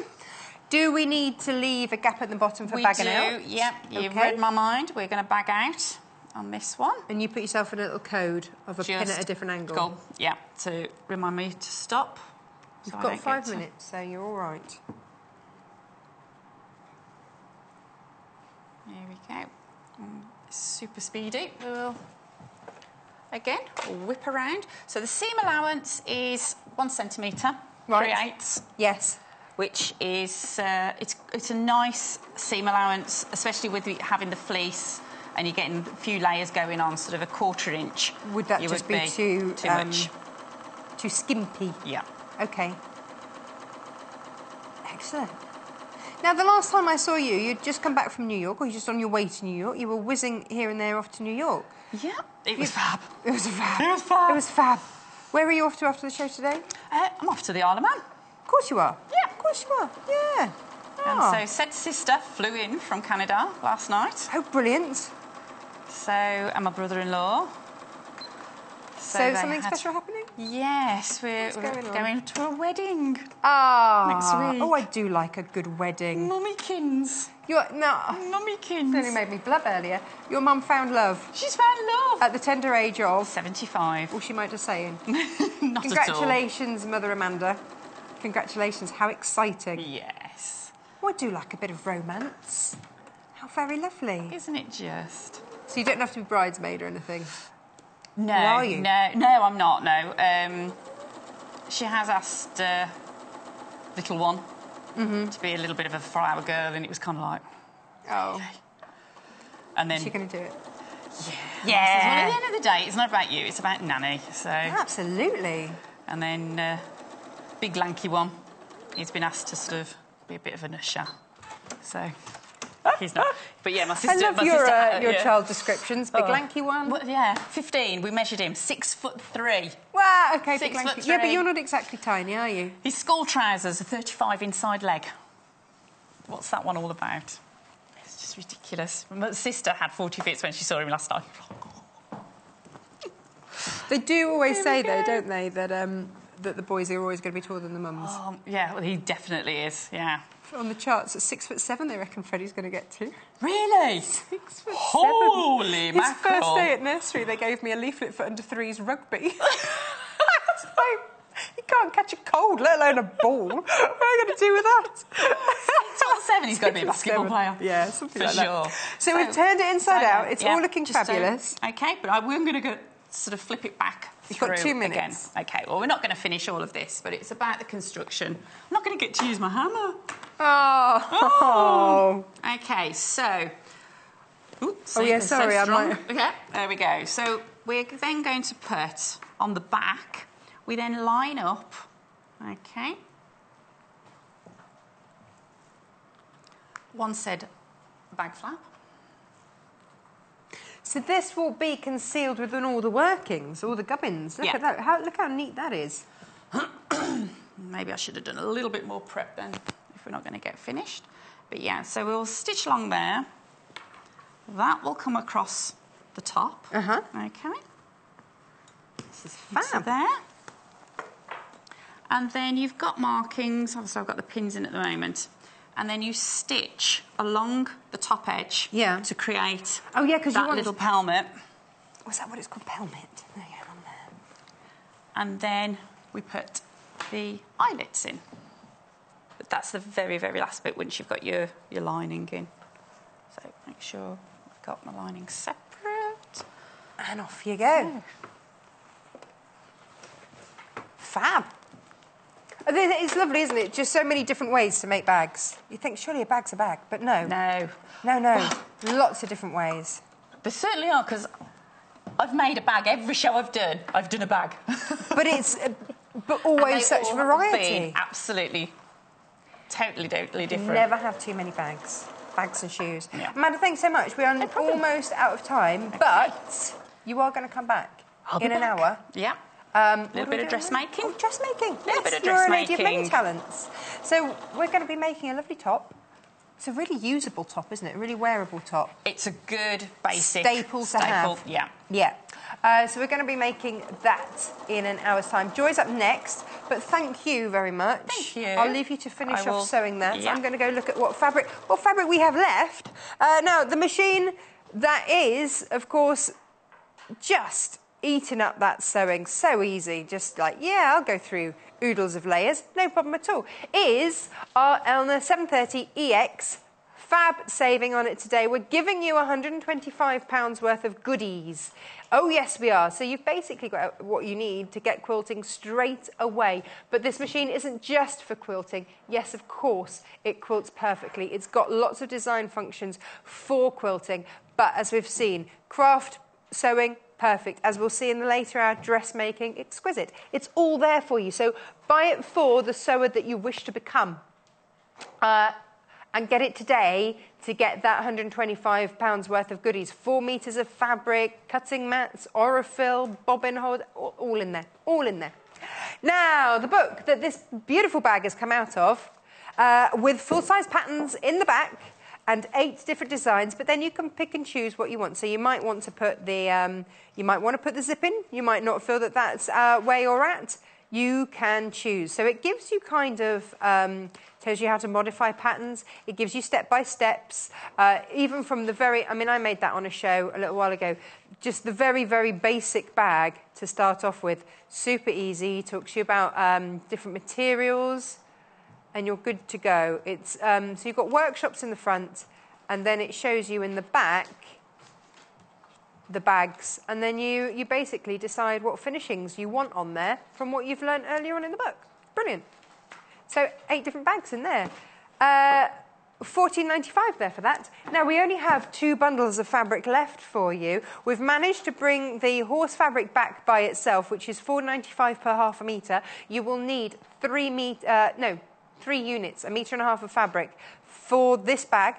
Do we need to leave a gap at the bottom for bagging out? Yep. You've read my mind. We're going to bag out on this one. And you put yourself in a little code of a pin at a different angle. Yeah, to remind me to stop. You've got 5 minutes, so you're all right. There we go. Super speedy. Again, whip around. So the seam allowance is 1 centimetre, right. 3/8. Yes. Which is it's a nice seam allowance, especially with having the fleece and you're getting a few layers going on, sort of a 1/4 inch. Would that just be too much? Too skimpy? Yeah. Okay. Excellent. Now, the last time I saw you, you'd just come back from New York, or you're just on your way to New York. You were whizzing here and there off to New York. Yeah, it was fab. It was fab. It was fab. It was fab. Where are you off to after the show today? I'm off to the Isle of Man. Of course you are. Yeah. Of course you are. Yeah. And Oh. so said sister flew in from Canada last night. Oh, brilliant. So, and my brother-in-law. So something special happening? Yes, we're going to a wedding. Ah. Next week. Oh, I do like a good wedding. Mummykins. It Mummykins. only made me blub earlier. Your mum found love She's found love. at the tender age of... 75. Well, she might just saying. Not at all. Congratulations, Mother Amanda. Congratulations. How exciting. Yes. Oh, I do like a bit of romance. How very lovely. Isn't it just? So you don't have to be bridesmaid or anything? No. Or are you? No, I'm not, no. She has asked little one to be a little bit of a flower girl, and it was kind of like... Oh. And then... Is she going to do it? Yeah. Well, at the end of the day, it's not about you, it's about Nanny, so... Absolutely. And then big lanky one, he's been asked to sort of be a bit of an usher, so... He's not. But yeah, my sister... I love your child descriptions. Big lanky one. Well, yeah, 15. We measured him. 6'3". Wow, OK, big 6'3". lanky. Yeah, but you're not exactly tiny, are you? His school trousers are 35 inside leg. What's that one all about? It's just ridiculous. My sister had 40 fits when she saw him last night. They do always say, though, don't they, that that the boys are always going to be taller than the mums. Yeah, well, he definitely is, yeah. On the charts, at 6'7", they reckon Freddie's going to get to. Really? 6'7". Holy mackerel. His first day at nursery, they gave me a leaflet for under threes rugby. It's like, you can't catch a cold, let alone a ball. What am I going to do with that? 6'7", he's going to be a basketball player. Yeah, something for like sure. that. So we've turned it inside out. It's all looking just fabulous. OK, but we're going to go sort of flip it back. You've got 2 minutes. Again. OK, well, we're not going to finish all of this, but it's about the construction. I'm not going to get to use my hammer. Oh. OK, so... Oops, Oh, yeah, sorry, I might... OK, there we go. So we're then going to put on the back, we then line up, OK. One said bag flap. So this will be concealed within all the workings, all the gubbins. Look at that. Look how neat that is. Maybe I should have done a little bit more prep then, if we're not going to get finished. But yeah, so we'll stitch along there. That will come across the top. OK. This is fab. There. And then you've got markings. Obviously, I've got the pins in at the moment. And then you stitch along the top edge to create that little pelmet. Was that what it's called? Pelmet? There you go, on there. And then we put the eyelets in. But that's the very, very last bit once you've got your lining in. So make sure I've got my lining separate. And off you go. Fab. It's lovely, isn't it? Just so many different ways to make bags. You think, surely a bag's a bag, but no. No. Lots of different ways. There certainly are, because I've made a bag. Every show I've done a bag. But always such variety. Absolutely, totally different. Never have too many bags and shoes. Yeah. Amanda, thanks so much. We are almost out of time, but you are going to come back in an hour. Yeah. A little bit of dressmaking. Oh, dressmaking. A little bit of You're a lady of many dressmaking. talents. So we're going to be making a lovely top. It's a really usable top, isn't it? A really wearable top. It's a good basic staple to have. Yeah. So we're going to be making that in an hour's time. Joy's up next, but thank you very much. Thank you. I'll leave you to finish off sewing that. Yeah. I'm going to go look at what fabric we have left. Now, the machine that is, of course, just eating up that sewing. So easy. Just like, yeah, I'll go through oodles of layers. No problem at all. Is our Elna 730 EX. Fab saving on it today. We're giving you £125 worth of goodies. Oh, yes, we are. So you've basically got what you need to get quilting straight away. But this machine isn't just for quilting. Yes, of course, it quilts perfectly. It's got lots of design functions for quilting. But as we've seen, craft, sewing, perfect. As we'll see in the later hour, dressmaking, exquisite. It's all there for you. So buy it for the sewer that you wish to become. and get it today to get that £125 worth of goodies. 4 metres of fabric, cutting mats, Aurifil, bobbin hold, all in there, all in there. Now, the book that this beautiful bag has come out of, with full-size patterns in the back and 8 different designs, but then you can pick and choose what you want. So you might want to put the, zip in. You might not feel that that's where you're at. You can choose. So it gives you kind of, tells you how to modify patterns. It gives you step-by-steps, even from the very, I mean, I made that on a show a little while ago. Just the very, very basic bag to start off with. Super easy. Talks to you about different materials, and you're good to go. It's, so you've got workshops in the front, and then it shows you in the back the bags, and then you basically decide what finishings you want on there from what you've learned earlier on in the book. Brilliant. So 8 different bags in there. $14.95 there for that. Now, we only have 2 bundles of fabric left for you. We've managed to bring the horse fabric back by itself, which is $4.95 per half a metre. You will need 3 units, 1.5 metres of fabric for this bag.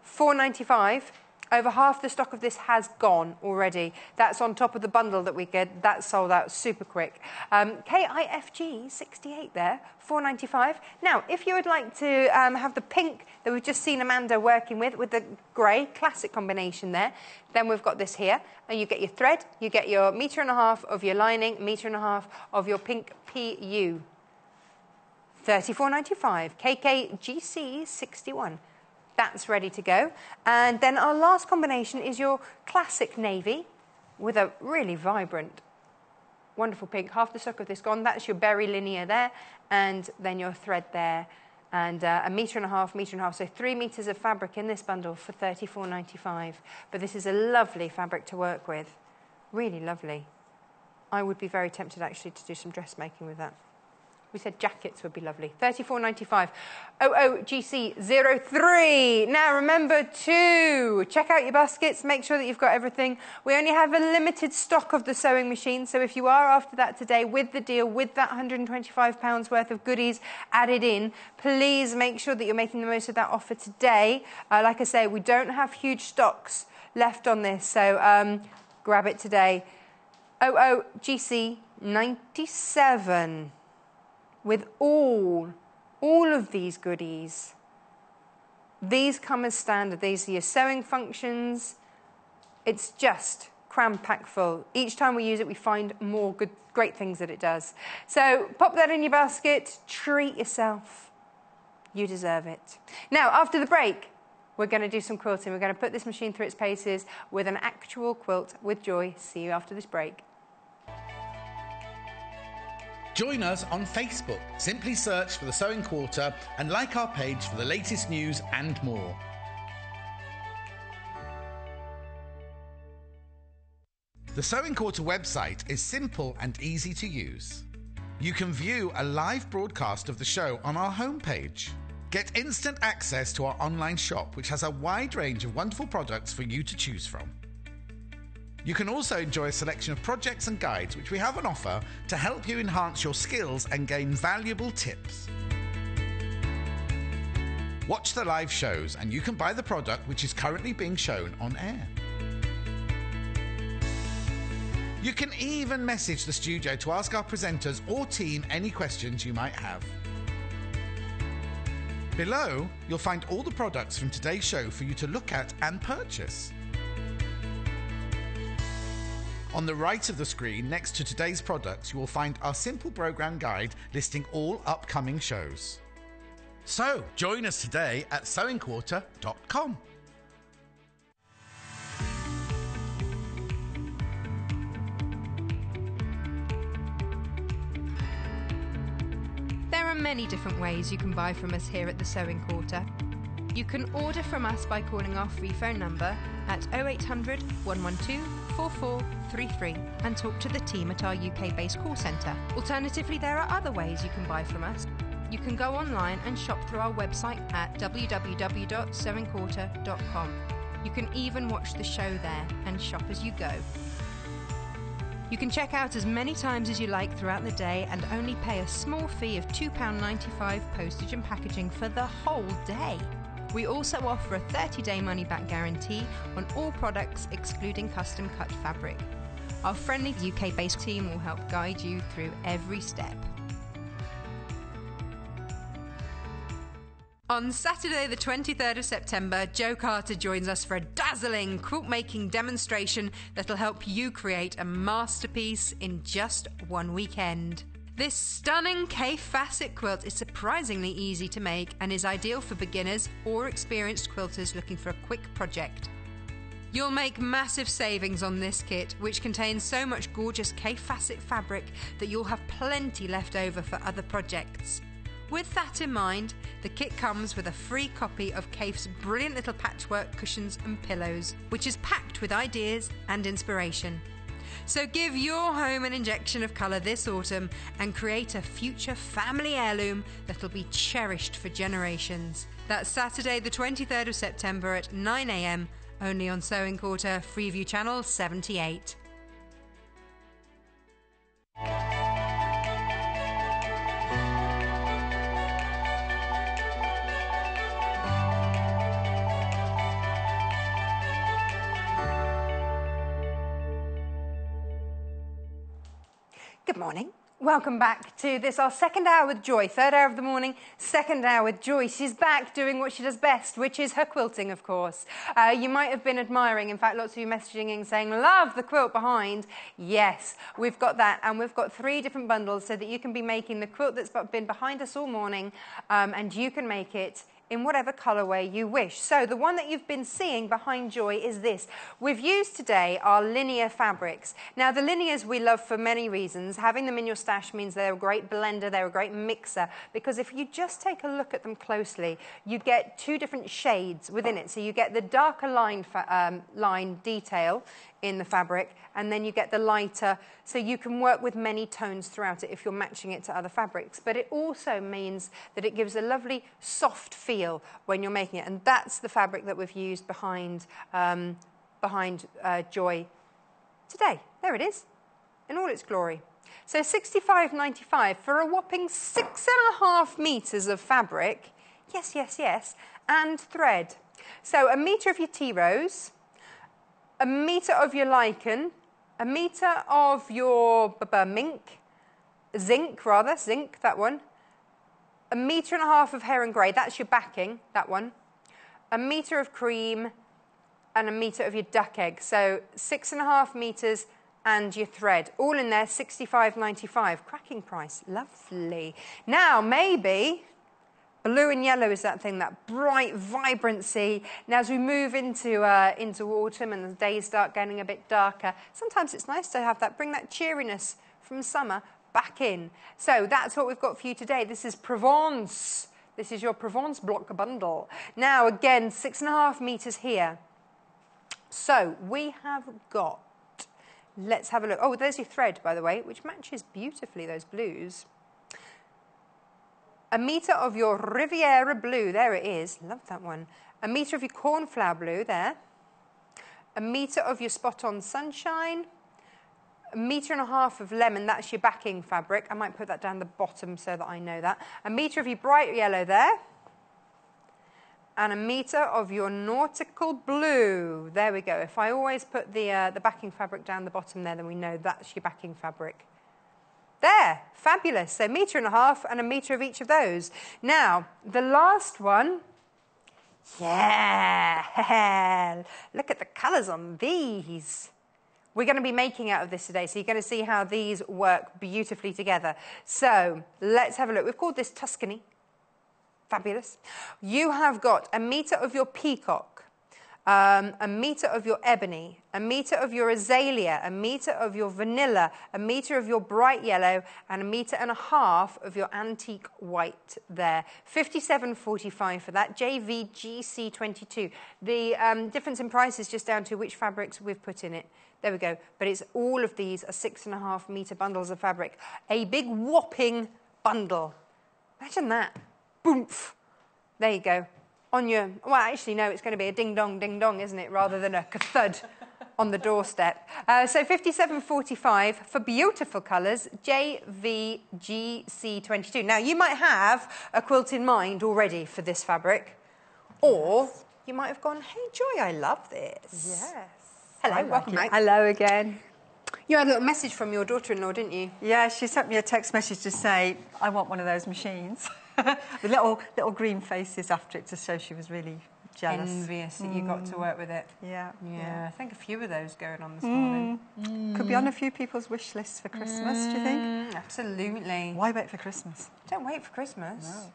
$4.95. Over half the stock of this has gone already. That's on top of the bundle that we get. That's sold out super quick. KIFG 68 there, $4.95. Now, if you would like to have the pink that we've just seen Amanda working with the grey, classic combination there, then we've got this here. And you get your thread, you get your 1.5 metres of your lining, 1.5 metres of your pink PU. $34.95. KKGC 61. That's ready to go. And then our last combination is your classic navy with a really vibrant, wonderful pink. Half the stock of this gone. That's your berry linear there. And then your thread there. And 1.5 metres, so 3 metres of fabric in this bundle for $34.95. But this is a lovely fabric to work with. Really lovely. I would be very tempted actually to do some dressmaking with that. We said jackets would be lovely. $34.95. OOGC03. Now, remember to check out your baskets. Make sure that you've got everything. We only have a limited stock of the sewing machine. So if you are after that today with the deal, with that £125 worth of goodies added in, please make sure that you're making the most of that offer today. Like I say, we don't have huge stocks left on this. So grab it today. OOGC97. With all of these goodies. These come as standard. These are your sewing functions. It's just cram-packed full. Each time we use it, we find more great things that it does. So pop that in your basket. Treat yourself. You deserve it. Now, after the break, we're going to do some quilting. We're going to put this machine through its paces with an actual quilt with Joy. See you after this break. Join us on Facebook. Simply search for The Sewing Quarter and like our page for the latest news and more. The Sewing Quarter website is simple and easy to use. You can view a live broadcast of the show on our homepage. Get instant access to our online shop, which has a wide range of wonderful products for you to choose from. You can also enjoy a selection of projects and guides which we have on offer to help you enhance your skills and gain valuable tips. Watch the live shows and you can buy the product which is currently being shown on air. You can even message the studio to ask our presenters or team any questions you might have. Below, you'll find all the products from today's show for you to look at and purchase. On the right of the screen, next to today's products, you will find our simple program guide listing all upcoming shows. So, join us today at sewingquarter.com. There are many different ways you can buy from us here at the Sewing Quarter. You can order from us by calling our free phone number at 0800 112 4433 and talk to the team at our UK-based call centre. Alternatively, there are other ways you can buy from us. You can go online and shop through our website at www.sewingquarter.com. You can even watch the show there and shop as you go. You can check out as many times as you like throughout the day and only pay a small fee of £2.95 postage and packaging for the whole day. We also offer a 30-day money-back guarantee on all products excluding custom-cut fabric. Our friendly UK-based team will help guide you through every step. On Saturday the 23rd of September, Jo Carter joins us for a dazzling quilt-making demonstration that'll help you create a masterpiece in just one weekend. This stunning K-facet quilt is surprisingly easy to make and is ideal for beginners or experienced quilters looking for a quick project. You'll make massive savings on this kit, which contains so much gorgeous K-facet fabric that you'll have plenty left over for other projects. With that in mind, the kit comes with a free copy of Kaif's brilliant little patchwork cushions and pillows, which is packed with ideas and inspiration. So give your home an injection of colour this autumn and create a future family heirloom that'll be cherished for generations. That's Saturday the 23rd of September at 9 a.m, only on Sewing Quarter, Freeview Channel 78. Good morning. Welcome back to this, our second hour with Joy. Third hour of the morning, second hour with Joy. She's back doing what she does best, which is her quilting, of course. You might have been admiring, in fact, lots of you messaging in saying, love the quilt behind. Yes, we've got that, and we've got 3 different bundles so that you can be making the quilt that's been behind us all morning, and you can make it in whatever colourway you wish. So the one that you've been seeing behind Joy is this. We've used today our linear fabrics. Now the linears we love for many reasons. Having them in your stash means they're a great blender, they're a great mixer, because if you just take a look at them closely, you get 2 different shades within it. So you get the darker line detail in the fabric, and then you get the lighter, so you can work with many tones throughout it if you're matching it to other fabrics. But it also means that it gives a lovely soft feel when you're making it, and that's the fabric that we've used behind Joy today. There it is, in all its glory. So £65.95 for a whopping 6.5 metres of fabric. Yes, yes, yes, and thread. So 1 metre of your tea rose, 1 metre of your lichen, 1 metre of your zinc, that one, 1.5 metres of heron grey, that's your backing, that one, 1 metre of cream, and 1 metre of your duck egg. So 6.5 metres and your thread, all in there, £65.95. Cracking price, lovely. Now, maybe blue and yellow is that thing, that bright vibrancy. Now, as we move into autumn and the days start getting a bit darker, sometimes it's nice to have that, bring that cheeriness from summer back in. So that's what we've got for you today. This is Provence. This is your Provence block bundle. Now, again, 6.5 metres here. So we have got, let's have a look. Oh, there's your thread, by the way, which matches beautifully those blues. 1 metre of your Riviera blue, there it is, love that one. 1 metre of your cornflower blue, there. 1 metre of your spot on sunshine. 1.5 metres of lemon, that's your backing fabric. I might put that down the bottom so that I know that. 1 metre of your bright yellow there. And 1 metre of your nautical blue. There we go. If I always put the backing fabric down the bottom there, then we know that's your backing fabric. There, fabulous. So 1.5 metres and 1 metre of each of those. Now, the last one, yeah, look at the colours on these. We're going to be making out of this today, so you're going to see how these work beautifully together. So let's have a look. We've called this Tuscany. Fabulous. You have got 1 metre of your peacock, 1 metre of your ebony, 1 metre of your azalea, 1 metre of your vanilla, 1 metre of your bright yellow, and 1.5 metres of your antique white there. £57.45 for that. JVGC22. The difference in price is just down to which fabrics we've put in it. There we go. But it's all of these are 6.5 metre bundles of fabric. A big whopping bundle. Imagine that. Boomph. There you go. On your, well, actually, no, it's going to be a ding-dong, isn't it, rather than a thud. on the doorstep. So 57.45 for beautiful colours, JVGC22. Now, you might have a quilt in mind already for this fabric, or you might have gone, hey, Joy, I love this. Yes. Hello, welcome back. Hello again. You had a little message from your daughter-in-law, didn't you? Yeah, she sent me a text message to say, I want one of those machines. With little green faces after it to show she was really jealous. Envious that you got to work with it. Yeah. Yeah, I think a few of those going on this morning. Could be on a few people's wish lists for Christmas, do you think? Absolutely. Why wait for Christmas? Don't wait for Christmas. No.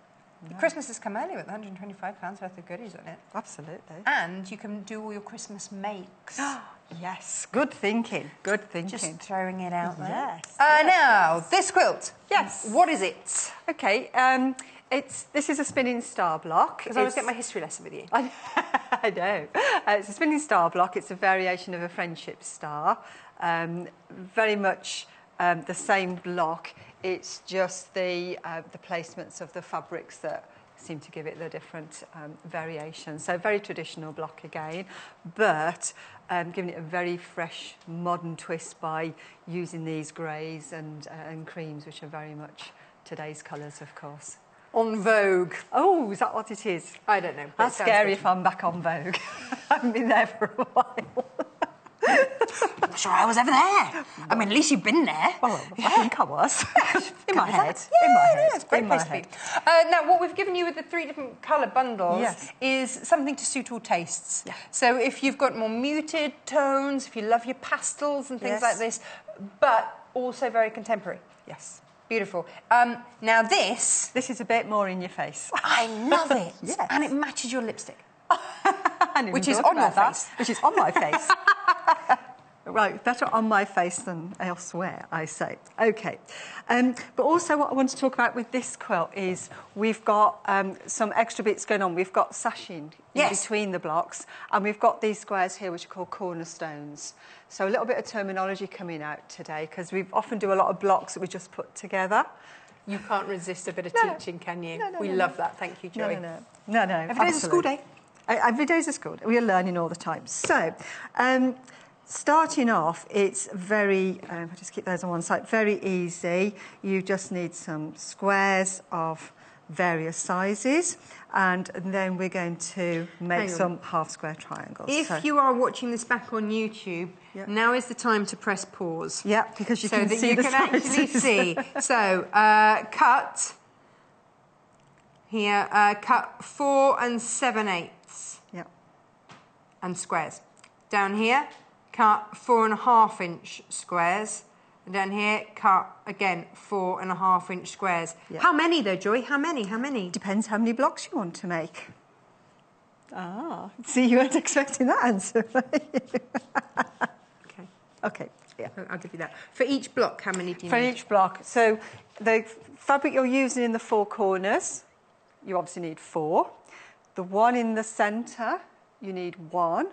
Christmas has come early with £125 worth of goodies on it. Absolutely. And you can do all your Christmas makes. Yes, good thinking. Good thinking. Just throwing it out there. Yes. Now, this quilt. Yes. What is it? Okay, this is a spinning star block. Because I always get my history lesson with you. I know. It's a spinning star block. It's a variation of a friendship star. Very much the same block. It's just the placements of the fabrics that seem to give it the different variations. So very traditional block again, but giving it a very fresh, modern twist by using these greys and creams, which are very much today's colours, of course. On Vogue. Oh, is that what it is? I don't know. That's scary if I'm back on Vogue. I haven't been there for a while. I'm sure I was ever there. I mean, at least you've been there. Well, I think I was. In my head. Yeah, in my head. it's a great place to be. Now, what we've given you with the 3 different colour bundles is something to suit all tastes. Yeah. So if you've got more muted tones, if you love your pastels and things like this, but also very contemporary. Yes. Beautiful. Now this is a bit more in your face. I love it. Yes. And it matches your lipstick. Which is on your face. Which is on my face. Right, better on my face than elsewhere, I say. Okay. But also what I want to talk about with this quilt is we've got some extra bits going on. We've got sashing in between the blocks, and we've got these squares here which are called cornerstones. So a little bit of terminology coming out today, because we often do a lot of blocks that we just put together. You can't resist a bit of teaching, can you? We love that. Thank you, Joy. No. Every day's a school day. Every day's a school day. We are learning all the time. So, starting off, it's very, I'll just keep those on one side, very easy. You just need some squares of various sizes, and then we're going to make some half square triangles. If you are watching this back on YouTube, now is the time to press pause. Yeah, because you can see the sizes. Actually see. So, cut here, cut 4 7/8. Yeah. And squares. Down here, cut 4.5 inch squares. And down here, cut, again, 4.5 inch squares. Yeah. How many, though, Joy? How many? Depends how many blocks you want to make. See, you weren't expecting that answer. Okay, yeah. I'll give you that. For each block, how many do you need? For each block. So the fabric you're using in the 4 corners, you obviously need 4. The one in the centre, you need 1.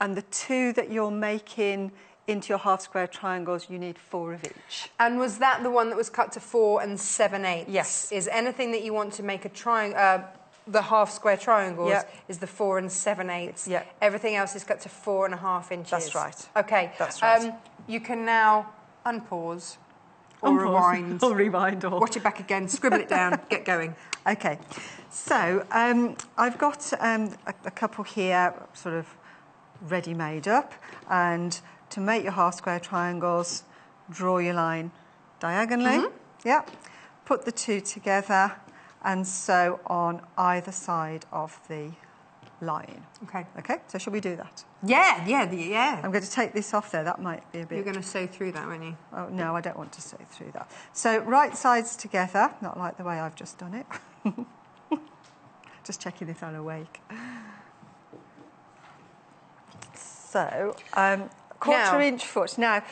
And the 2 that you're making into your half square triangles, you need 4 of each. And was that the one that was cut to 4 7/8? Yes. Is anything that you want to make a triangle, the half square triangles, is the 4 7/8? Yeah. Everything else is cut to 4.5 inches. That's right. Okay. That's right. You can now unpause or rewind. Or rewind. Or watch it back again, scribble it down, get going. Okay. So I've got a couple here sort of ready made up, and to make your half square triangles, draw your line diagonally. Yeah. Put the 2 together and sew on either side of the line. Okay. Okay, so shall we do that? Yeah. I'm going to take this off there. That might be a bit... You're going to sew through that, won't you? Oh, no, I don't want to sew through that. So right sides together, not like the way I've just done it. Just checking if I'm awake. So, quarter-inch foot. Now,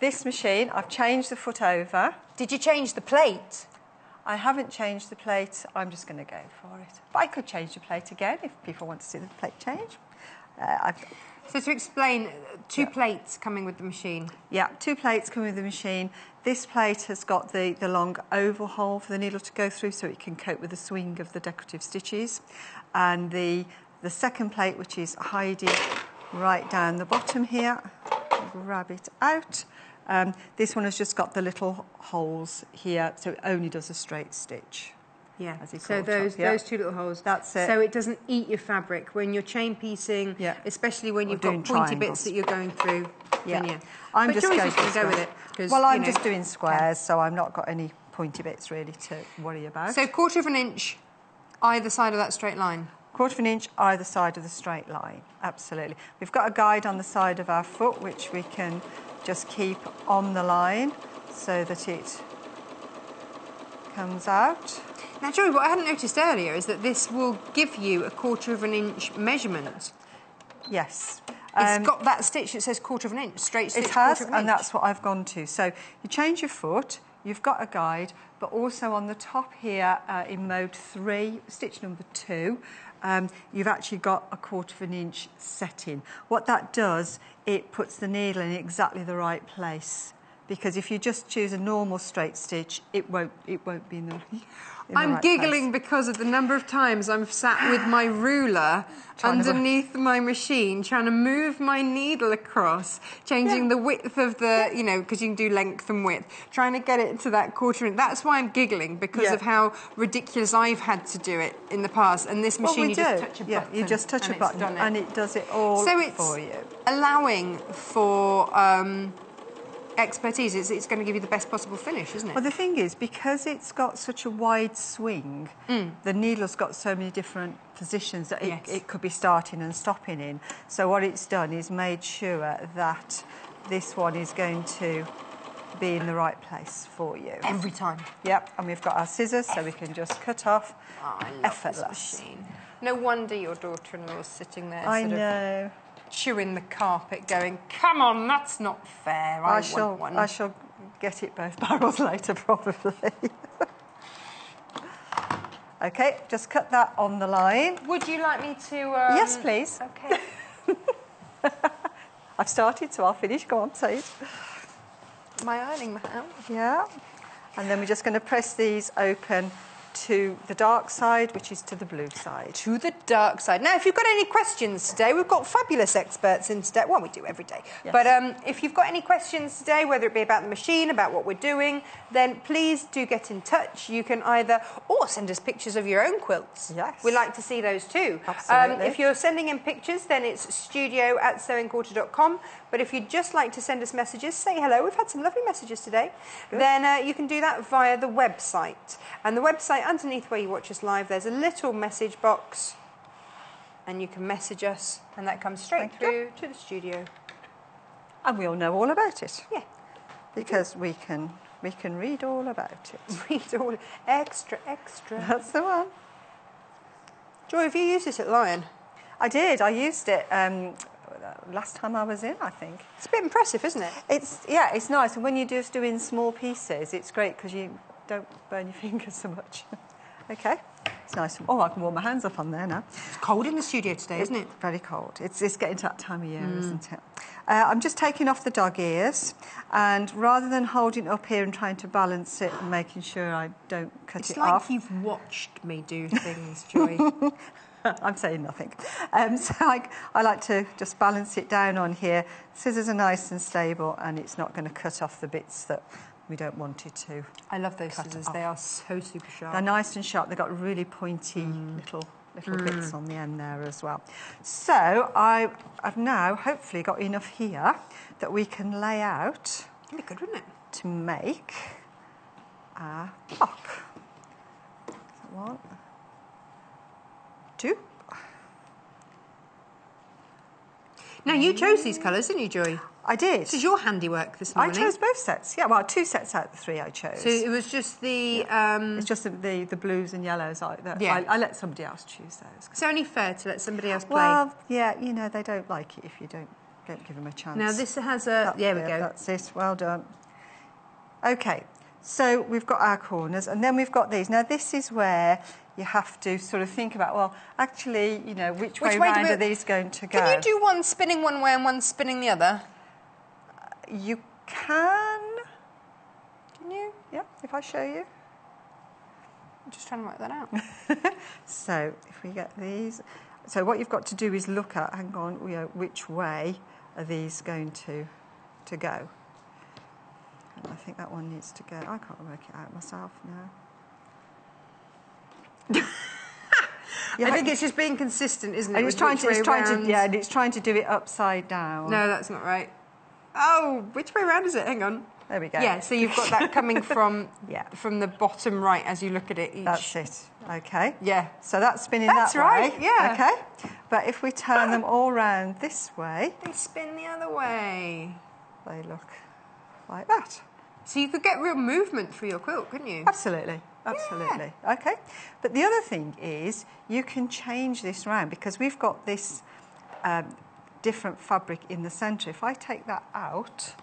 this machine, I've changed the foot over. Did you change the plate? I haven't changed the plate. I'm just going to go for it. But I could change the plate again if people want to see the plate change. So to explain, 2 plates coming with the machine. Yeah, 2 plates coming with the machine. This plate has got the long oval hole for the needle to go through so it can cope with the swing of the decorative stitches. And the second plate, which is Heidi right down the bottom here, grab it out. This one has just got the little holes here, so it only does a straight stitch. Yeah, as he so calls it. Yeah. those two little holes. That's it. So it doesn't eat your fabric when you're chain piecing, Yeah. especially when Or you've got doing pointy bits triangles. that you're going through. Yeah. Then yeah. I'm But just Joy's going just going to go with it. Well, I'm just doing squares, so I've not got any pointy bits really to worry about. So 1/4 of an inch either side of that straight line. 1/4 of an inch either side of the straight line, absolutely. We've got a guide on the side of our foot which we can just keep on the line so that it comes out. Now, Joy, what I hadn't noticed earlier is that this will give you a 1/4 of an inch measurement. Yes. It's got that stitch that says 1/4 of an inch, straight stitch, It has, 1/4 of an inch. and that's what I've gone to. So you change your foot, you've got a guide, but also on the top here in mode 3, stitch number 2, you've actually got a 1/4 of an inch setting. What that does, it puts the needle in exactly the right place. Because if you just choose a normal straight stitch, it won't be in the I'm right giggling place. because of the number of times I've sat with my ruler underneath my machine trying to move my needle across, changing the width of the, you know, because you can do length and width, trying to get it to that 1/4 inch. That's why I'm giggling, because of how ridiculous I've had to do it in the past. And this machine, you just touch a button. You just touch a button and it does it all for you. Allowing for expertise, it's going to give you the best possible finish, isn't it? Well, the thing is, because it's got such a wide swing, the needle's got so many different positions that it could be starting and stopping in. So what it's done is made sure that this one is going to be in the right place for you. Every time. Yep, and we've got our scissors, so we can just cut off. Oh, I love effortless. this machine. No wonder your daughter-in-law's sitting there I sort know. of chewing the carpet going, come on, that's not fair, I want one. I shall get it both barrels later, probably. OK, just cut that on the line. Would you like me to... Yes, please. OK. I've started, so I'll finish. Go on, say it. My ironing mat out. Yeah. And then we're just going to press these open to the dark side, which is to the blue side. To the dark side. Now, if you've got any questions today, we've got fabulous experts in today. Well, we do every day. Yes. But if you've got any questions today, whether it be about the machine, about what we're doing, then please do get in touch. You can either, or send us pictures of your own quilts. Yes. We like to see those too. Absolutely. If you're sending in pictures, then it's studio@sewingquarter.com. But if you'd just like to send us messages, say hello. We've had some lovely messages today. Good. Then you can do that via the website. And the website, underneath where you watch us live, there's a little message box. And you can message us, and that comes straight through to the studio. And we'll know all about it. Yeah. Because we can read all about it. Read all extra. That's the one. Joy, have you used this at Lion? I did. I used it last time I was in, I think. It's a bit impressive, isn't it? It's nice. And when you're just doing small pieces, it's great because you don't burn your fingers so much. OK, it's nice. Oh, I can warm my hands up on there now. It's cold in the studio today, isn't it? Very cold. It's getting to that time of year, isn't it? I'm just taking off the dog ears, and rather than holding it up here and trying to balance it and making sure I don't cut it off. It's like you've watched me do things, Joy. I'm saying nothing. So I like to just balance it down on here. Scissors are nice and stable, and it's not going to cut off the bits that we don't want it to. I love those scissors. They are so super sharp. They're nice and sharp. They've got really pointy little bits on the end there as well. So I've now hopefully got enough here that we can lay out. That'd be good, wouldn't it? To make our block. One, two. Now, you chose these colours, didn't you, Joy? I did. This is your handiwork this morning. I chose both sets. Yeah, well, 2 sets out of the 3 I chose. So it was just the... It's just the blues and yellows. I let somebody else choose those. It's only fair to let somebody else play. Well, yeah, you know, they don't like it if you don't give them a chance. Now, this has a... There we go. That's it. Well done. OK, so we've got our corners, and then we've got these. Now, this is where you have to sort of think about, well, actually, you know, which way round are these going to go? Can you do one spinning one way and one spinning the other? You can. Can you? Yeah, if I show you. I'm just trying to work that out. So if we get these, So what you've got to do is look at, hang on, you know, which way are these going to go? And I think that one needs to go. I can't work it out myself now. I think it's just being consistent, isn't it? And it's trying to do it upside down. No, that's not right. Oh, which way around is it? Hang on. There we go. Yeah, so you've got that coming from from the bottom right as you look at it. That's it. Okay. Yeah. So that's spinning That's that right, way. yeah. Okay. But if we turn them all round this way, They spin the other way. they look like that. So you could get real movement for your quilt, couldn't you? Absolutely. Absolutely. Yeah. Okay. But the other thing is you can change this round because we've got this different fabric in the centre. If I take that out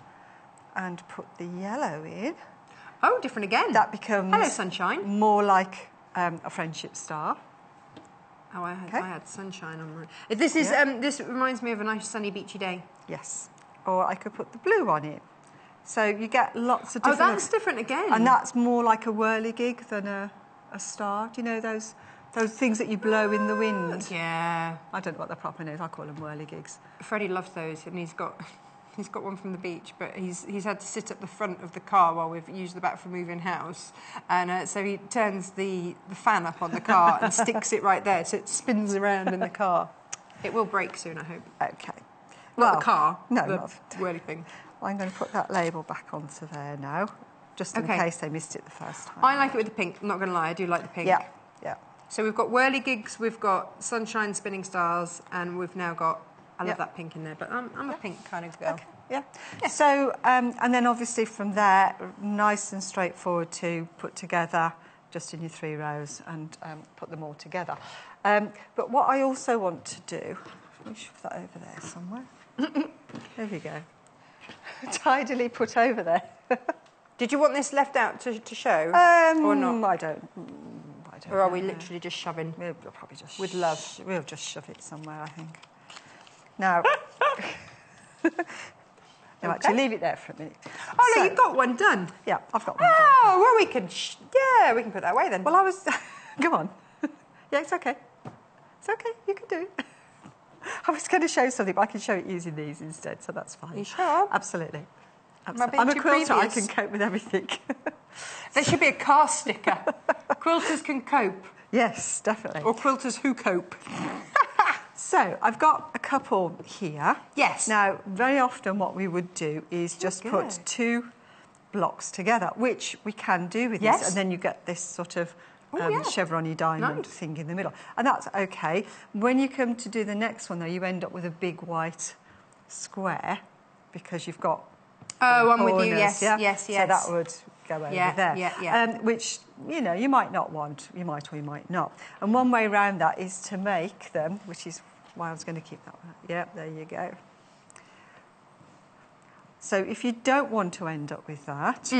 and put the yellow in... Oh, different again. That becomes... Hello, sunshine. ...more like a friendship star. Oh, I had sunshine on. This is this reminds me of a nice sunny beachy day. Yes. Or I could put the blue on it. So you get lots of different... Oh, that's different again. And that's more like a whirligig than a star. Do you know those things that you blow in the wind? Yeah. I don't know what the proper name is. I call them whirligigs. Freddie loves those, and he's got one from the beach, but he's had to sit at the front of the car while we've used the back for moving house, and so he turns the fan up on the car and sticks it right there, so it spins around in the car. It will break soon, I hope. Okay. Not the car. No, the not whirly thing. I'm going to put that label back onto there now, just in case they missed it the first time. I like it with the pink. I'm not going to lie, I do like the pink. Yeah, yeah. So we've got whirligigs, we've got sunshine, spinning stars, and we've now got. I love that pink in there, but I'm a pink kind of girl. Okay. Yeah. So, and then obviously from there, nice and straightforward to put together just in your 3 rows and put them all together. But what I also want to do, let me shove that over there somewhere. There we go. Tidily put over there. Did you want this left out to show or not? I don't. Or are we literally just shoving? We'll probably just with love. We'll just shove it somewhere, I think. Now. No, actually, leave it there for a minute. Oh, no, you've got one done. Yeah, I've got one done. Oh, well, we can put that away then. Well, I was... Come on. Yeah, it's okay. It's okay, you can do it. I was going to show something, but I can show it using these instead, so that's fine. You sure? Absolutely. I'm a quilter, I can cope with everything. There should be a car sticker. Quilters can cope. Yes, definitely. Or quilters who cope. So, I've got a couple here. Yes. Now, very often what we would do is just put 2 blocks together, which we can do with this, and then you get this sort of chevron-y diamond thing in the middle. And that's okay. When you come to do the next one, though, you end up with a big white square because you've got I'm with you, corners, yes. So that would go over there. Yeah. Which, you know, you might not want, you might or you might not. And one way around that is to make them, which is why I was going to keep that one. Yeah, there you go. So if you don't want to end up with that,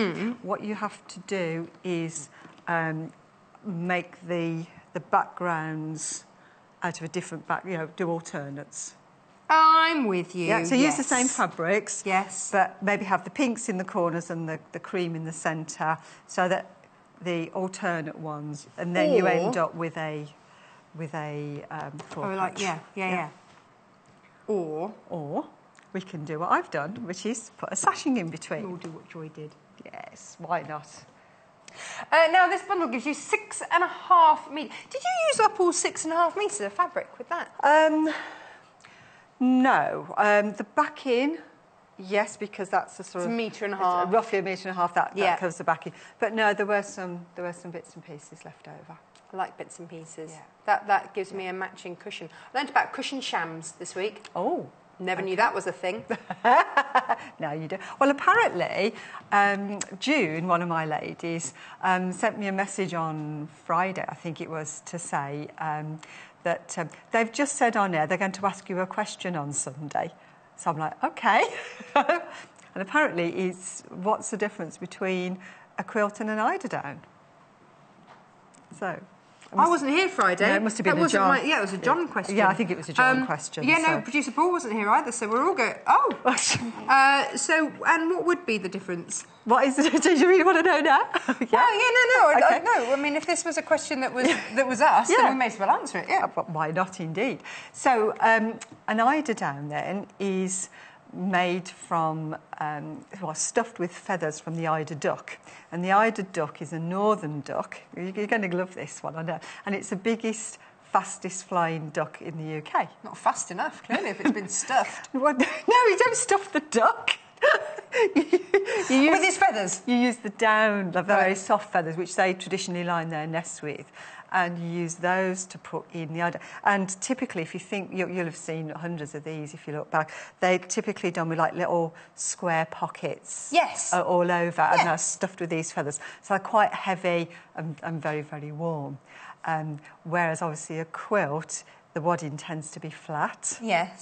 what you have to do is make the backgrounds out of a different do alternates. I'm with you. Yeah, so use the same fabrics. Yes. But maybe have the pinks in the corners and the cream in the centre, so that the alternate ones, and then you end up with a full patch. Yeah. Or we can do what I've done, which is put a sashing in between. We'll do what Joy did. Yes, why not? Now this bundle gives you 6.5 metres. Did you use up all 6.5 metres of fabric with that? No. The backing, yes, because that's a sort of... It's a metre and a half. Roughly a metre and a half, that covers the backing. But no, there were some bits and pieces left over. I like bits and pieces. Yeah. That gives me a matching cushion. I learned about cushion shams this week. Oh. Never knew that was a thing. No, you do. Well, apparently, June, one of my ladies, sent me a message on Friday, I think it was, to say that they've just said on air they're going to ask you a question on Sunday. So I'm like, OK. And apparently it's what's the difference between a quilt and an eiderdown? So I wasn't here Friday. No, it must have been a John. Yeah, it was a John question. Yeah, I think it was a John question. Yeah, no, producer Paul wasn't here either, so we're all going, so, and what would be the difference? What is it? Do you really want to know now? No. I mean, if this was a question that was us, then we may as well answer it, yeah. But why not, indeed? So, an eiderdown, then, is made from, stuffed with feathers from the eider duck. And the eider duck is a northern duck. You're going to love this one, I know. And it's the biggest, fastest flying duck in the UK. Not fast enough, clearly, if it's been stuffed. Well, no, you don't stuff the duck. With his feathers? You use the down, the very soft feathers, which they traditionally line their nests with. And you use those to put in the eider. And typically, if you think, you'll have seen hundreds of these if you look back, they're typically done with like little square pockets. Yes. All over, and they're stuffed with these feathers. So they're quite heavy and very, very warm. Whereas obviously a quilt, the wadding tends to be flat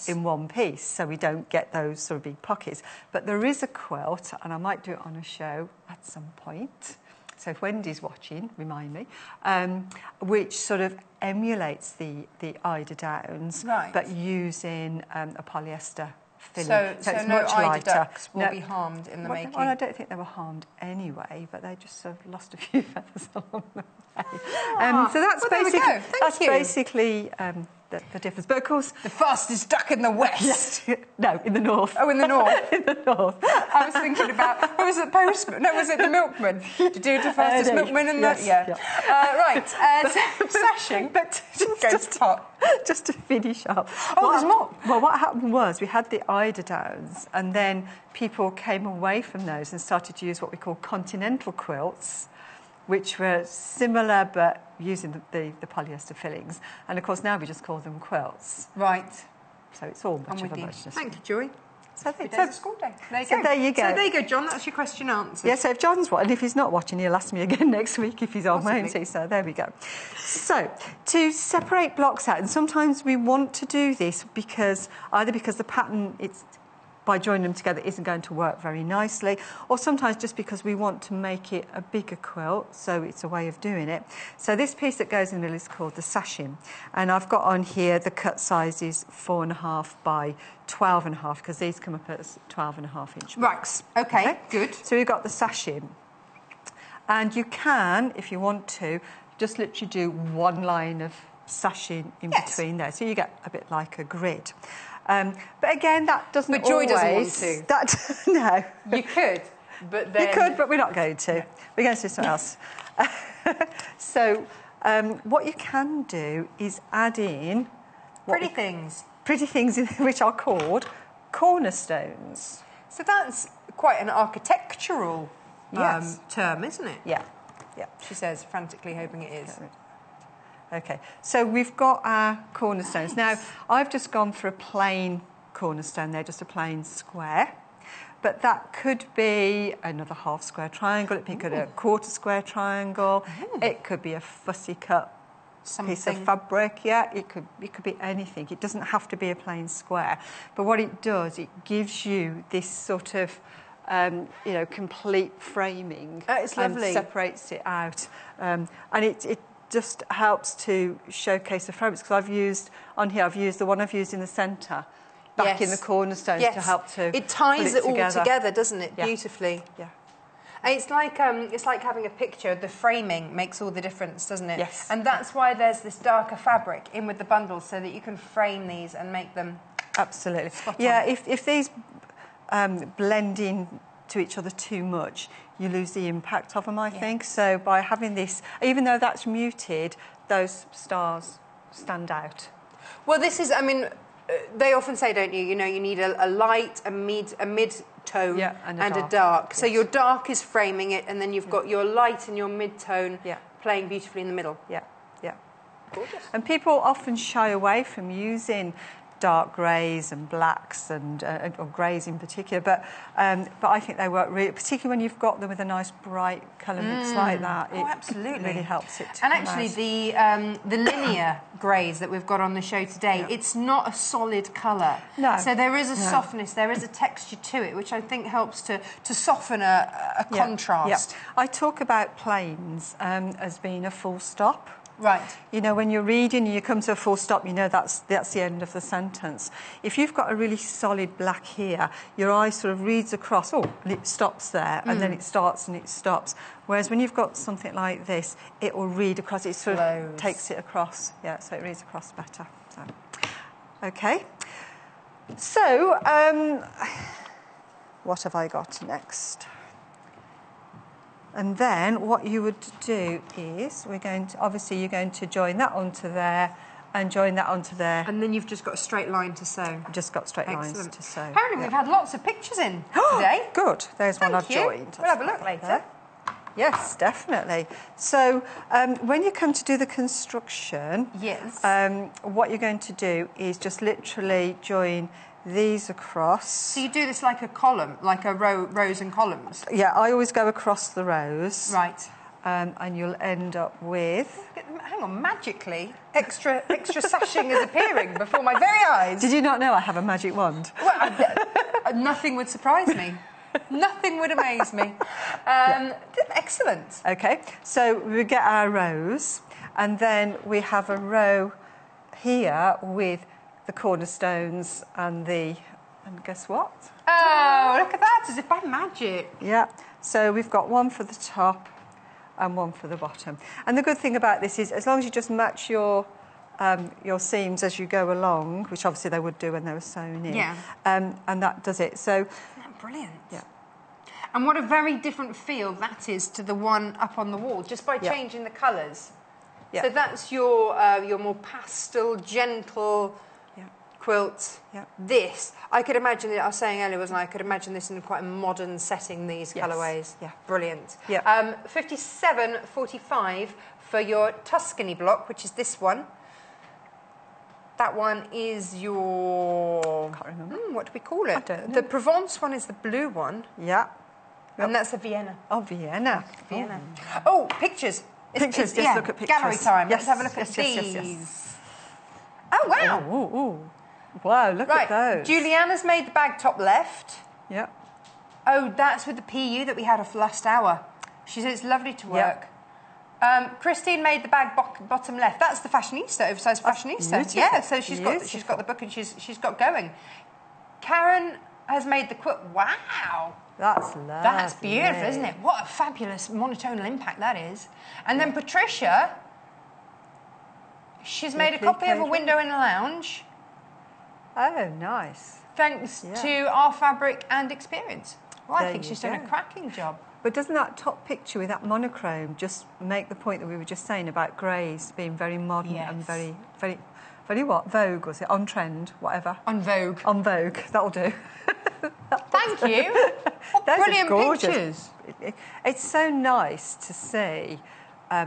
in one piece, so we don't get those sort of big pockets. But there is a quilt, and I might do it on a show at some point. So if Wendy's watching, remind me, which sort of emulates the eiderdowns, but using a polyester filling. So it's no much eider lighter. ducks will be harmed in the making? Well, I don't think they were harmed anyway, but they just sort of lost a few feathers along the way. So that's basically the difference. But of course, the fastest duck in the west. Yes. No, in the north. Oh, in the north. In the north. I was thinking about, what was it, postman? No, was it the milkman? To do the fastest milkman and that? Yeah. Sashing. But just to finish up. Oh, there's more. Well, what happened was we had the eiderdowns, and then people came away from those and started to use what we call continental quilts, which were similar but using the polyester fillings. And of course now we just call them quilts. Right. So it's all much of a muchness. Thank you, Joy. So a school day. There you go, John. That's your question answered. Yeah, so if John's watching, if he's not watching, he'll ask me again next week if he's on, won't he? So there we go. So to separate blocks out, and sometimes we want to do this because the pattern, it's by joining them together, isn't going to work very nicely, or sometimes just because we want to make it a bigger quilt, so it's a way of doing it. So this piece that goes in the middle is called the sashing, and I've got on here the cut size is 4.5 by 12.5, because these come up as 12.5-inch blocks. Right, okay, good. So we've got the sashing, and you can, if you want to, just literally do one line of sashing in between there, so you get a bit like a grid. But again, that doesn't always... But Joy doesn't want to. No. You could, but then... You could, but we're not going to. We're going to do something else. So what you can do is add in... Pretty things. Pretty things which are called cornerstones. So that's quite an architectural term, isn't it? Yeah. She says, frantically hoping it is. Okay, so we've got our cornerstones. Now, I've just gone for a plain cornerstone there, just a plain square. But that could be another half square triangle, it could be a quarter square triangle, it could be a fussy cut piece of fabric, it could be anything. It doesn't have to be a plain square. But what it does, it gives you this sort of complete framing. It's lovely. And separates it out. And it just helps to showcase the fabrics, because I've used the one I've used in the centre back in the cornerstones to help to it ties put it all together, doesn't it? Beautifully. Yeah. And it's like having a picture. The framing makes all the difference, doesn't it? Yes. And that's why there's this darker fabric in with the bundles, so that you can frame these and make them absolutely. Yeah. If these blend in to each other too much, you lose the impact of them, I think. So by having this, even though that's muted, those stars stand out. Well, this is, they often say, don't you, you need a light, a mid-tone and a dark. So your dark is framing it, and then you've got your light and your mid-tone playing beautifully in the middle. Yeah. Gorgeous. And people often shy away from using dark greys and blacks or greys in particular, but I think they work really, particularly when you've got them with a nice bright colour mix like that. It really helps it to And actually, the linear greys that we've got on the show today, it's not a solid colour. No. So there is a softness, there is a texture to it, which I think helps to soften a contrast. Yeah. I talk about plains as being a full stop. Right. You know, when you're reading and you come to a full stop, you know that's the end of the sentence. If you've got a really solid black here, your eye sort of reads across, and it stops there, and then it starts and it stops. Whereas when you've got something like this, it will read across, it sort of takes it across. Yeah, so it reads across better. So, okay. So, what have I got next? And then what you would do is you're going to join that onto there and join that onto there. And then you've just got a straight line to sew. Just got straight lines to sew. Apparently we've had lots of pictures in today. Good. There's one I've joined. We'll have a look later. Yes, definitely. So when you come to do the construction, yes, what you're going to do is just literally join these across. So you do this like a column, like a rows and columns? Yeah, I always go across the rows. Right. And you'll end up with... Hang on, magically, extra sashing is appearing before my very eyes. Did you not know I have a magic wand? Well, nothing would surprise me. Nothing would amaze me. Excellent. Okay, so we get our rows, and then we have a row here with the cornerstones and guess what? Oh, look at that, as if by magic. Yeah, so we've got one for the top and one for the bottom. And the good thing about this is, as long as you just match your seams as you go along, which obviously they would do when they were sewn in, and that does it. So, isn't that brilliant? Yeah. And what a very different feel that is to the one up on the wall, just by changing the colours. Yeah. So that's your more pastel, gentle quilt. Yeah. This, I could imagine, I was saying earlier, wasn't I could imagine this in quite a modern setting, these colourways. Yeah. Brilliant. Yeah. 57.45 for your Tuscany block, which is this one. That one is your... I can't remember. What do we call it? I don't know. The Provence one is the blue one. Yeah. And that's a Vienna. Oh, Vienna. Vienna. Oh, pictures. Pictures, just look at pictures. Gallery time. Yes. Let's have a look at these. Yes. Oh, wow. Oh. Wow, look at those. Juliana's made the bag top left. Yeah. Oh, that's with the PU that we had off last hour. She said it's lovely to work. Christine made the bag bottom left. That's the Fashionista, Oversized Fashionista. Beautiful. Yeah, so she's got the book and she's got going. Karen has made the quilt. Wow. That's lovely. That's beautiful, isn't it? What a fabulous monotonal impact that is. And then Patricia, she's made a copy of A Window in the Lounge. Oh, nice. Thanks to our fabric and experience. Well, I think she's done a cracking job. But doesn't that top picture with that monochrome just make the point that we were just saying about greys being very modern and very, very, very what? Vogue, was it? On trend, whatever. On Vogue. On Vogue, that'll do. Thank you. Brilliant pictures. It's so nice to see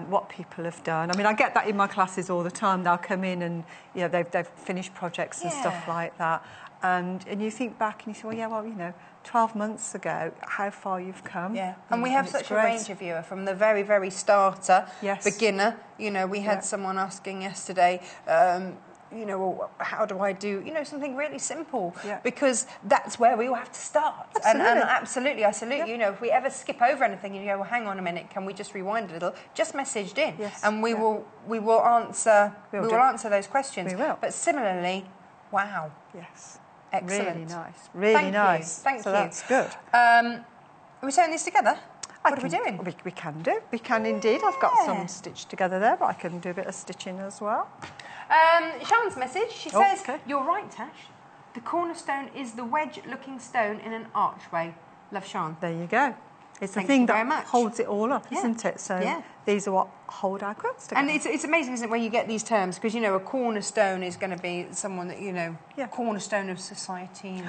what people have done. I mean, I get that in my classes all the time. They'll come in and they've finished projects and stuff like that. And you think back and you say, well, 12 months ago, how far you've come. Yeah, and we have such a range of viewer from the very, very starter, beginner. We had someone asking yesterday, how do I do, something really simple? Yeah. Because that's where we all have to start. Absolutely. And absolutely, I salute you. If we ever skip over anything and you go, well, hang on a minute, can we just rewind a little? Just messaged in, and we will answer. We will answer those questions. We will. But similarly, wow. Yes. Excellent. Really nice. Really nice. Thank you. So that's good. Are we sewing these together? What are we doing? We can do. We can indeed. I've got some stitched together there, but I can do a bit of stitching as well. Sian's message, she says, you're right, Tash. The cornerstone is the wedge-looking stone in an archway. Love, Sian. There you go. It's the thing that holds it all up, isn't it? So these are what hold our quilts together. And it's amazing, isn't it, when you get these terms, because, a cornerstone is going to be someone that, cornerstone of society.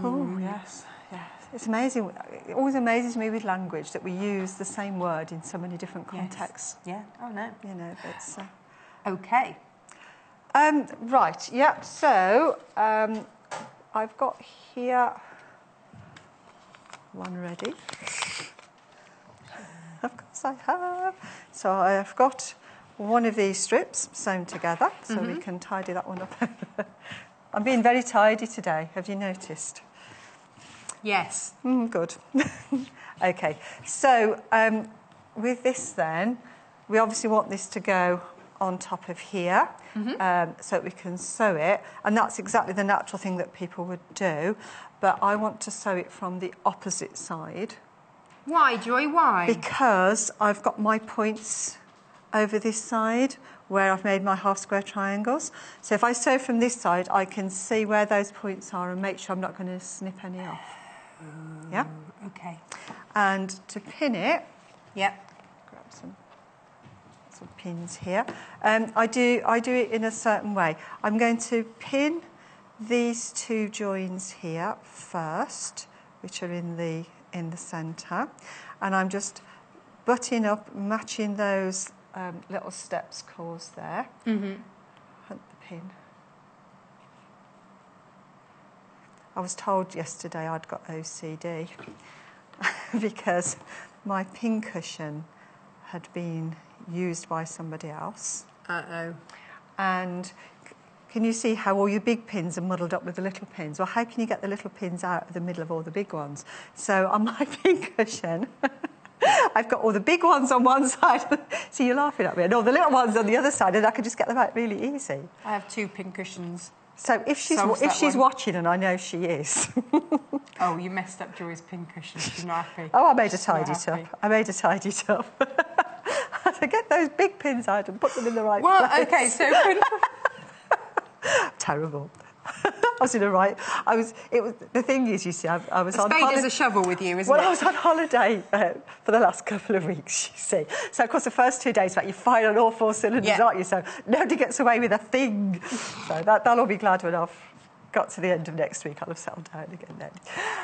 Oh, yes. It's amazing. It always amazes me with language that we use the same word in so many different contexts. Yeah. Oh, no. It's... OK. Right, so I've got here one ready. Of course I have. So I've got one of these strips sewn together, so we can tidy that one up. I'm being very tidy today, have you noticed? Yes. Good. OK, so with this then, we obviously want this to go on top of here, so that we can sew it, and that's exactly the natural thing that people would do, but I want to sew it from the opposite side. Why, Joy, why? Because I've got my points over this side where I've made my half square triangles. So if I sew from this side, I can see where those points are and make sure I'm not going to snip any off. Yeah? Okay. And to pin it, Yep. grab some pins here. I do it in a certain way. I'm going to pin these two joins here first, which are in the centre, and I'm just butting up, matching those little steps caused there. Hunt the pin. I was told yesterday I'd got OCD because my pin cushion had been used by somebody else. Uh-oh. And can you see how all your big pins are muddled up with the little pins? Well, how can you get the little pins out of the middle of all the big ones? So on my pin cushion, I've got all the big ones on one side. See, you're laughing at me. And all the little ones on the other side, and I can just get them out really easy. I have 2 pin cushions. So if she's watching, and I know she is. Oh, you messed up Joy's pin cushion. She's not happy. Oh, I made her tidy it up. I made her tidy it up. So get those big pins out and put them in the right place. Well, okay, so... Terrible. I was in a right... the thing is, you see, I was on holiday... A spade is a shovel with you, isn't it? Well, I was on holiday for the last couple of weeks, you see. So, of course, the first 2 days, you're firing on all 4 cylinders, aren't you? So nobody gets away with a thing. So they'll all be glad when I've got to the end of next week. I'll have settled down again then.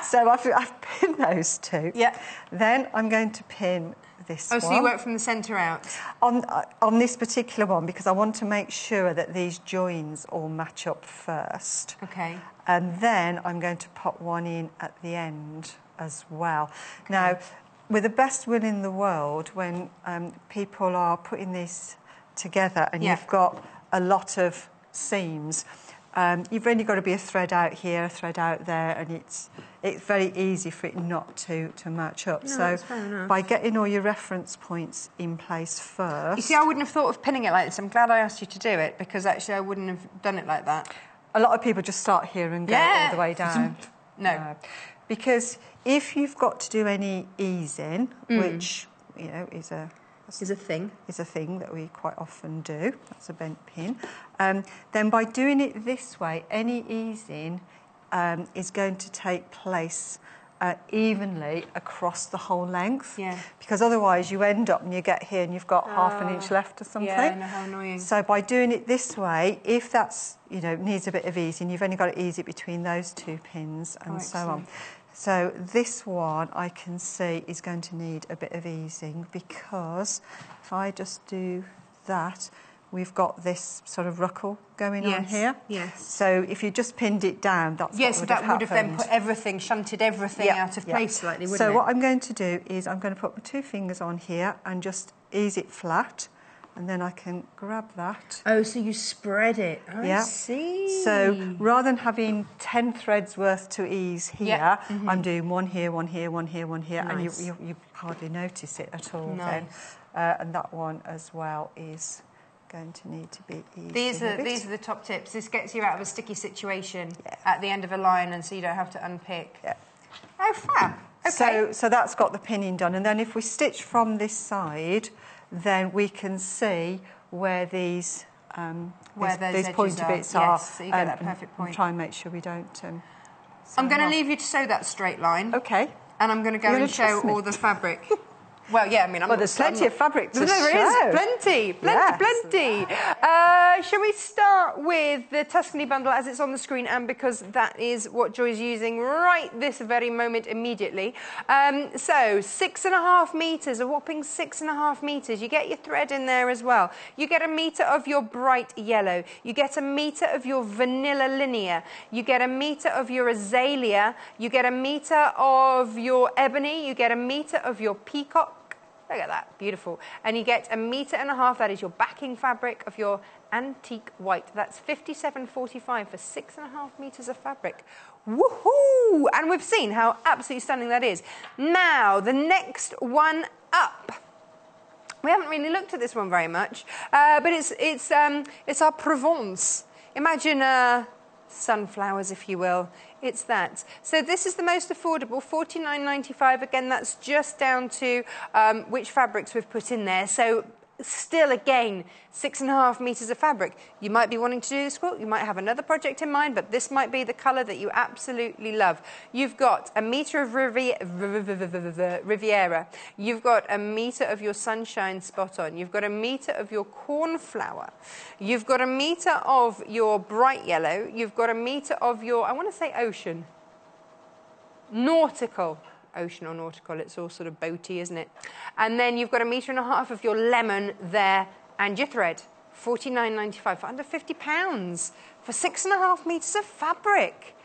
So I've pinned those 2. Yeah. Then I'm going to pin this one. Oh, so you work from the centre out? On this particular one, because I want to make sure that these joins all match up first. Okay. And then I'm going to pop one in at the end as well. Okay. Now, with the best will in the world, when people are putting this together and you've got a lot of seams, you've only got to be a thread out here, a thread out there, and it's very easy for it not to match up. No, so fair enough. By getting all your reference points in place first... You see, I wouldn't have thought of pinning it like this. I'm glad I asked you to do it, because actually I wouldn't have done it like that. A lot of people just start here and go all the way down. No. Because if you've got to do any easing, which, you know, is a thing that we quite often do. That's a bent pin. Then by doing it this way, any easing is going to take place evenly across the whole length. Yeah. Because otherwise you end up and you get here and you've got half an inch left or something. Yeah, I know, how annoying. So by doing it this way, if that's, you know, needs a bit of easing, you've only got to ease it between those 2 pins and so on. So this one I can see is going to need a bit of easing, because if I just do that, we've got this sort of ruckle going on here. Yes. So if you just pinned it down, that's what would have happened. Yes, that would have then put everything, shunted everything out of place slightly, wouldn't it? So what I'm going to do is I'm going to put my 2 fingers on here and just ease it flat, and then I can grab that. Oh, so you spread it. I see. So rather than having 10 threads worth to ease here, I'm doing one here, one here, one here, one here, and you hardly notice it at all then. And that one as well is going to need to be eased. These are the top tips. This gets you out of a sticky situation at the end of a line, and so you don't have to unpick. Yeah. Oh, fab. Okay. So that's got the pinning done, and then if we stitch from this side, then we can see where these pointy bits are. Yes, so you get that perfect point. And try and make sure we don't. I'm going to leave you to sew that straight line. Okay. And I'm going to go and show all the fabric. Well, yeah, I mean... there's plenty of fabric to show. There is, plenty. Shall we start with the Tuscany bundle as it's on the screen, and because that is what Joy's using right this very moment immediately. So, 6.5 metres, a whopping 6.5 metres. You get your thread in there as well. You get 1 metre of your bright yellow. You get 1 metre of your vanilla linear. You get 1 metre of your azalea. You get 1 metre of your ebony. You get 1 metre of your peacock. Look at that, beautiful. And you get 1.5 metres, that is your backing fabric of your antique white. That's 57.45 for 6.5 metres of fabric. Woohoo! And we've seen how absolutely stunning that is. Now, the next one up. We haven't really looked at this one very much, but it's our Provence. Imagine sunflowers, if you will. It's that. So this is the most affordable, $49.95. Again, that's just down to which fabrics we've put in there. So still, again, 6.5 meters of fabric. You might be wanting to do this quilt. You might have another project in mind, but this might be the colour that you absolutely love. You've got a meter of Riviera. You've got a meter of your Sunshine Spot On. You've got a meter of your Cornflower. You've got a meter of your Bright Yellow. You've got a meter of your, I want to say Ocean. Nautical. Ocean or nautical, it's all sort of boaty, isn't it? And then you've got a meter and a half of your lemon there and your thread, $49.95 for under £50 for 6.5 meters of fabric.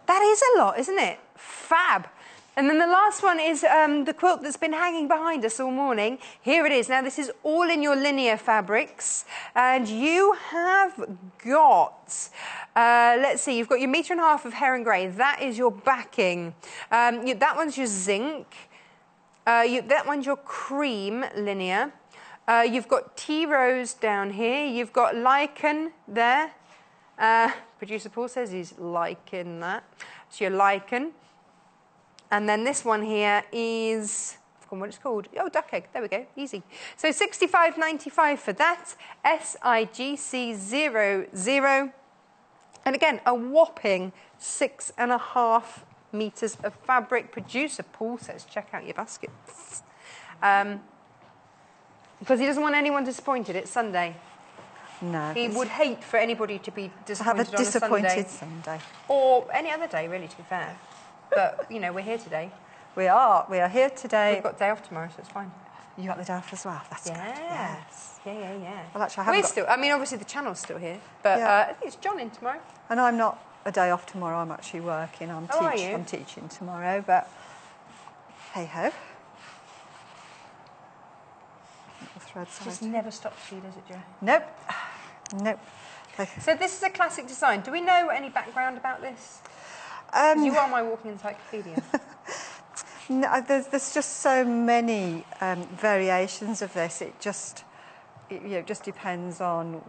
That is a lot, isn't it? Fab. And then the last one is the quilt that's been hanging behind us all morning. Here it is. Now, this is all in your linear fabrics. And you have got, let's see, you've got your metre and a half of Heron Grey. That is your backing. That one's your zinc. That one's your cream linear. You've got Tea Rose down here. You've got Lichen there. Producer Paul says he's liking that. So your Lichen. And then this one here is, I've forgotten what it's called. Oh, duck egg. There we go. Easy. So $65.95 for that. SIGC00. And again, a whopping 6.5 meters of fabric. Producer Paul says, check out your baskets. Because he doesn't want anyone disappointed. It's Sunday. No. He would hate for anybody to be disappointed have a disappointed on a Sunday. Or any other day, really, to be fair. But, you know, we're here today. We are here today. We've got day off tomorrow, so it's fine. You got the day off as well? That's good. Yes. Yeah. Well, actually, I haven't got... still, I mean, obviously the channel's still here, but Yeah. I think it's John in tomorrow. And I'm not a day off tomorrow. I'm actually working. I'm teaching tomorrow, but hey-ho. The thread It side. just never stops for you, does it, Joe? Nope. So this is a classic design. Do we know any background about this? You are my walking encyclopedia. No, there's just so many variations of this. It just depends on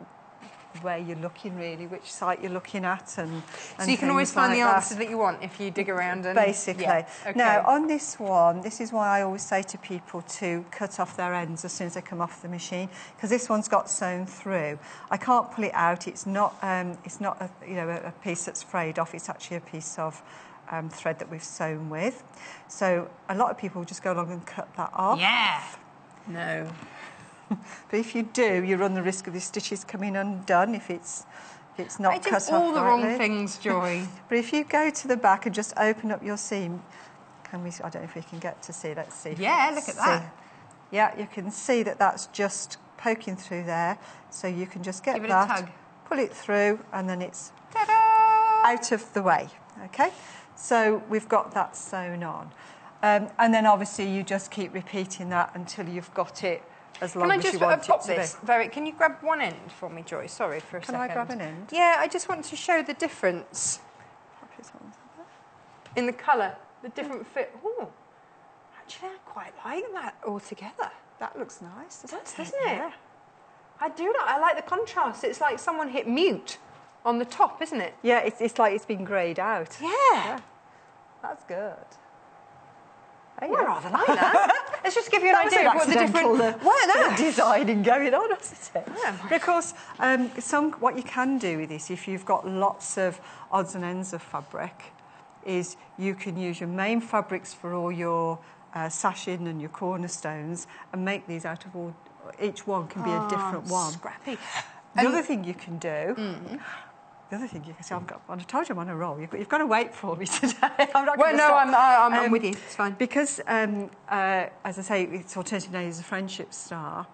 where you're looking, really, which site you're looking at, and so you can always find the answer that you want if you dig around. And basically. Yeah. Okay. Now, on this one, this is why I always say to people to cut off their ends as soon as they come off the machine, because this one's got sewn through. I can't pull it out. It's not a piece that's frayed off. It's actually a piece of thread that we've sewn with. So a lot of people just go along and cut that off. Yeah. No. But if you do, you run the risk of the stitches coming undone if it's not cut off all the wrong rightly. things, Joy. But if you go to the back and just open up your seam, I don't know if we can get to see. Let's see. Yeah, look at that. Yeah, you can see that that's just poking through there. So you can just get Give it that, a tug. pull it through, and then it's Ta-da! out of the way. Okay, so we've got that sewn on, and then obviously you just keep repeating that until you've got it as long as you want it to be. Can you grab one end for me, Joy? Sorry for a second. Can I grab an end? Yeah, I just want to show the difference in the colour, the different fit. Ooh, actually, I quite like that altogether. That looks nice, doesn't it? Yeah. I do. I like the contrast. It's like someone hit mute on the top, isn't it? Yeah, it's like it's been greyed out. Yeah. That's good. Well, I rather like that. Let's just give you an idea of what the different designing going on, isn't it? Yeah. Because what you can do with this, if you've got lots of odds and ends of fabric, is you can use your main fabrics for all your sashing and your cornerstones and make these out of all. Each one can be a different one. Scrappy. The other thing you can do. The other thing you can see, I told you I'm on a roll. You've got to wait for me today. I'm not going to stop. I'm with you. It's fine. Because, as I say, it's Alternative Nails, a friendship star.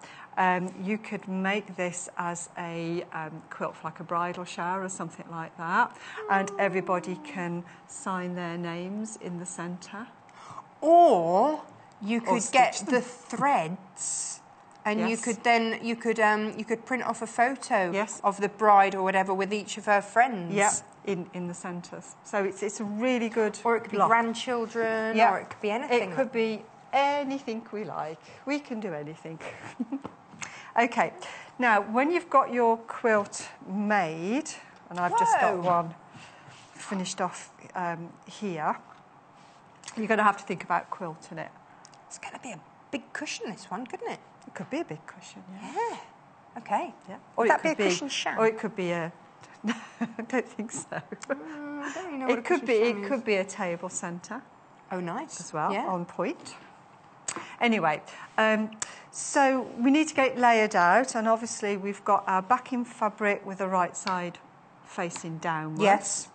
You could make this as a quilt for like a bridal shower or something like that, and everybody can sign their names in the centre. Or you could get the threads. And you could print off a photo of the bride or whatever with each of her friends. Yeah, in the centres. So it's a really good. Or it could be grandchildren. Or it could be anything. It could be anything we like. We can do anything. Okay, now when you've got your quilt made, and I've just got one finished off here, you're going to have to think about quilting it. It's going to be a big cushion, this one, couldn't it? It could be a big cushion, yeah. Yeah. Okay. Yeah. Would that be a cushion sham? Or it could be a... I don't think so. I don't really know what It could is. be a table centre. Oh, nice. As well, yeah. on point. Anyway, so we need to get it layered out, and obviously we've got our backing fabric with the right side facing downwards. Yes.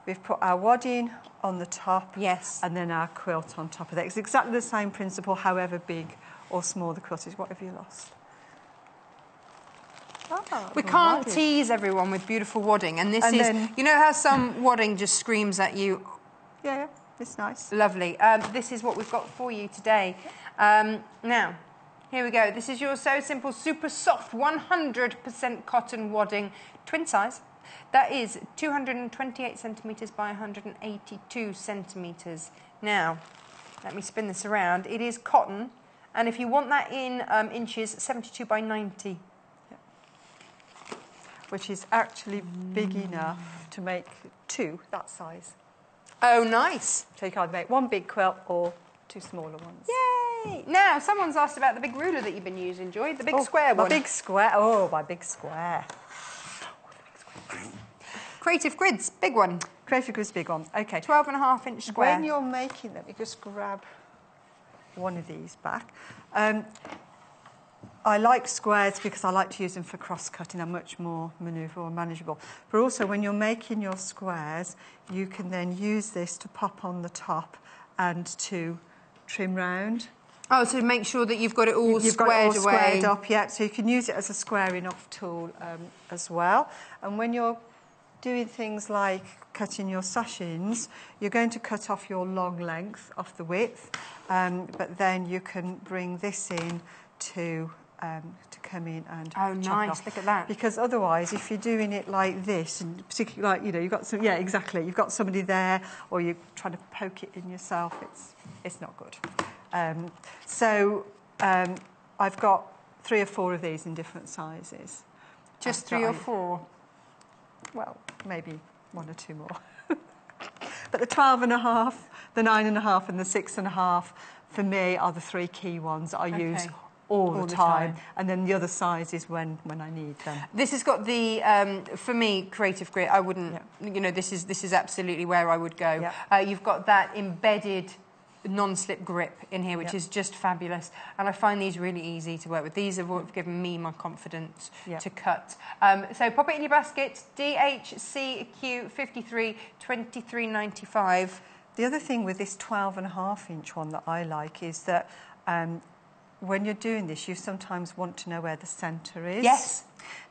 We've put our wadding on the top. Yes. And then our quilt on top of that. It's exactly the same principle, however big or small the quilt is. What have you lost? Oh, we can't tease everyone with beautiful wadding, and you know how some wadding just screams at you? Yeah, it's nice. Lovely. This is what we've got for you today. Now, here we go. This is your So Simple Super Soft 100% cotton wadding, twin size. That is 228 centimetres by 182 centimetres. Now, let me spin this around. It is cotton, and if you want that in inches, 72 by 90. Which is actually big enough to make two that size. Oh, nice. So you can either make one big quilt or two smaller ones. Yay! Now, someone's asked about the big ruler that you've been using, Joy, the big square one. My big square. Oh, my big square. Creative Grids, big one. Creative Grids, big one. Okay. 12.5-inch square. When you're making them, you just grab one of these back. I like squares because I like to use them for cross-cutting. They're much more manoeuvrable and manageable. But also, when you're making your squares, you can then use this to pop on the top and to trim round. Oh, so make sure that you've got it all squared away. Squared up, yeah. So you can use it as a squaring off tool as well. And when you're doing things like cutting your sashings, you're going to cut off your long length off the width, but then you can bring this in to come in and chop nice, off. look at that. Because otherwise, if you're doing it like this, and particularly like, you've got some, yeah, exactly, you've got somebody there, or you're trying to poke it in yourself, it's not good. I've got 3 or 4 of these in different sizes. Just 3 or 4? Well, maybe 1 or 2 more. But the 12.5, the 9.5 and the 6.5, for me, are the 3 key ones that I use all the time. And then the other sizes when I need them. This has got the, for me, Creative Grit, I wouldn't, you know, this is absolutely where I would go. You've got that embedded non-slip grip in here, which is just fabulous, and I find these really easy to work with. These have given me my confidence to cut. So pop it in your basket, DHCQ 53 23.95. The other thing with this 12.5-inch one that I like is that when you're doing this, you sometimes want to know where the centre is. Yes.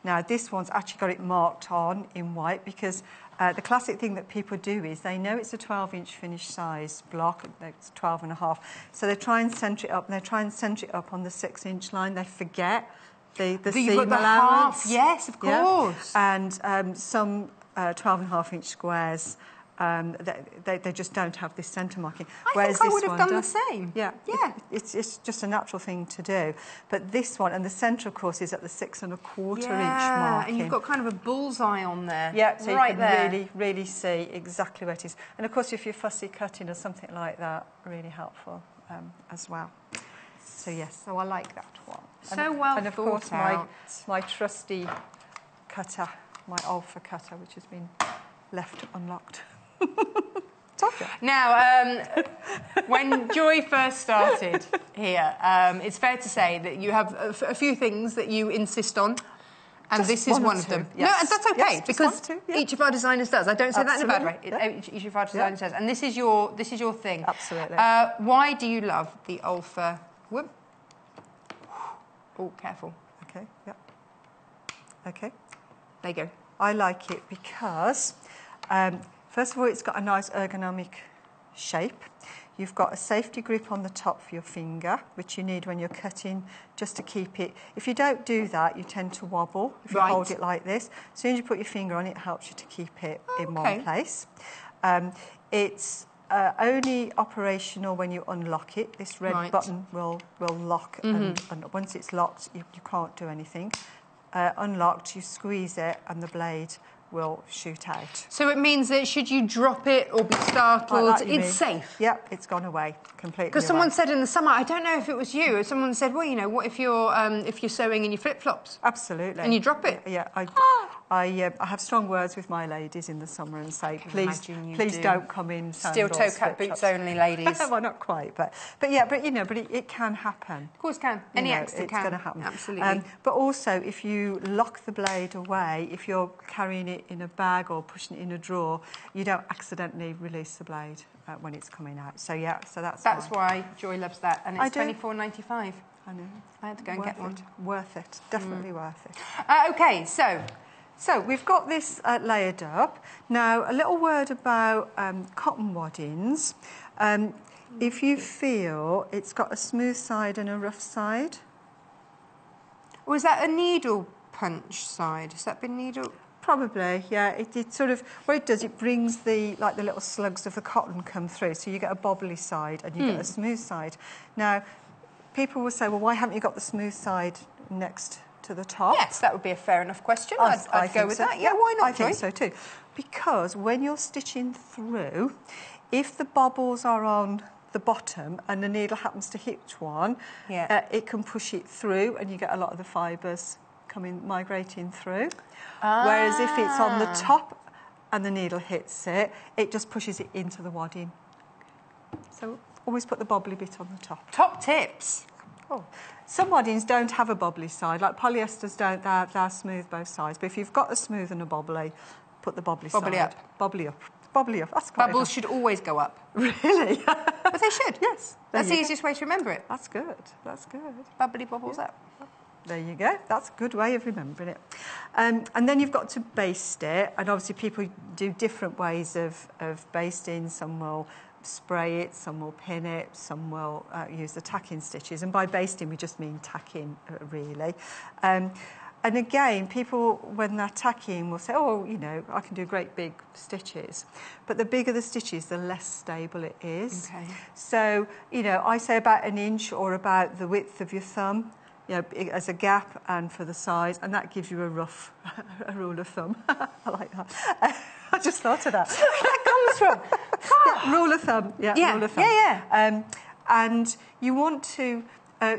Now, this one's actually got it marked on in white because the classic thing that people do is they know it's a 12-inch finished size block, it's 12.5, so they try and centre it up, and they try and centre it up on the 6-inch line. They forget the seam allowance. Yes, of course. Yeah. And some 12.5-inch squares, they just don't have this centre marking. I think I would have done the same. Yeah. It's just a natural thing to do. But this one, and the centre, of course, is at the 6.25-inch marking. And you've got kind of a bullseye on there. Yeah, so right you can there. really see exactly where it is. And, of course, if you're fussy cutting or something like that, really helpful as well. So, yes, so I like that one. And of course, my trusty cutter, my Alpha cutter, which has been left unlocked. Now, when Joy first started here, it's fair to say that you have a few things that you insist on, and just this is one of them. Yes. No, that's okay, because each of our designers does. I don't say that in a bad way. Each of our designers does, and this is your thing. Absolutely. Why do you love the Alpha? Whoop. Oh, careful. Okay. Yeah. Okay. There you go. I like it because. First of all, it's got a nice ergonomic shape. You've got a safety grip on the top for your finger, which you need when you're cutting, just to keep it. If you don't do that, you tend to wobble if you hold it like this. As soon as you put your finger on it, it helps you to keep it in one place. It's only operational when you unlock it. This red button will lock, and once it's locked, you can't do anything. Unlocked, you squeeze it, and the blade will shoot out. So it means that should you drop it or be startled, Like that, it's safe? Yep, it's gone away completely. Because someone said in the summer, I don't know if it was you, someone said, well, you know, what if you're sewing in your flip-flops? Absolutely. And you drop it? Yeah, I have strong words with my ladies in the summer and say, please don't come in steel toe cap boots only, ladies. Well, not quite, but it can happen. Of course, can. Any accident can. It's going to happen. Absolutely. But also, if you lock the blade away, if you're carrying it in a bag or pushing it in a drawer, you don't accidentally release the blade when it's coming out. So that's why Joy loves that, and it's $24.95. I know. I had to go and get one. Worth it. Definitely worth it. Okay, So we've got this layered up. Now, a little word about cotton waddings. If you feel it's got a smooth side and a rough side. Was that a needle punch side? Has that been needle? Probably, yeah. It sort of, what it does, it brings the little slugs of the cotton come through. So you get a bobbly side and you get a smooth side. Now, people will say, well, why haven't you got the smooth side next to the top? Yes, that would be a fair enough question. I'd go with that. Yeah, why not, I think so too. Because when you're stitching through, if the bobbles are on the bottom and the needle happens to hit one, it can push it through and you get a lot of the fibres migrating through. Whereas if it's on the top and the needle hits it, it just pushes it into the wadding. So always put the bobbly bit on the top. Top tips. Oh. Some waddings don't have a bobbly side, like polyesters don't, they're smooth both sides. But if you've got a smooth and a bobbly, put the bobbly side. Bobbly up. Bobbly up. That's quite Bubbles should always go up. Really? But they should. Yes. That's the easiest way to remember it. That's good. That's good. Bubbly bubbles up. There you go. That's a good way of remembering it. And then you've got to baste it. And obviously people do different ways of basting. Some will spray it, some will pin it, some will use the tacking stitches. And by basting, we just mean tacking, really. And again, people, when they're tacking, will say, oh, you know, I can do great big stitches. But the bigger the stitches, the less stable it is. Okay. So, you know, I say about an inch or about the width of your thumb, you know, as a gap and for the size, and that gives you a rough rule of thumb. I like that. I just thought of that. Where that comes from? Rule of thumb. Yeah, rule of thumb. Yeah. And you want to,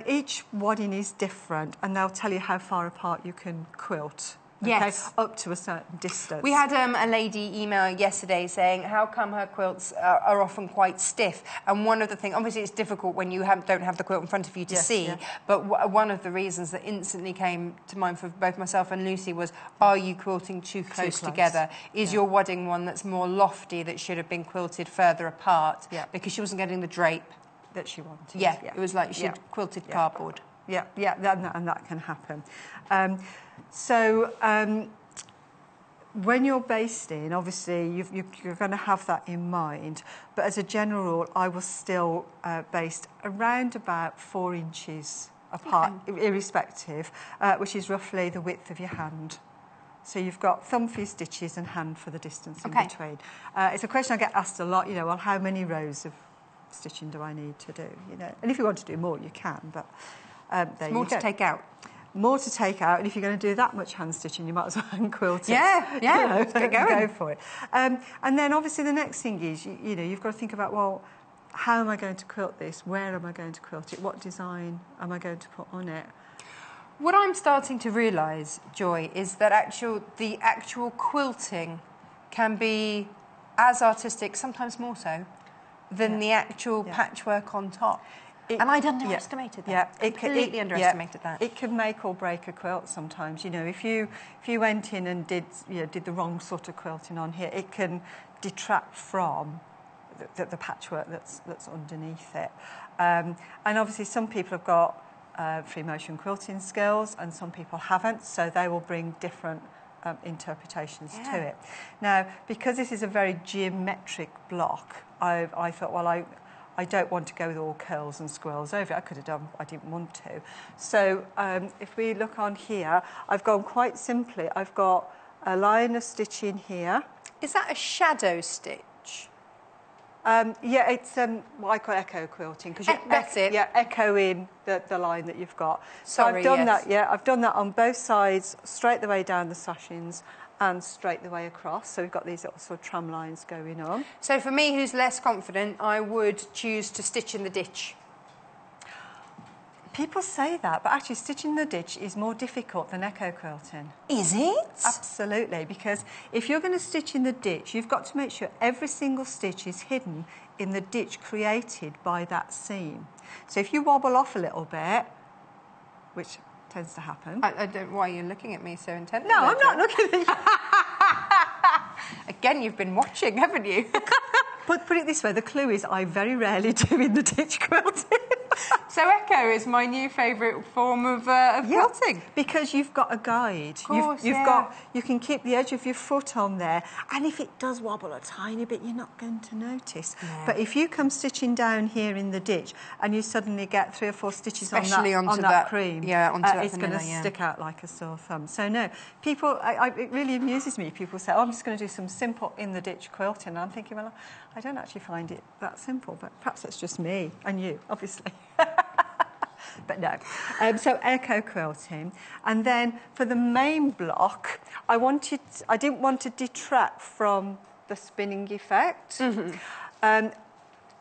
each wadding is different, and they'll tell you how far apart you can quilt. Okay? Yes. Up to a certain distance. We had a lady email yesterday saying how come her quilts are often quite stiff. And one of the things, obviously it's difficult when you don't have the quilt in front of you to see, but one of the reasons that instantly came to mind for both myself and Lucy was, are you quilting too close together? Is your wadding one that's more lofty that should have been quilted further apart? Yeah. Because she wasn't getting the drape that she wanted. Yeah, it was like she'd quilted cardboard. Yeah, and that can happen. So when you're basting, obviously you're going to have that in mind. But as a general rule, I will still baste around about 4 inches apart, irrespective, which is roughly the width of your hand. So you've got thumb for your stitches and hand for the distance in between. It's a question I get asked a lot, you know, well, how many rows of stitching do I need to do? You know, and if you want to do more, you can, but there more you go. to take out. More to take out, and if you're going to do that much hand stitching, you might as well hand quilt it. Yeah, you know, let's get going. Go for it. And then obviously the next thing is, you know, you've got to think about, well, how am I going to quilt this? Where am I going to quilt it? What design am I going to put on it? What I'm starting to realise, Joy, is that the actual quilting can be as artistic, sometimes more so, than the actual patchwork on top. And I'd underestimated that. Yeah, completely underestimated that. It can make or break a quilt sometimes. You know, if you went in and did the wrong sort of quilting on here, it can detract from the patchwork that's underneath it. And obviously, some people have got free motion quilting skills, and some people haven't. So they will bring different interpretations to it. Now, because this is a very geometric block, I thought, well, I don't want to go with all curls and squirrels over it. I could have done, I didn't want to. So if we look on here, I've gone quite simply. I've got a line of stitch in here. Is that a shadow stitch? Yeah, it's what I call echo quilting because That's it. Yeah, echoing the line that you've got. Sorry, so I've done yes. that. Yeah, I've done that on both sides, straight the way down the sashings and straight the way across. So we've got these little sort of tram lines going on. So for me, who's less confident, I would choose to stitch in the ditch. People say that, but actually stitching the ditch is more difficult than echo quilting. Is it? Absolutely, because if you're going to stitch in the ditch, you've got to make sure every single stitch is hidden in the ditch created by that seam. So if you wobble off a little bit, which tends to happen. I don't. Why are you looking at me so intently? No, I'm not looking at you. Again, you've been watching, haven't you? But put it this way, the clue is I very rarely do in the ditch quilting. So echo is my new favourite form of quilting. Because you've got a guide. Of course, You can keep the edge of your foot on there, and if it does wobble a tiny bit, you're not going to notice. No. But if you come stitching down here in the ditch and you suddenly get 3 or 4 stitches Especially on onto that cream, onto that it's going to vanilla, stick out like a sore thumb. So no, people, it really amuses me. People say, "Oh, I'm just going to do some simple in the ditch quilting," and I'm thinking, well, I don't actually find it that simple, but perhaps that's just me and you, obviously. But no. So echo quilting. And then for the main block, I didn't want to detract from the spinning effect. Mm-hmm. And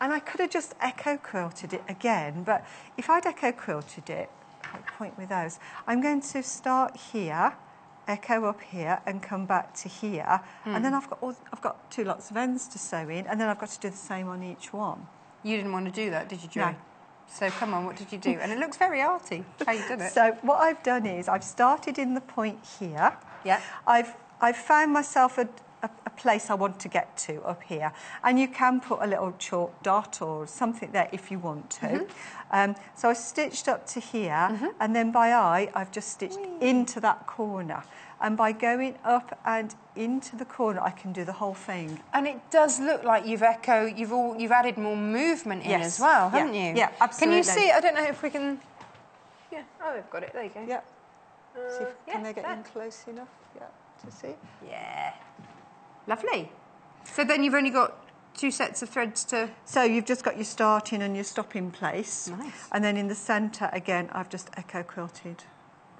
I could have just echo quilted it again, but if I'd echo quilted it, I'll point with those, I'm going to start here, echo up here and come back to here, and then I've got 2 lots of ends to sew in, and then I've got to do the same on each one. You didn't want to do that, did you, Joy? No. So come on, what did you do? And it looks very arty how you did it. So what I've done is I've started in the point here. Yeah. I've found myself a place I want to get to up here, and you can put a little chalk dot or something there if you want to. So I stitched up to here, and then by eye I've just stitched into that corner, and by going up and into the corner I can do the whole thing. And it does look like you've added more movement in as well, haven't you? Yeah, absolutely. Can you see it? I don't know if we can. Yeah. Oh, they've got it. There you go. Yeah. See if, yeah, can they get there. in close enough? Yeah, to see. Yeah. Lovely. So then you've only got 2 sets of threads to... So you've just got your starting and your stopping place. Nice. And then in the centre, again, I've just echo quilted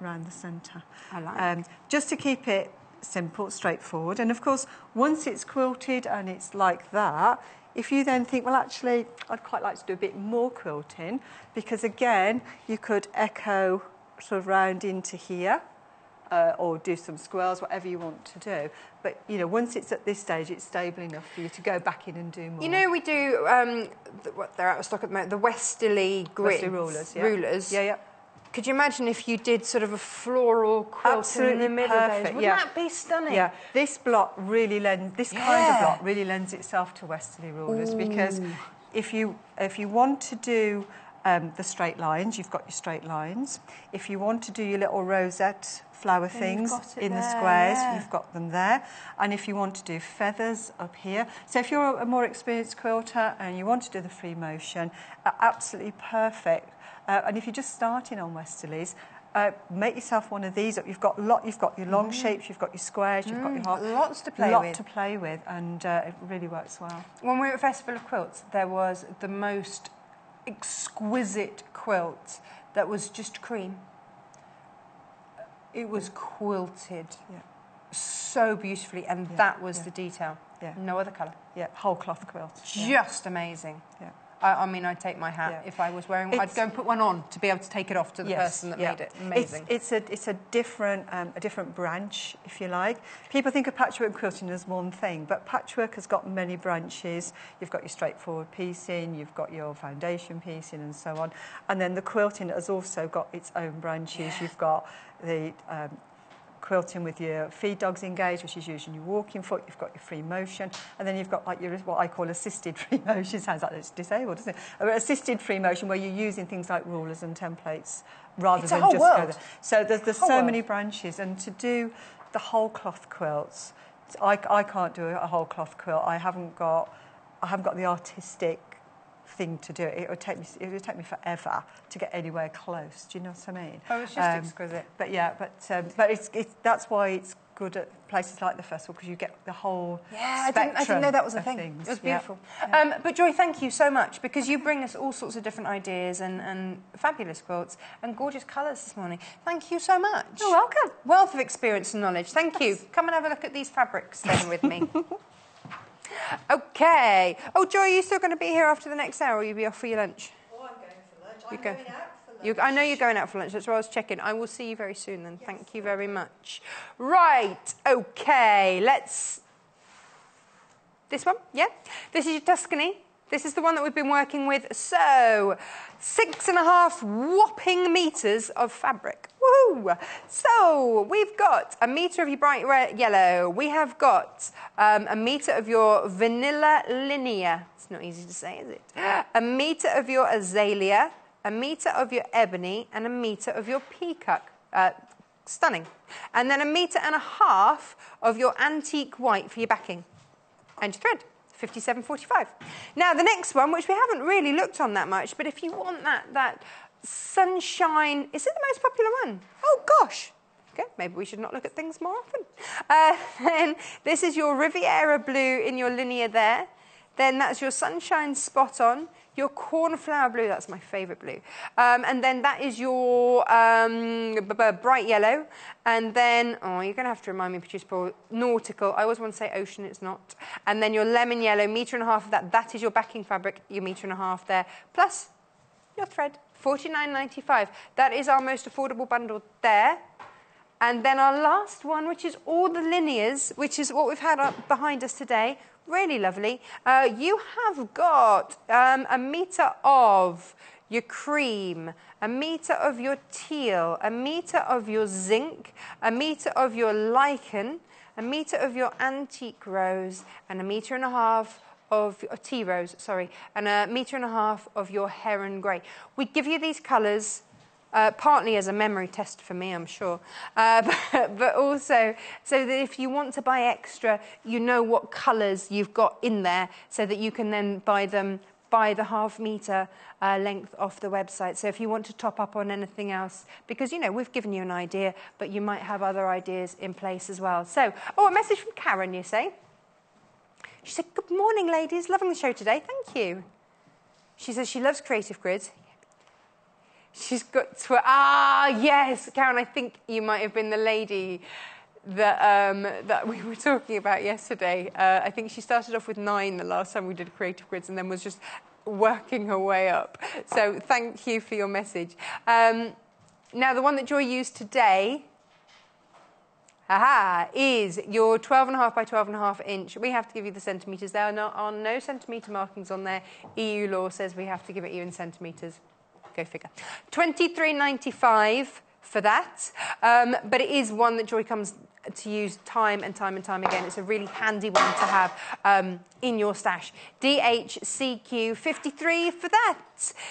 around the centre. I like. Just to keep it simple, straightforward. And of course, once it's quilted and it's like that, if you then think, well, actually, I'd quite like to do a bit more quilting, because again, you could echo sort of round into here, or do some squirrels, whatever you want to do. But, you know, once it's at this stage, it's stable enough for you to go back in and do more. You know, we do, they're out of stock at the moment, the Westerly grids. Westerly rulers, yeah. Rulers. Yeah, yeah. Could you imagine if you did sort of a floral quilt Absolutely in the middle of perfect, those? Wouldn't yeah. that be stunning? Yeah, this block really this kind of block really lends itself to Westerly rulers. Ooh. Because if you want to do the straight lines, you've got your straight lines. If you want to do your little rosette flower things in the squares, you've got them there. And if you want to do feathers up here, so if you're a more experienced quilter and you want to do the free motion, absolutely perfect. And if you're just starting on Westerlies, make yourself one of these up. You've got your long shapes, you've got your squares, you've got your heart. Lots to play with. And it really works well. When we were at Festival of Quilts, there was the most exquisite quilt that was just cream. It was quilted so beautifully, and that was the detail. Yeah. No other colour. Yeah, whole cloth quilt. Just amazing. Yeah. I mean, I'd take my hat if I was wearing one. I'd go and put one on to be able to take it off to the person that made it. Amazing. It's a different branch, if you like. People think of patchwork quilting as one thing, but patchwork has got many branches. You've got your straightforward piecing, you've got your foundation piecing, and so on. And then the quilting has also got its own branches. Yeah. You've got the quilting with your feed dogs engaged, which is using your walking foot. You've got your free motion, and then you've got like your what I call assisted free motion. Sounds like it's disabled, doesn't it? Assisted free motion, where you're using things like rulers and templates rather than just go there. So there's so many branches, and to do the whole cloth quilts, I can't do a whole cloth quilt. I haven't got the artistic thing to do it. It would take me forever to get anywhere close. Do you know what I mean? Oh, it's just exquisite. But yeah, but it's that's why it's good at places like the festival because you get the whole I spectrum didn't know that was a of thing. things. It was beautiful. Yeah. But Joy, thank you so much because you bring us all sorts of different ideas and fabulous quilts and gorgeous colours this morning. Thank you so much. You're welcome. Wealth of experience and knowledge. Thank you. Come and have a look at these fabrics then with me. Okay. Oh, Joy, are you still going to be here after the next hour or will you be off for your lunch? Oh, I'm going for lunch. I'm going out for lunch. I know you're going out for lunch. That's why I was checking. I will see you very soon then. Yes. Thank you very much. Right. Okay. Let's... This one? Yeah. This is your Tuscany. This is the one that we've been working with. So, 6.5 whopping metres of fabric. Woohoo! So, we've got a metre of your bright red yellow. We have got a metre of your vanilla linea. It's not easy to say, is it? A metre of your azalea, a metre of your ebony, and a metre of your peacock. Stunning. And then a metre and a half of your antique white for your backing. And your thread. 57.45. Now the next one, which we haven't really looked on that much, but if you want that sunshine, is it the most popular one? Oh gosh. Okay, maybe we should not look at things more often. Then this is your Riviera blue in your linear there. Then that's your sunshine spot on. Your cornflower blue, that's my favourite blue. And then that is your bright yellow. And then, oh, you're going to have to remind me, Producer Paul, nautical. I always want to say ocean, it's not. And then your lemon yellow, metre and a half of that. That is your backing fabric, your metre and a half there. Plus your thread, $49.95. That is our most affordable bundle there. And then our last one, which is all the linears, which is what we've had up behind us today. Really lovely. You have got a metre of your cream, a metre of your teal, a metre of your zinc, a metre of your lichen, a metre of your antique rose, and a metre and a half of tea rose, sorry, and a metre and a half of your heron grey. We give you these colours partly as a memory test for me, I'm sure, but also so that if you want to buy extra, you know what colours you've got in there so that you can then buy them by the half metre length off the website. So if you want to top up on anything else, because, you know, we've given you an idea, but you might have other ideas in place as well. So, oh, a message from Karen, you say? She said, good morning, ladies. Loving the show today. Thank you. She says she loves creative grids. She's got yes, Karen, I think you might have been the lady that we were talking about yesterday. I think she started off with 9 the last time we did creative grids and then was just working her way up. So thank you for your message. Now, the one that Joy used today is your 12.5 by 12.5 inch. We have to give you the centimetres. There are no centimetre markings on there. EU law says we have to give it you in centimetres. Go figure. $23.95 for that, but it is one that Joy comes to use time and time and time again. It's a really handy one to have in your stash. DHCQ 53 for that.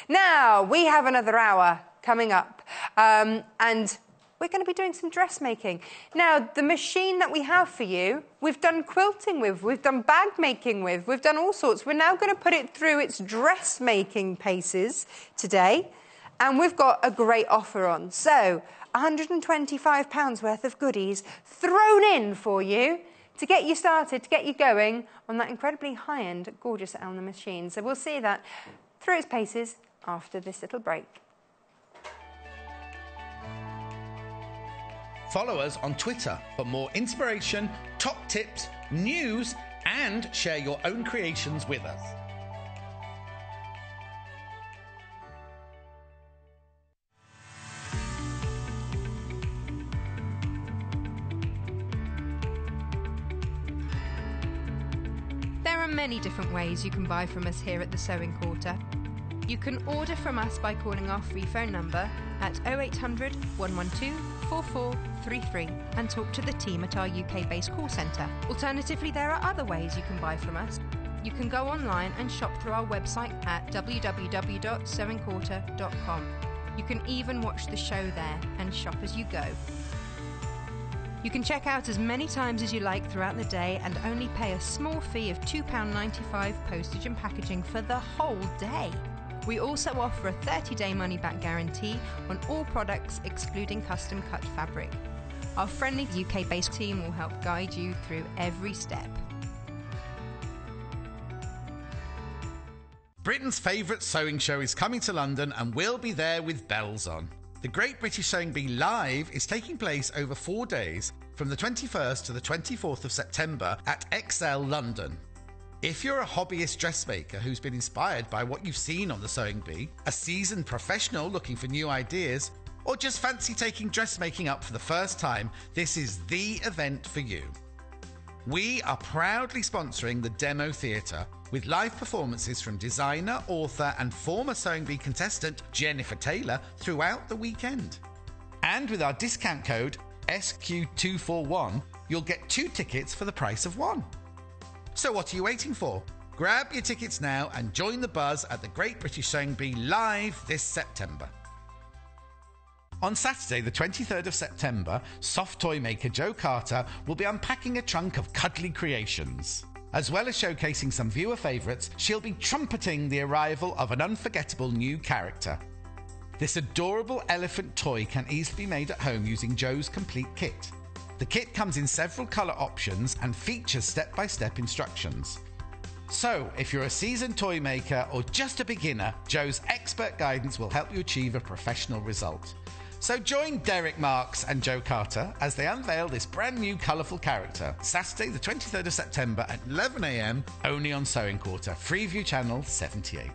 Now, we have another hour coming up, and we're going to be doing some dressmaking. Now, the machine that we have for you, we've done quilting with, we've done bag making with, we've done all sorts. We're now going to put it through its dressmaking paces today, and we've got a great offer on. So, £125 worth of goodies thrown in for you to get you started, to get you going on that incredibly high-end, gorgeous Elna machine. So we'll see that through its paces after this little break. Follow us on Twitter for more inspiration, top tips, news, and share your own creations with us. There are many different ways you can buy from us here at the Sewing Quarter. You can order from us by calling our free phone number at 0800 112 4433 and talk to the team at our UK-based call centre. Alternatively, there are other ways you can buy from us. You can go online and shop through our website at www.sewingquarter.com. You can even watch the show there and shop as you go. You can check out as many times as you like throughout the day and only pay a small fee of £2.95 postage and packaging for the whole day. We also offer a 30-day money-back guarantee on all products excluding custom-cut fabric. Our friendly UK-based team will help guide you through every step. Britain's favourite sewing show is coming to London and we'll be there with bells on. The Great British Sewing Bee Live is taking place over 4 days from the 21st to the 24th of September at XL London. If you're a hobbyist dressmaker who's been inspired by what you've seen on the Sewing Bee, a seasoned professional looking for new ideas, or just fancy taking dressmaking up for the first time, this is the event for you. We are proudly sponsoring the Demo Theatre with live performances from designer, author and former Sewing Bee contestant Jennifer Taylor throughout the weekend. And with our discount code SQ241, you'll get 2 tickets for the price of 1. So what are you waiting for? Grab your tickets now and join the buzz at the Great British Sewing Bee Live this September. On Saturday, the 23rd of September, soft toy maker Jo Carter will be unpacking a trunk of cuddly creations. As well as showcasing some viewer favourites, she'll be trumpeting the arrival of an unforgettable new character. This adorable elephant toy can easily be made at home using Jo's complete kit. The kit comes in several colour options and features step-by-step instructions. So, if you're a seasoned toy maker or just a beginner, Jo's expert guidance will help you achieve a professional result. So join Derek Marks and Jo Carter as they unveil this brand new colourful character, Saturday the 23rd of September at 11 a.m, only on Sewing Quarter, Freeview Channel 78.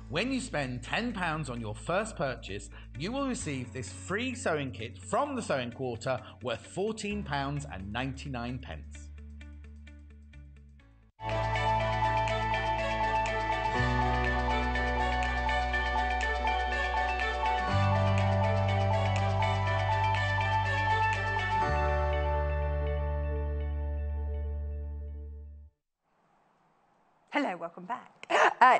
When you spend £10 on your first purchase, you will receive this free sewing kit from the Sewing Quarter worth £14.99. Hello, welcome back.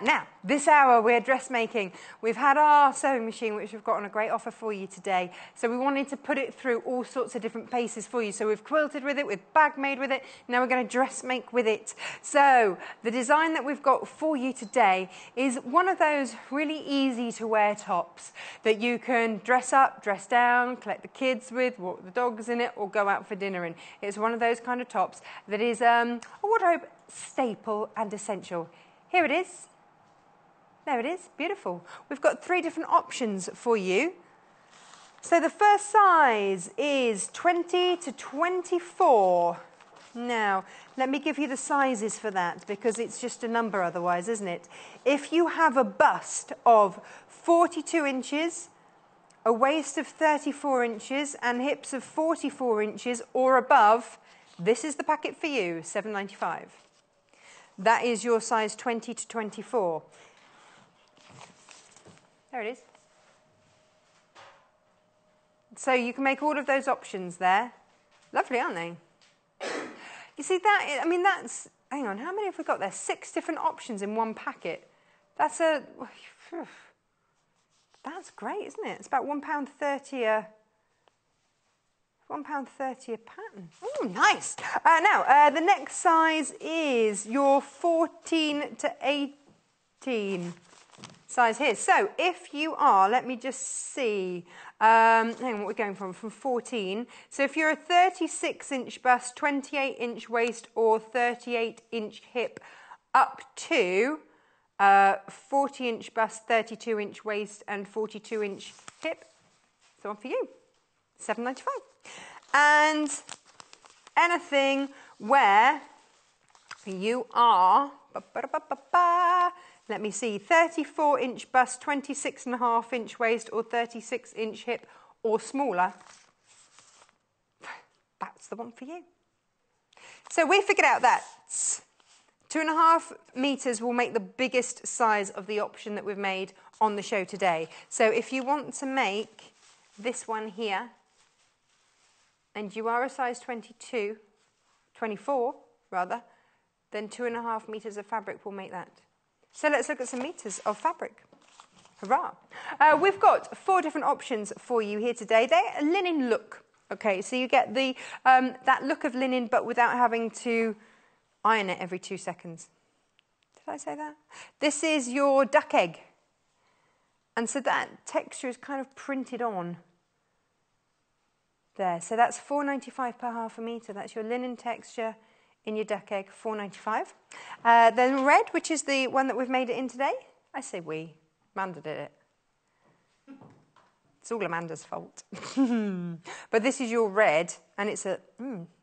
Now, this hour we're dressmaking. We've had our sewing machine, which we've got on a great offer for you today. So we wanted to put it through all sorts of different paces for you. So we've quilted with it, we've bag made with it. Now we're going to dressmake with it. So the design that we've got for you today is one of those really easy to wear tops that you can dress up, dress down, collect the kids with, walk the dogs in it, or go out for dinner in. It's one of those kind of tops that is a wardrobe staple and essential. Here it is. There it is, beautiful. We've got 3 different options for you. So the first size is 20 to 24. Now, let me give you the sizes for that because it's just a number otherwise, isn't it? If you have a bust of 42 inches, a waist of 34 inches and hips of 44 inches or above, this is the packet for you, £7.95. That is your size 20 to 24. There it is. So you can make all of those options there. Lovely, aren't they? You see that, I mean, that's, hang on, how many have we got there? 6 different options in one packet. That's great, isn't it? It's about £1.30 a pattern. Oh, nice. Now, the next size is your 14 to 18 size here. So if you are, let me just see, hang on, what we're going from 14. So if you're a 36-inch bust, 28-inch waist or 38-inch hip up to 40-inch bust, 32-inch waist and 42-inch hip, so one for you, £7.95. And anything where you are, let me see, 34-inch bust, 26.5-inch waist or 36-inch hip or smaller, that's the one for you. So we figured out that 2.5 metres will make the biggest size of the option that we've made on the show today. So if you want to make this one here, and you are a size 24 rather, then 2.5 metres of fabric will make that. So let's look at some metres of fabric. Hurrah! We've got 4 different options for you here today. They're a linen look. Okay, so you get the that look of linen, but without having to iron it every 2 seconds. Did I say that? This is your duck egg. And so that texture is kind of printed on. There, so that's £4.95 per half a metre. That's your linen texture in your duck egg, £4.95. Then red, which is the one that we've made it in today. I say we. Amanda did it. It's all Amanda's fault. But this is your red, and it's a...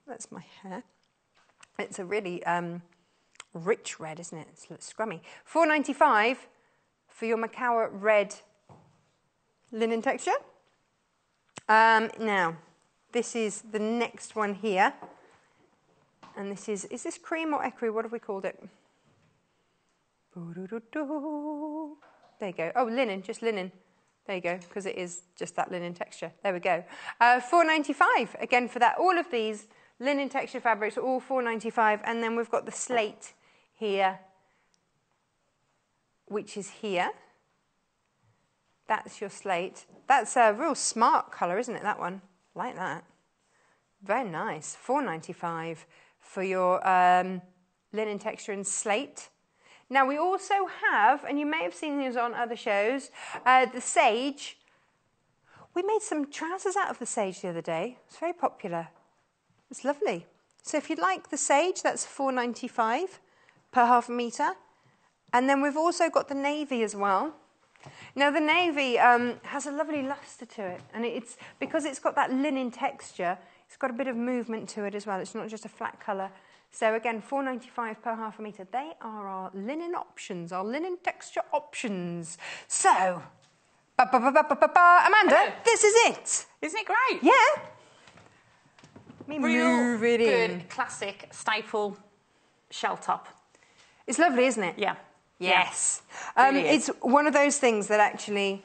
that's my hair. It's a really rich red, isn't it? It's scrummy. £4.95 for your Macawa red linen texture. Now... this is the next one here. And this is this cream or ecru? What have we called it? There you go. Oh, linen, just linen. There you go, because it is just that linen texture. There we go. £4.95 again for that. All of these linen texture fabrics are all £4.95. And then we've got the slate here, which is here. That's your slate. That's a real smart colour, isn't it, that one? Like that. Very nice. £4.95 for your linen texture and slate. Now we also have, and you may have seen these on other shows, the sage. We made some trousers out of the sage the other day. It's very popular. It's lovely. So if you'd like the sage, that's £4.95 per half a metre. And then we've also got the navy as well. Now the navy has a lovely lustre to it, and it's because it's got that linen texture, it's got a bit of movement to it as well. It's not just a flat colour. So again, £4.95 per half a metre. They are our linen options, our linen texture options. So, Amanda, this is it. Isn't it great? Yeah. Let me Real move it in. good classic staple shell top. It's lovely, isn't it? Yeah. Yes. Really It's one of those things that actually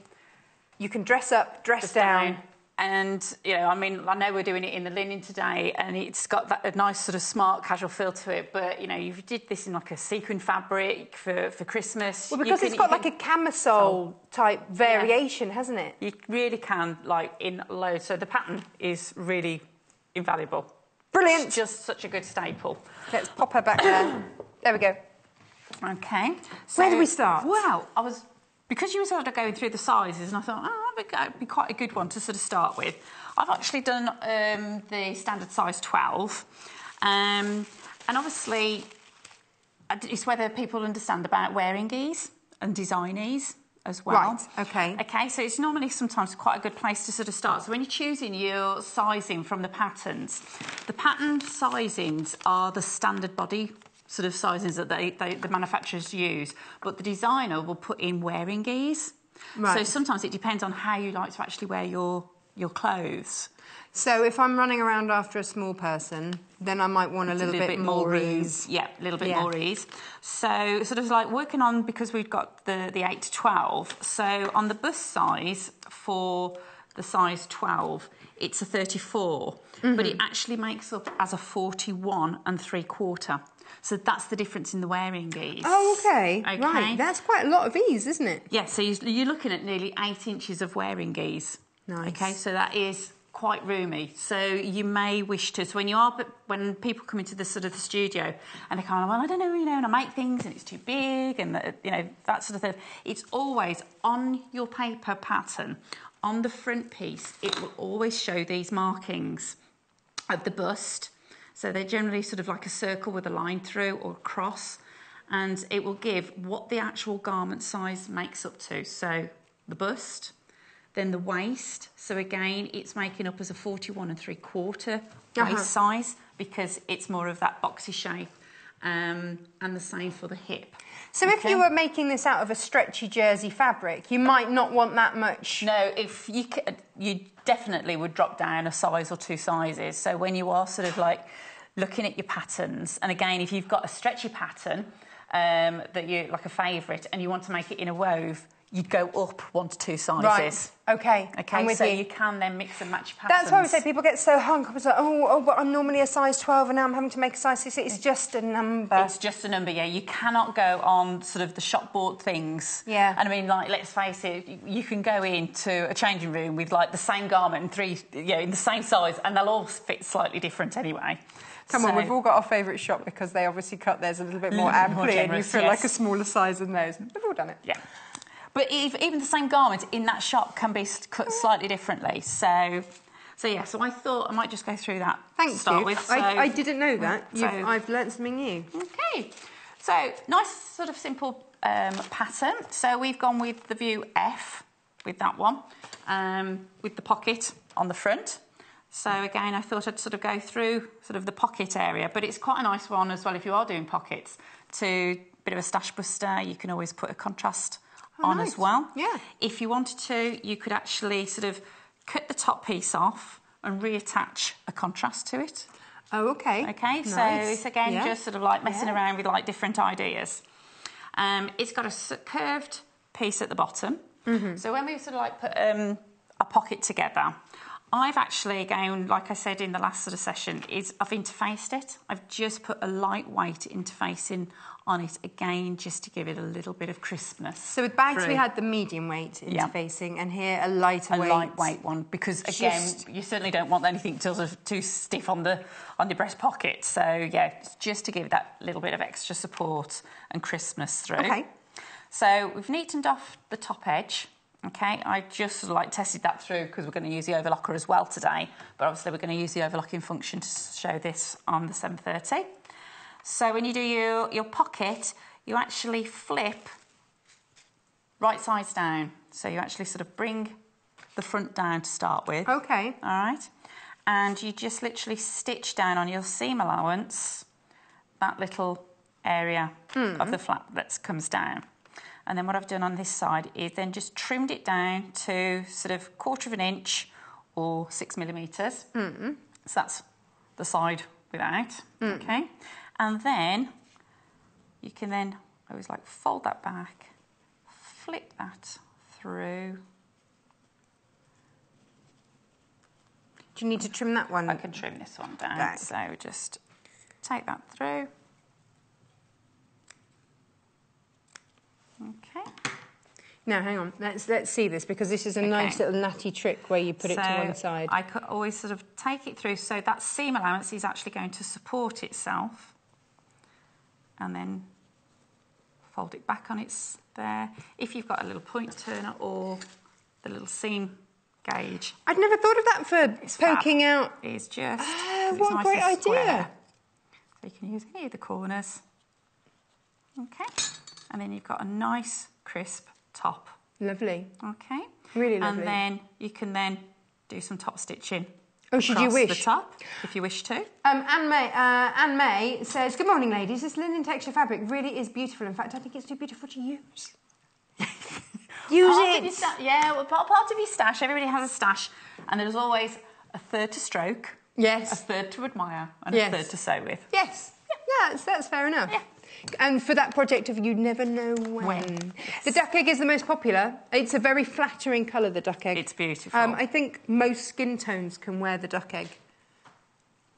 you can dress up, dress down. And, you know, I mean, I know we're doing it in the linen today, and it's got that a nice sort of smart casual feel to it, but, you know, you did this in like a sequin fabric for Christmas. Well, because it's got like a camisole type variation, hasn't it? You really can, like, in loads. So the pattern is really invaluable. Brilliant. It's just such a good staple. Let's pop her back there. There we go. Okay. So, where do we start? Well, because you were sort of going through the sizes, and I thought, that'd be quite a good one to sort of start with. I've actually done the standard size 12. And obviously, it's whether people understand about wearing ease and design ease as well. Right, okay. Okay, so it's normally sometimes quite a good place to sort of start. So when you're choosing your sizing from the patterns, the pattern sizings are the standard body sort of sizings that the manufacturers use, but the designer will put in wearing ease. Right. So sometimes it depends on how you like to actually wear your clothes. So if I'm running around after a small person, then I might want a little bit more ease. Yeah, a little bit more ease. So sort of like working on, because we've got the 8 to 12, so on the bust size for the size 12, it's a 34, but it actually makes up as a 41 3/4. So that's the difference in the wearing ease. Oh, okay. Right. That's quite a lot of ease, isn't it? Yeah, so you're looking at nearly 8 inches of wearing ease. Nice. Okay, so that is quite roomy. So you may wish to... So when people come into the sort of the studio and they're kind of, well, I don't know, and I make things and it's too big and, that sort of thing. It's always on your paper pattern, on the front piece, it will always show these markings of the bust. So they're generally sort of like a circle with a line through or a cross, and it will give what the actual garment size makes up to. So the bust, then the waist. So again, it's making up as a 41 3/4 waist size because it's more of that boxy shape, and the same for the hip. So if you were making this out of a stretchy jersey fabric, you might not want that much. No, if you definitely would drop down a size or 2 sizes. So when you are sort of like looking at your patterns, and again, if you've got a stretchy pattern that you like a favourite and you want to make it in a wove, you'd go up 1 to 2 sizes. Right. Okay. Okay. So you can then mix and match patterns. That's why we say people get so hung up. It's like, but I'm normally a size 12 and now I'm having to make a size 6. It's just a number. It's just a number. Yeah. You cannot go on sort of the shop bought things. Yeah. And I mean, like, let's face it, you can go into a changing room with like the same garment in 3, in the same size, and they'll all fit slightly different anyway. Come on, we've all got our favourite shop because they obviously cut theirs a little bit more amply and you feel like a smaller size than those. We've all done it. Yeah. But even the same garment in that shop can be cut slightly differently. So So yeah, so I thought I might just go through that. Thank to start you. With. So, I didn't know that. So, I've learnt something new. Okay. So nice sort of simple pattern. So we've gone with the view F with that one, with the pocket on the front. So again, I thought I'd sort of go through sort of the pocket area, but it's quite a nice one as well if you are doing pockets. To a bit of a stash buster, you can always put a contrast on nice. As well. Yeah. If you wanted to, you could actually sort of cut the top piece off and reattach a contrast to it. Oh, okay. Okay, nice. so it's again just sort of like messing around with like different ideas. It's got a curved piece at the bottom. So when we sort of like put a pocket together, I've actually, again, like I said in the last sort of session, I've interfaced it. I've just put a lightweight interfacing on it again, just to give it a little bit of crispness. So with bags we had the medium weight interfacing, and here a lighter weight. A lightweight one, because again, you certainly don't want anything too stiff on the breast pocket. So yeah, just to give that little bit of extra support and crispness through. Okay. So we've neatened off the top edge. Okay, I just sort of like tested that through because we're going to use the overlocker as well today, but obviously we're going to use the overlocking function to show this on the 730. So when you do your pocket, you actually flip right sides down. So you actually sort of bring the front down to start with. Okay. All right. And you just literally stitch down on your seam allowance that little area of the flap that comes down. And then what I've done on this side is then just trimmed it down to sort of 1/4 of an inch or 6 millimetres. So that's the side without, okay? And then you can then always like fold that back, flip that through. Do you need to trim that one? I can trim this one down. Back. So just take that through. Okay. Now, hang on. Let's see this, because this is a nice little natty trick where you put it to one side. I could always sort of take it through, so that seam allowance is actually going to support itself, and then fold it back on its there. If you've got a little point turner or the little seam gauge. I'd never thought of that for poking out. It's just what a nice great idea. Square. So you can use any of the corners. Okay. And then you've got a nice crisp top. Lovely. Okay. Really lovely. And then you can then do some top stitching. Oh, should you wish? The top, if you wish to. Anne May says, "Good morning, ladies. This linen texture fabric really is beautiful. In fact, I think it's too beautiful to use." Use it. Yeah, well, part of your stash. Everybody has a stash, and there's always a third to stroke. Yes. A third to admire, and a third to sew with. Yes. Yeah, that's fair enough. Yeah. And for that project of you never know when. Yes. The duck egg is the most popular. It's a very flattering colour, the duck egg. It's beautiful. I think most skin tones can wear the duck egg.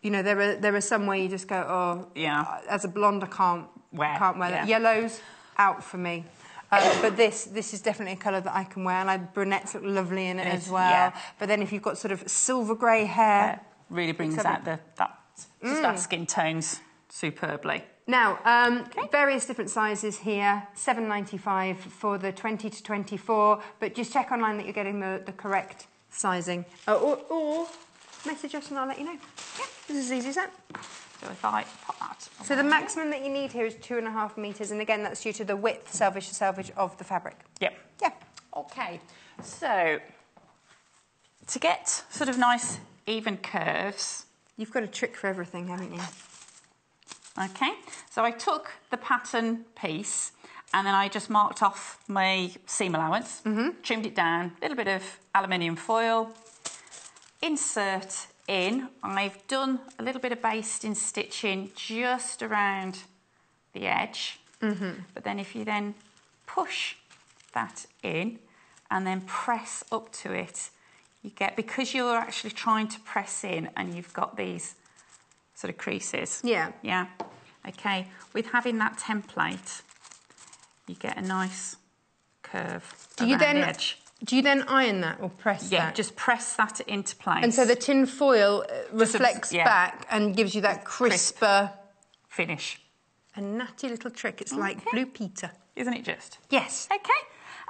You know, there are some where you just go, oh, yeah. As a blonde, I can't wear that. Yellows, out for me. But this is definitely a colour that I can wear, and brunettes look lovely in it as well. Yeah. But then if you've got sort of silver grey hair... really brings out that skin tones superbly. Now, various different sizes here, $7.95 for the 20 to 24, but just check online that you're getting the correct sizing. Or message us and I'll let you know. Yeah, this is as easy as that. So if I pop that... So the maximum that you need here is 2.5 metres, and again, that's due to the width, selvage to selvage, of the fabric. Yep. Yeah. Okay, so to get sort of nice, even curves... You've got a trick for everything, haven't you? Okay, so I took the pattern piece and then I just marked off my seam allowance, trimmed it down, a little bit of aluminium foil, insert in. I've done a little bit of basting stitching just around the edge, but then if you then push that in and then press up to it, you get, because you're actually trying to press in and you've got these sort of creases. Yeah. Yeah. Okay. With having that template, you get a nice curve around the edge. Do you then iron that or press that? Yeah, just press that into place. And so the tin foil reflects back and gives you that crisper finish. A natty little trick. It's like Blue Peter. Isn't it just? Yes. Okay.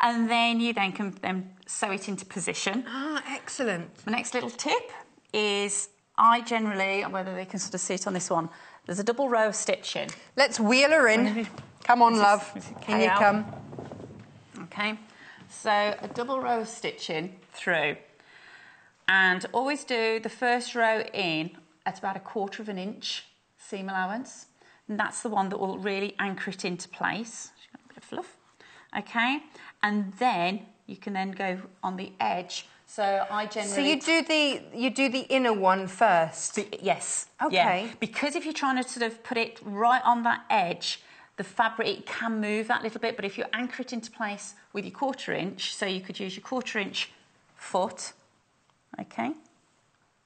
And then you then can sew it into position. Ah, excellent. The next little tip is I generally, whether they can sort of see it on this one, there's a double row of stitching. Let's wheel her in. Come on, love. In you come. Okay, so a double row of stitching through. And always do the first row in at about 1/4 of an inch seam allowance. And that's the one that will really anchor it into place. She's got a bit of fluff. Okay, and then you can then go on the edge. So I generally... So you do the inner one first? Yes. Okay. Yeah. Because if you're trying to sort of put it right on that edge, the fabric, it can move that little bit, but if you anchor it into place with your 1/4 inch, so you could use your 1/4 inch foot, okay,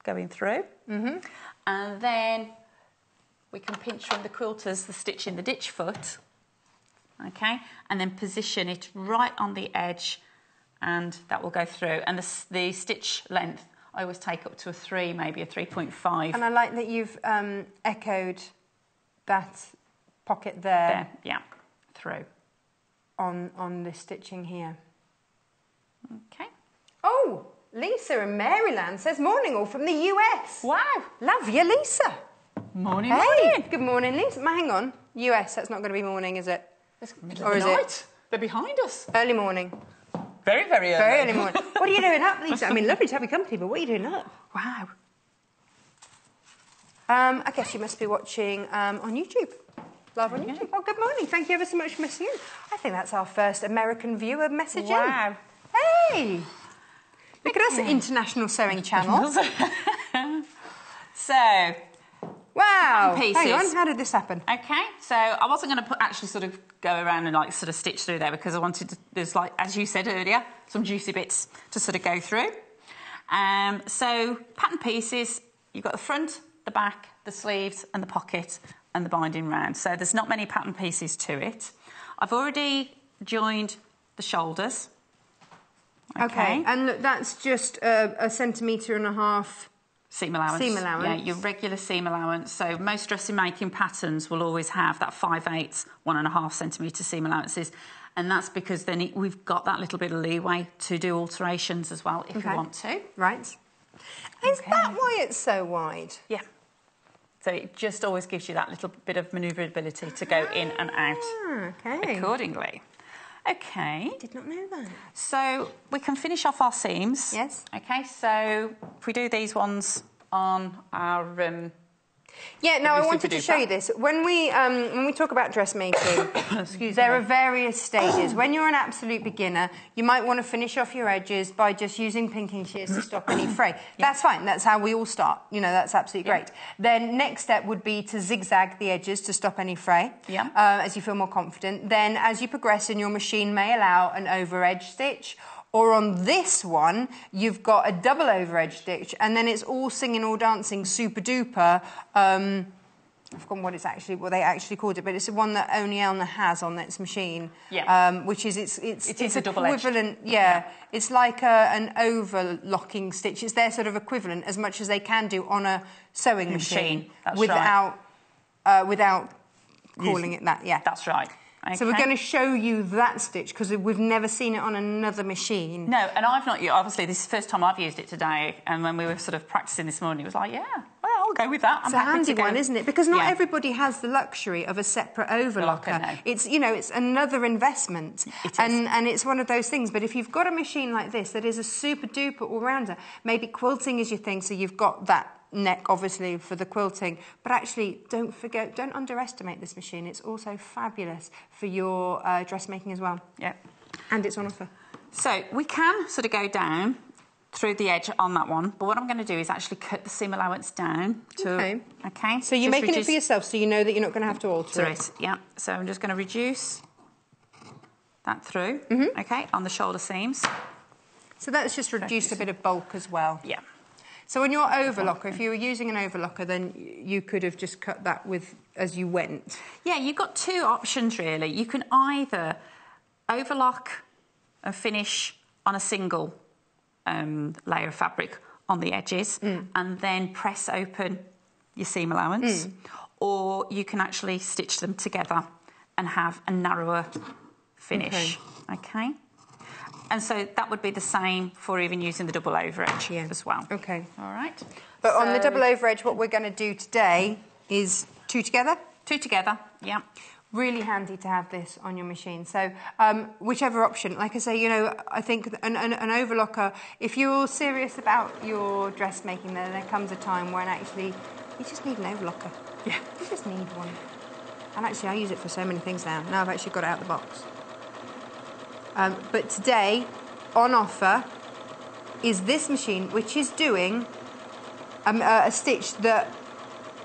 going through. And then we can pinch from the quilters the stitch in the ditch foot, okay, and then position it right on the edge, and that will go through. And the stitch length, I always take up to a 3, maybe a 3.5. And I like that you've echoed that pocket there. Yeah, through. On the stitching here. Okay. Oh, Lisa in Maryland says, morning all from the US. Wow. Love you, Lisa. Morning, Hey, morning. good morning, Lisa. Hang on. US, that's not going to be morning, is it? It's middle Or of is the it? night. They're behind us. Early morning. Very, very early. Very early morning. What are you doing up, Lisa? I mean, lovely to have you company, but what are you doing up? Wow. I guess you must be watching on YouTube. Live on YouTube. Oh, good morning. Thank you ever so much for messaging in. I think that's our first American viewer messaging. Wow. Hey! Look at us, International Sewing Channel. So, Wow. pieces. Hang on, how did this happen? okay, so I wasn't going to actually sort of go around and like sort of stitch through there because I wanted to, there's like, as you said earlier, some juicy bits to sort of go through. So, pattern pieces, you've got the front, the back, the sleeves and the pocket and the binding round. So there's not many pattern pieces to it. I've already joined the shoulders. Okay, and look, that's just a 1.5 centimetre seam allowance. Seam allowance. Yeah, your regular seam allowance. So most dressing making patterns will always have that 5/8, 1.5 centimetre seam allowances. And that's because then we've got that little bit of leeway to do alterations as well if you want to. Right. Is that why it's so wide? Yeah. So it just always gives you that little bit of manoeuvrability to go in and out accordingly. Okay. Did not know that. So we can finish off our seams. Yes. Okay, so if we do these ones on our... Yeah, now I wanted to show you this. When we talk about dressmaking, there are various stages. When you're an absolute beginner, you might want to finish off your edges by just using pinking shears to stop any fray. That's fine. That's how we all start. You know, that's absolutely great. Then next step would be to zigzag the edges to stop any fray as you feel more confident. Then as you progress in, your machine may allow an over edge stitch. Or on this one, you've got a double over edge stitch, and then it's all singing, all dancing, super duper. I've forgotten what they actually called it, but it's the one that only Elna has on its machine. Yeah. Which is it's a double equivalent. Yeah. It's like an overlocking stitch. It's their sort of equivalent as much as they can do on a sewing machine. That's without calling it that. Yeah. That's right. Okay. So we're going to show you that stitch because we've never seen it on another machine. No, and I've not. Obviously, this is the first time I've used it today. And when we were sort of practicing this morning, it was like, yeah, well, I'll go with that. It's a handy one, isn't it? Because not everybody has the luxury of a separate overlocker. No. It's it's another investment, and it's one of those things. But if you've got a machine like this that is a super duper all rounder, maybe quilting is your thing, so you've got that neck obviously for the quilting, but actually don't underestimate this machine. It's also fabulous for your dressmaking as well. Yeah, and it's on offer. So we can sort of go down through the edge on that one, but what I'm going to do is actually cut the seam allowance down to okay. So you're making it for yourself, so you know that you're not going to have to alter it. Yeah. So I'm just going to reduce that through. Okay, on the shoulder seams. So that's just reduced a bit of bulk as well. Yeah. So on your overlocker, if you were using an overlocker, then you could have just cut that as you went. Yeah, you've got two options really. You can either overlock and finish on a single layer of fabric on the edges and then press open your seam allowance, or you can actually stitch them together and have a narrower finish. Okay. And so that would be the same for even using the double over edge as well. Okay. All right. But on the double over edge, what we're going to do today is 2 together. 2 together, yeah. Really handy to have this on your machine. So whichever option, like I say, you know, I think an overlocker, if you're serious about your dressmaking, then there comes a time when actually you just need an overlocker. Yeah. You just need one. And actually I use it for so many things now. Now I've actually got it out of the box. But today, on offer, is this machine, which is doing a stitch that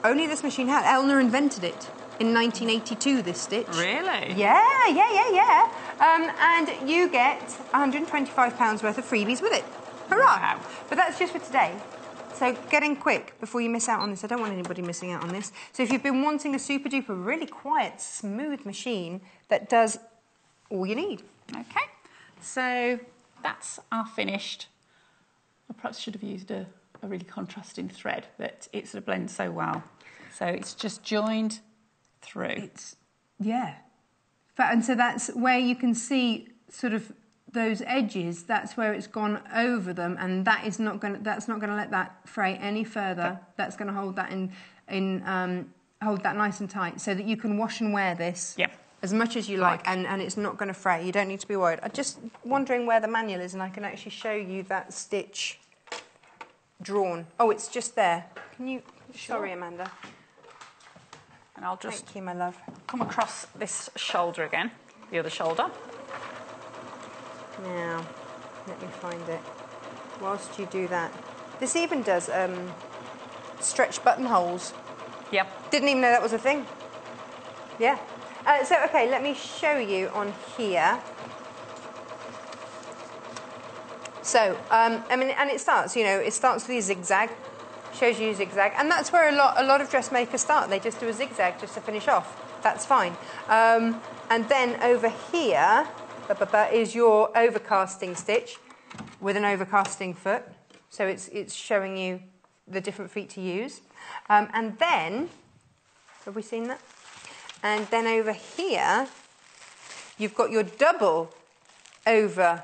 only this machine had. Elna invented it in 1982, this stitch. Really? Yeah. And you get £125 worth of freebies with it. Hurrah! Wow. But that's just for today. So get in quick before you miss out on this. I don't want anybody missing out on this. So if you've been wanting a super duper, really quiet, smooth machine that does all you need. Okay. So that's our finished. I perhaps should have used a really contrasting thread, but it sort of blends so well. So it's just joined through. And so that's where you can see sort of those edges. That's where it's gone over them, and that's not going to let that fray any further. That's going to hold that hold that nice and tight, so that you can wash and wear this as much as you like, and it's not going to fray. You don't need to be worried. I'm just wondering where the manual is, and I can actually show you that stitch drawn. Oh, it's just there. Can you? Sorry, Amanda. And I'll just Thank you, my love. come across this shoulder again, the other shoulder. Now, let me find it. Whilst you do that, this even does stretch buttonholes. Yep. Didn't even know that was a thing. Yeah. Okay, let me show you on here. So, I mean, and it starts with a zigzag. Shows you a zigzag, and that's where a lot of dressmakers start. They just do a zigzag just to finish off. That's fine. And then over here is your overcasting stitch with an overcasting foot. So it's showing you the different feet to use. And then, have we seen that? And then over here, you've got your double over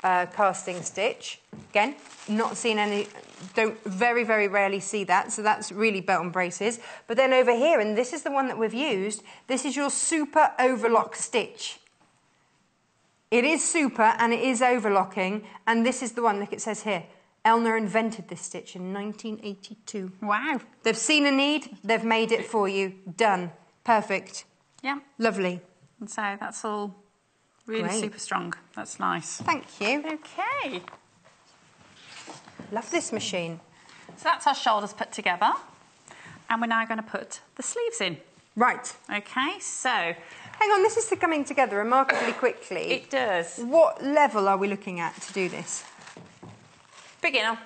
casting stitch. Again, not seen any, don't very, very rarely see that, so that's really belt and braces. But then over here, and this is the one that we've used, this is your super overlock stitch. It is super and it is overlocking, and this is the one, look, it says here, Elna invented this stitch in 1982. Wow. They've seen a need, they've made it for you. Done. Perfect. Yeah. Lovely. And so that's all really Great. super strong. That's nice. Thank you. Okay. Love this machine. So that's our shoulders put together. And we're now going to put the sleeves in. Right. Okay, so... Hang on, this is coming together remarkably quickly. It does. What level are we looking at to do this? Beginner.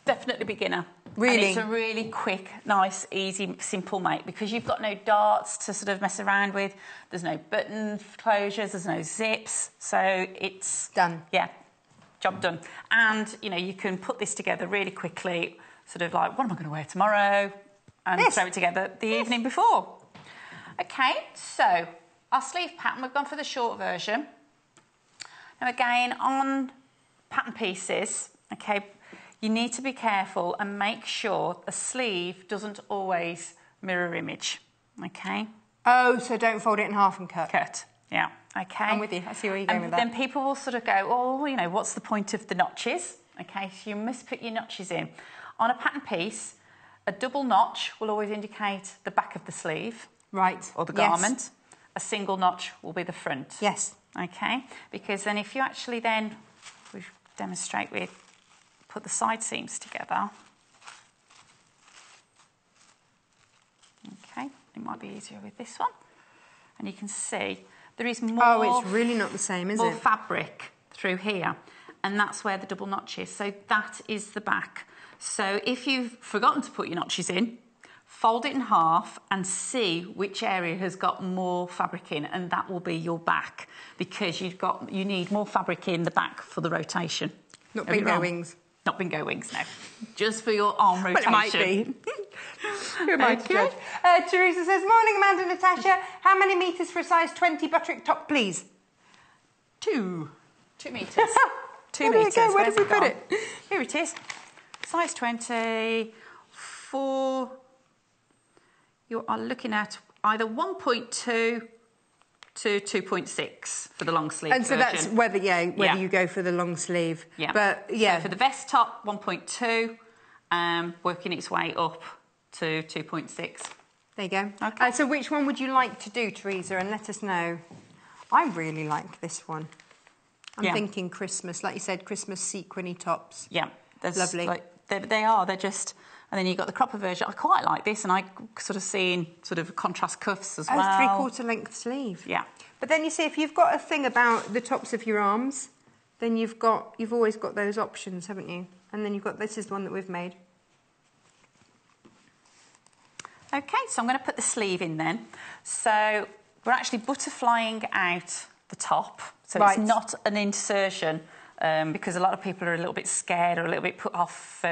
Definitely beginner. Really? And it's a really quick, nice, easy, simple make, because you've got no darts to sort of mess around with. There's no button closures, there's no zips. So it's... Done. Yeah, job done. And, you know, you can put this together really quickly, sort of like, what am I going to wear tomorrow? And throw it together the evening before. Okay, so our sleeve pattern, we've gone for the short version. Now again, on pattern pieces, okay, you need to be careful and make sure the sleeve doesn't always mirror image, okay? Oh, so don't fold it in half and cut. Cut, yeah, okay. I'm with you, I see where you're going with that. Then people will sort of go, oh, you know, what's the point of the notches? Okay, so you must put your notches in. On a pattern piece, a double notch will always indicate the back of the sleeve. Right. Or the garment. A single notch will be the front. Yes. Okay, because then if you actually then, we demonstrate with, put the side seams together. Okay, it might be easier with this one. And you can see there is more... Oh, it's really not the same, is it? More fabric through here. And that's where the double notch is. So that is the back. So if you've forgotten to put your notches in, fold it in half and see which area has got more fabric in, and that will be your back, because you need more fabric in the back for the rotation. Not bingo wings. Not bingo wings, no. Just for your arm rotation. But it might be. Who am I to judge? Teresa says, morning, Amanda and Natasha. How many metres for a size 20 Butterick top, please? 2. 2 metres. 2 Where metres. did it go? Where Where's did we put gone? it? Here it is. Size 20 for... You are looking at either 1.2 to 2.6 for the long sleeve And so version. that's whether you go for the long sleeve. Yeah. But yeah. So for the vest top, 1.2, working its way up to 2.6. There you go. Okay. So which one would you like to do, Teresa? And let us know. I really like this one. I'm thinking Christmas, like you said, Christmas sequiny tops. Yeah. Lovely. Like, they're just... And then you've got the cropper version. I quite like this, and I sort of seen sort of contrast cuffs as well. 3/4 length sleeve. Yeah. But then you see, if you've got a thing about the tops of your arms, then you've always got those options, haven't you? And then this is the one that we've made. Okay, so I'm going to put the sleeve in then. So we're actually butterflying out the top, so Right. it's not an insertion, because a lot of people are a little bit scared or a little bit put off.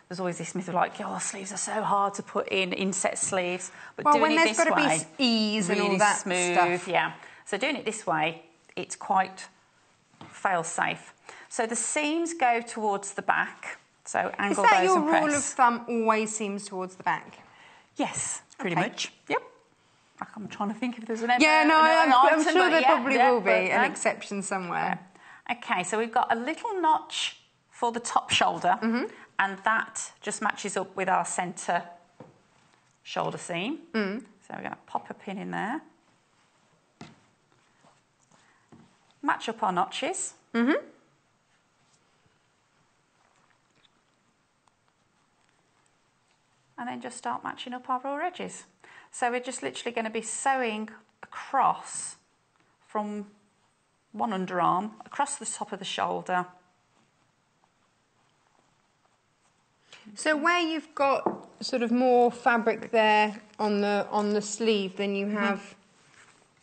There's always this myth of like, oh, sleeves are so hard to put in, inset sleeves. But Well, doing when it there's this got to way, be ease and really all that smooth, stuff. yeah. So doing it this way, it's quite fail-safe. So the seams go towards the back. So angle Is that those your and press. rule of thumb? Always seams towards the back. Yes, pretty Okay. much. Yep. I'm trying to think if there's an I'm item, sure but there probably will be but, an exception somewhere. Okay, so we've got a little notch for the top shoulder, and that just matches up with our centre shoulder seam. So we're going to pop a pin in there. Match up our notches. And then just start matching up our raw edges. So we're just literally going to be sewing across from one underarm, across the top of the shoulder. So where you've got sort of more fabric there on the sleeve than you have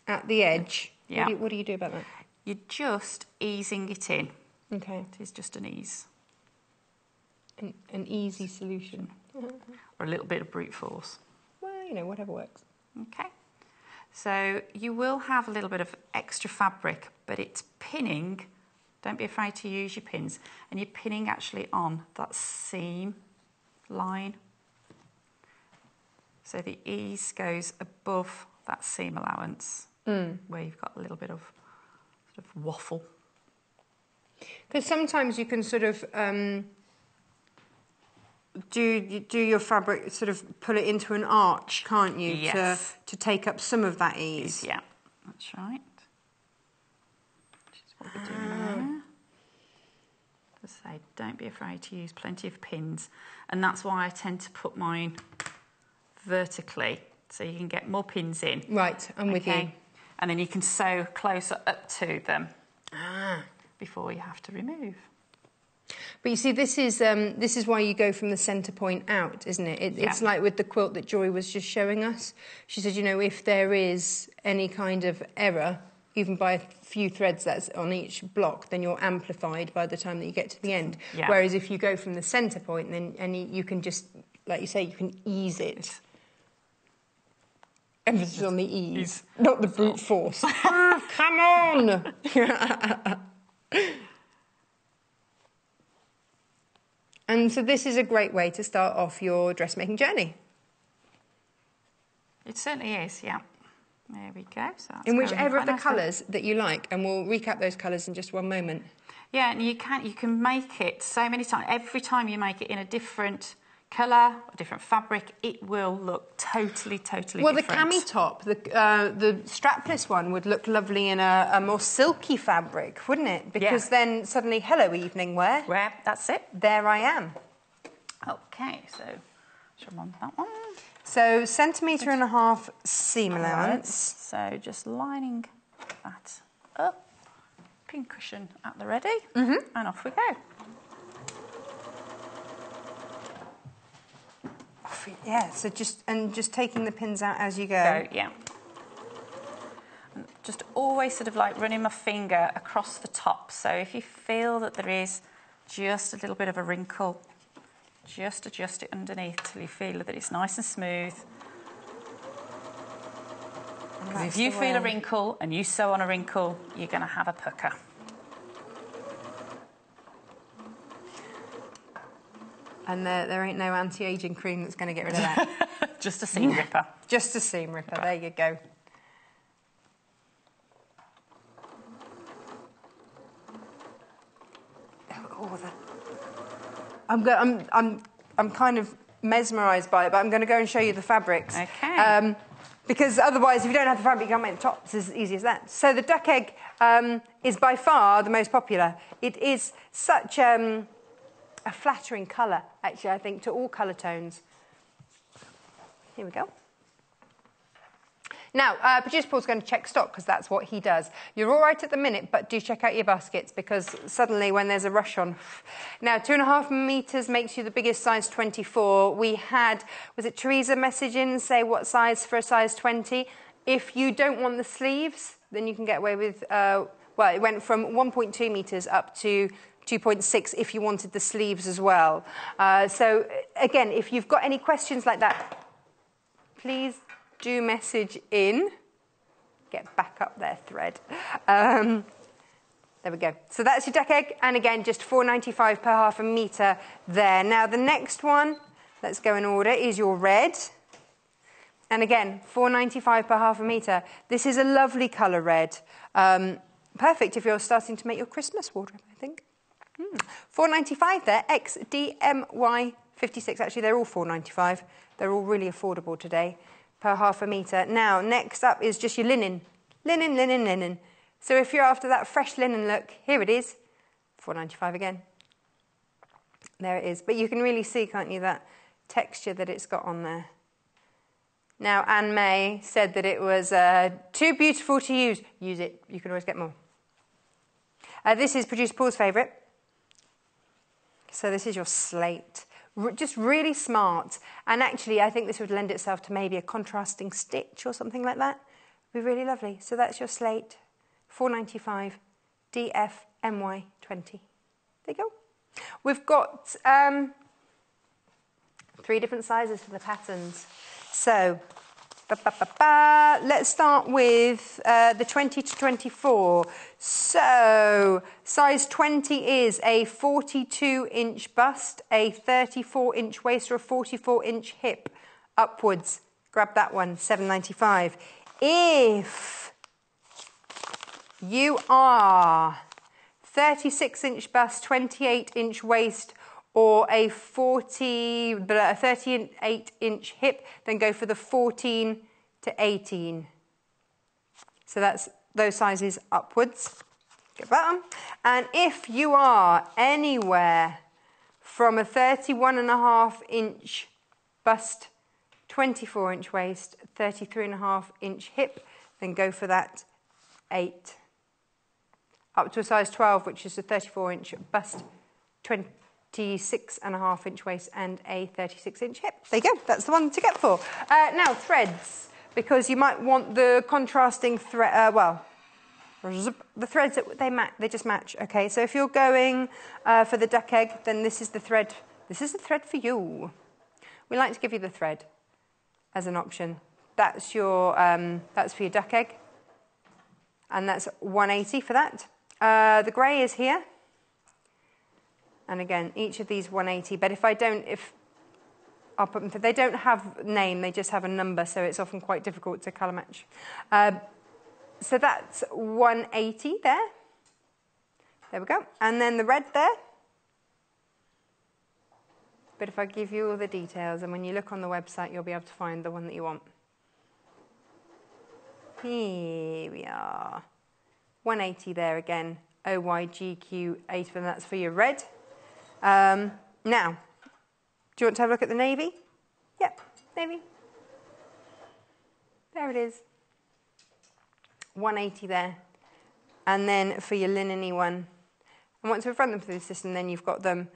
at the edge, Yeah. what do you do about that? You're just easing it in. Okay, It is just an ease. an easy solution. Or a little bit of brute force. Well, whatever works. Okay. So you will have a little bit of extra fabric, but it's pinning. Don't be afraid to use your pins. And you're pinning actually on that seam line. So the ease goes above that seam allowance, where you've got a little bit of sort of waffle. Because sometimes you can sort of do your fabric, sort of pull it into an arch, can't you? Yes. To take up some of that ease. Yeah, that's right. Which is what we're doing there. As I say, don't be afraid to use plenty of pins. And that's why I tend to put mine vertically, so you can get more pins in. Right, I'm with you. And then you can sew closer up to them before you have to remove. But you see, this is why you go from the centre point out, isn't it? It's like with the quilt that Joy was just showing us. She said, if there is any kind of error, even by a few threads that's on each block, then you're amplified by the time that you get to the end. Yeah. Whereas if you go from the centre point, then you can just, like you say, you can ease it. Emphasis on the ease, not the brute force. Oh, come on! And so this is a great way to start off your dressmaking journey. It certainly is, yeah. There we go. So that's In going whichever of quite the nicely. colours that you like, and we'll recap those colours in just one moment. Yeah, and you can make it so many times. Every time you make it in a different colour, a different fabric, it will look totally different. Well, the cami top, the strapless one, would look lovely in a more silky fabric, wouldn't it? Because then suddenly, hello, evening wear. Where? That's it. There I am. Okay, so should I on that one? So, 1.5 cm seam allowance. So just lining that up, pin cushion at the ready, and off we go. Yeah, so just taking the pins out as you go. Yeah. And just always sort of like running my finger across the top. So if you feel that there is just a little bit of a wrinkle, just adjust it underneath till you feel that it's nice and smooth. Because if you feel a wrinkle and you sew on a wrinkle, you're going to have a pucker. And there ain't no anti-aging cream that's going to get rid of that. Just a seam ripper. Just a seam ripper, there you go. I'm kind of mesmerised by it, but I'm going to go and show you the fabrics. Okay. Because otherwise, if you don't have the fabric, you can't make the tops. It's as easy as that. So the duck egg is by far the most popular. It is such a flattering colour, actually, I think, to all colour tones. Here we go. Now, Producer Paul's going to check stock because that's what he does. You're all right at the minute, but do check out your baskets because suddenly when there's a rush on... Now, 2.5 metres makes you the biggest size 24. We had, was it Teresa message in, say what size for a size 20? If you don't want the sleeves, then you can get away with... well, it went from 1.2 metres up to 2.6 if you wanted the sleeves as well. So, again, if you've got any questions like that, please... do message in. Get back up there, thread. There we go. So that's your duck egg, and again, just £4.95 per half a metre there. Now, the next one, let's go in order, is your red. And again, £4.95 per half a metre. This is a lovely colour red. Perfect if you're starting to make your Christmas wardrobe, I think. £4.95 there, XDMY 56. Actually, they're all £4.95. They're all really affordable today. Per half a metre. Now, next up is just your linen. Linen, linen, linen. So if you're after that fresh linen look, here it is. £4.95 again. There it is. But you can really see, can't you, that texture that it's got on there. Now, Anne May said that it was too beautiful to use. Use it. You can always get more. This is Producer Paul's favourite. So this is your slate. Just really smart. And actually, I think this would lend itself to maybe a contrasting stitch or something like that. It'd be really lovely. So that's your slate, £4.95, DFMY20. There you go. We've got 3 different sizes for the patterns. So, let's start with the 20 to 24. So, size 20 is a 42-inch bust, a 34-inch waist, or a 44-inch hip upwards. Grab that one, £7.95. If you are 36-inch bust, 28-inch waist, or a 38-inch hip, then go for the 14 to 18. So that's those sizes upwards. Get that one. And if you are anywhere from a 31.5-inch bust, 24-inch waist, 33.5-inch hip, then go for that 8. Up to a size 12, which is a 34-inch bust, 26.5-inch waist and a 36-inch hip. There you go. That's the one to get for. Now, threads, because you might want the contrasting thread. Well, the threads that they just match. Okay, so if you're going for the duck egg, then this is the thread. This is the thread for you. We like to give you the thread as an option. That's your that's for your duck egg, and that's £1.80 for that. The grey is here. And again, each of these £1.80. But if I'll put them. They don't have name. They just have a number, so it's often quite difficult to colour match. So that's £1.80 there. There we go. And then the red there. But if I give you all the details, and when you look on the website, you'll be able to find the one that you want. Here we are. £1.80 there again. OYGQ8, and that's for your red. Now, do you want to have a look at the navy? Yep, navy. There it is. £1.80 there. And then for your linen-y one. And once we've run them through the system, then you've got them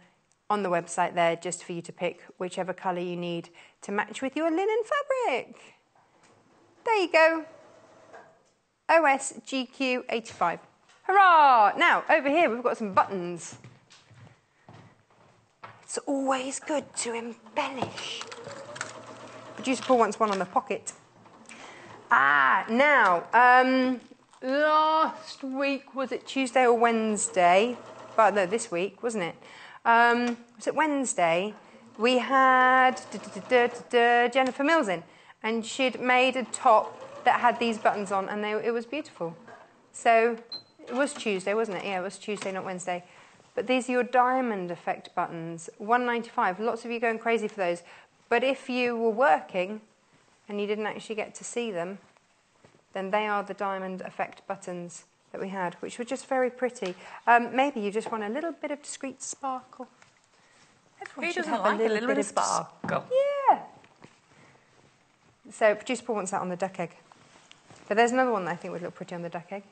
on the website there just for you to pick whichever colour you need to match with your linen fabric. There you go. OSGQ85. Hurrah! Now, over here we've got some buttons. It's always good to embellish. Producer Paul wants one on the pocket. Now, last week, was it Tuesday or Wednesday? Well, no, this week, wasn't it? Was it Wednesday? we had Jennifer Mills in, and she'd made a top that had these buttons on, and it was beautiful. So it was Tuesday, wasn't it? Yeah, it was Tuesday, not Wednesday. But these are your diamond effect buttons, $1.95. Lots of you going crazy for those. But if you were working and you didn't actually get to see them, then they are the diamond effect buttons that we had, which were just very pretty. Maybe you just want a little bit of discreet sparkle. Everyone Who should doesn't have like a little bit of sparkle? Yeah. So Producer Paul wants that on the duck egg. But there's another one that I think would look pretty on the duck egg.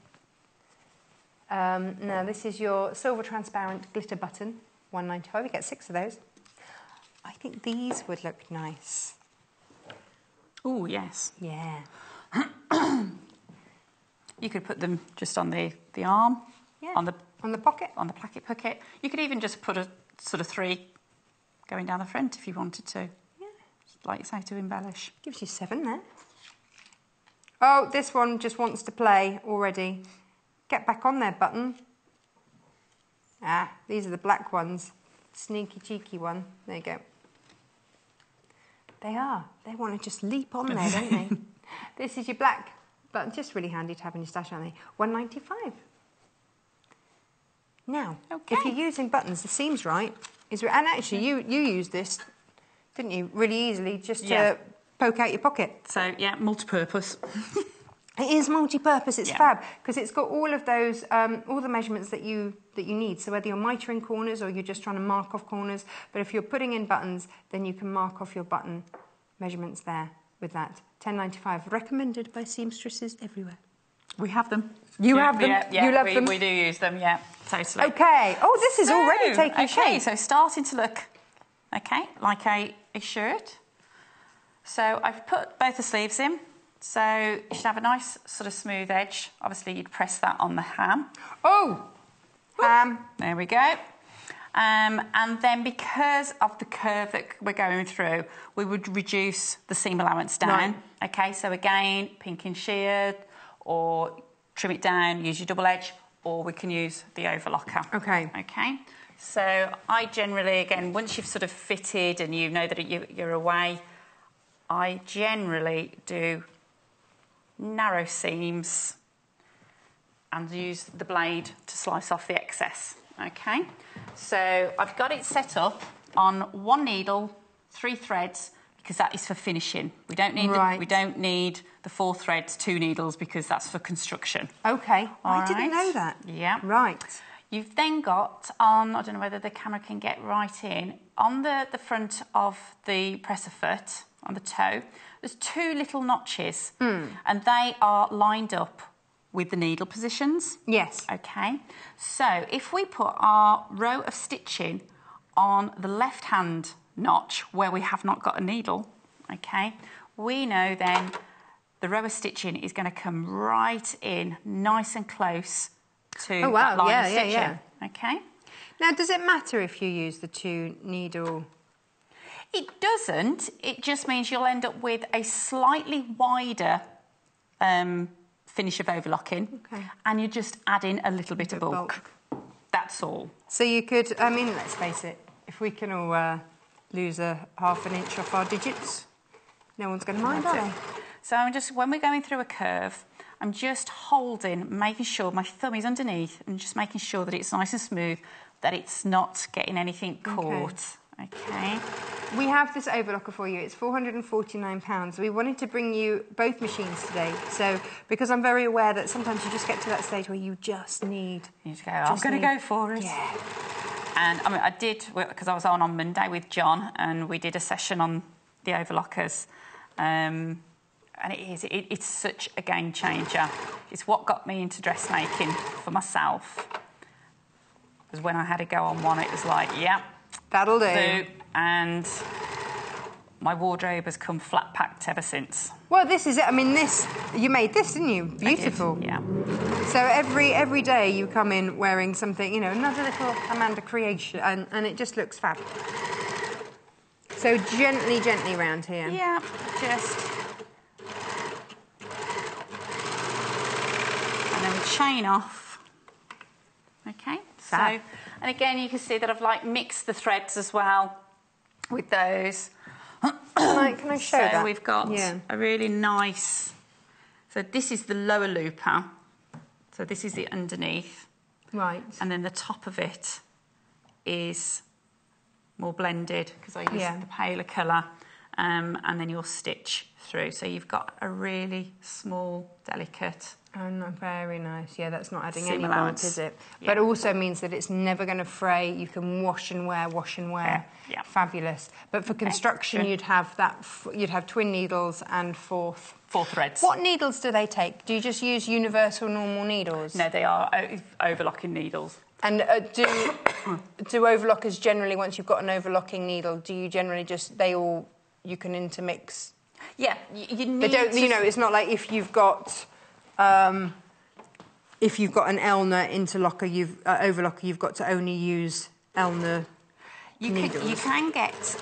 Now, this is your silver transparent glitter button, $1.95. You get 6 of those. I think these would look nice. Oh, yes. Yeah. You could put them just on the arm, Yeah. on the pocket. On the pocket. You could even just put a sort of 3 going down the front if you wanted to. Yeah. Like you say, to embellish. Gives you 7 there. Oh, this one just wants to play already. Get back on there, button. Ah, these are the black ones. Sneaky, cheeky one. There you go. They are. They want to just leap on there, don't they? This is your black button. Just really handy to have in your stash, aren't they? $1.95. Now, okay. If you're using buttons, the seam's right. And actually, you used this, didn't you, really easily, just to poke out your pocket. So, yeah, multi-purpose. It is multi-purpose. It's fab because it's got all of those, all the measurements that you need. So whether you're mitering corners or you're just trying to mark off corners, but if you're putting in buttons, then you can mark off your button measurements there with that. $10.95, recommended by seamstresses everywhere. We have them. You have them. Yeah, you love them. We do use them. Yeah, totally. Okay. Oh, this is already taking shape. Okay, so starting to look, like a shirt. So I've put both the sleeves in. So you should have a nice sort of smooth edge. Obviously, you'd press that on the ham. Oh, ham. There we go. And then because of the curve that we're going through, we would reduce the seam allowance down. Right. Okay, so again, pink and sheared, or trim it down, use your double edge, or we can use the overlocker. Okay. Okay. So I generally, again, once you've sort of fitted and you know that you're away, I generally do narrow seams and use the blade to slice off the excess. Okay, so I've got it set up on 1 needle, 3 threads, because that is for finishing. We don't need the 4 threads, 2 needles, because that's for construction. Okay, All I didn't know that. Yeah. Right. You've then got on, I don't know whether the camera can get right in, on the front of the presser foot, on the toe, there's 2 little notches, and they are lined up with the needle positions. Yes. Okay. So if we put our row of stitching on the left-hand notch where we have not got a needle, okay, we know then the row of stitching is going to come right in nice and close to that line of stitching. Yeah. Okay. Now, does it matter if you use the 2 needle? It doesn't. It just means you'll end up with a slightly wider finish of overlocking, and you're just adding a little bit of bulk. That's all. So you could, I mean, let's face it, if we can all lose a ½ an inch off our digits, no one's going to mind, are they? So I'm just, when we're going through a curve, I'm just holding, making sure my thumb is underneath and just making sure that it's nice and smooth, that it's not getting anything caught. Okay. We have this overlocker for you. It's £449. We wanted to bring you both machines today. So, because I'm very aware that sometimes you just get to that stage where you just need... You just go, I'm going to go for it. Yeah. And I mean, I did, because I was on Monday with John, and we did a session on the overlockers. And it's such a game changer. It's what got me into dressmaking for myself. Because when I had to go on one, it was like, yeah. That'll do. And my wardrobe has come flat packed ever since. Well, this is it. I mean, you made this, didn't you? Beautiful. I did, yeah. So every day you come in wearing something, another little Amanda creation, and it just looks fab. So gently round here. Yeah, just. And then we chain off. Okay. Fab. So, and again, you can see that I've mixed the threads as well. with those. Can I show that? So we've got a really nice... So this is the lower looper. So this is the underneath. Right. And then the top of it is more blended because I use the paler colour. And then you'll stitch through. So you've got a really small, delicate... Oh, no, very nice. Yeah, that's not adding seam any allowance. bulk, is it? Yeah. But it also means that it's never going to fray. You can wash and wear, wash and wear. Yeah. Fabulous. But for construction, you'd have that. You'd have twin needles and four threads. What needles do they take? Do you just use universal normal needles? No, they are overlocking needles. And do overlockers generally, once you've got an overlocking needle, do you generally just you can intermix? Yeah, you need. They don't. You know, it's not like if you've got an Elna overlocker, you've got to only use Elna needles. You can get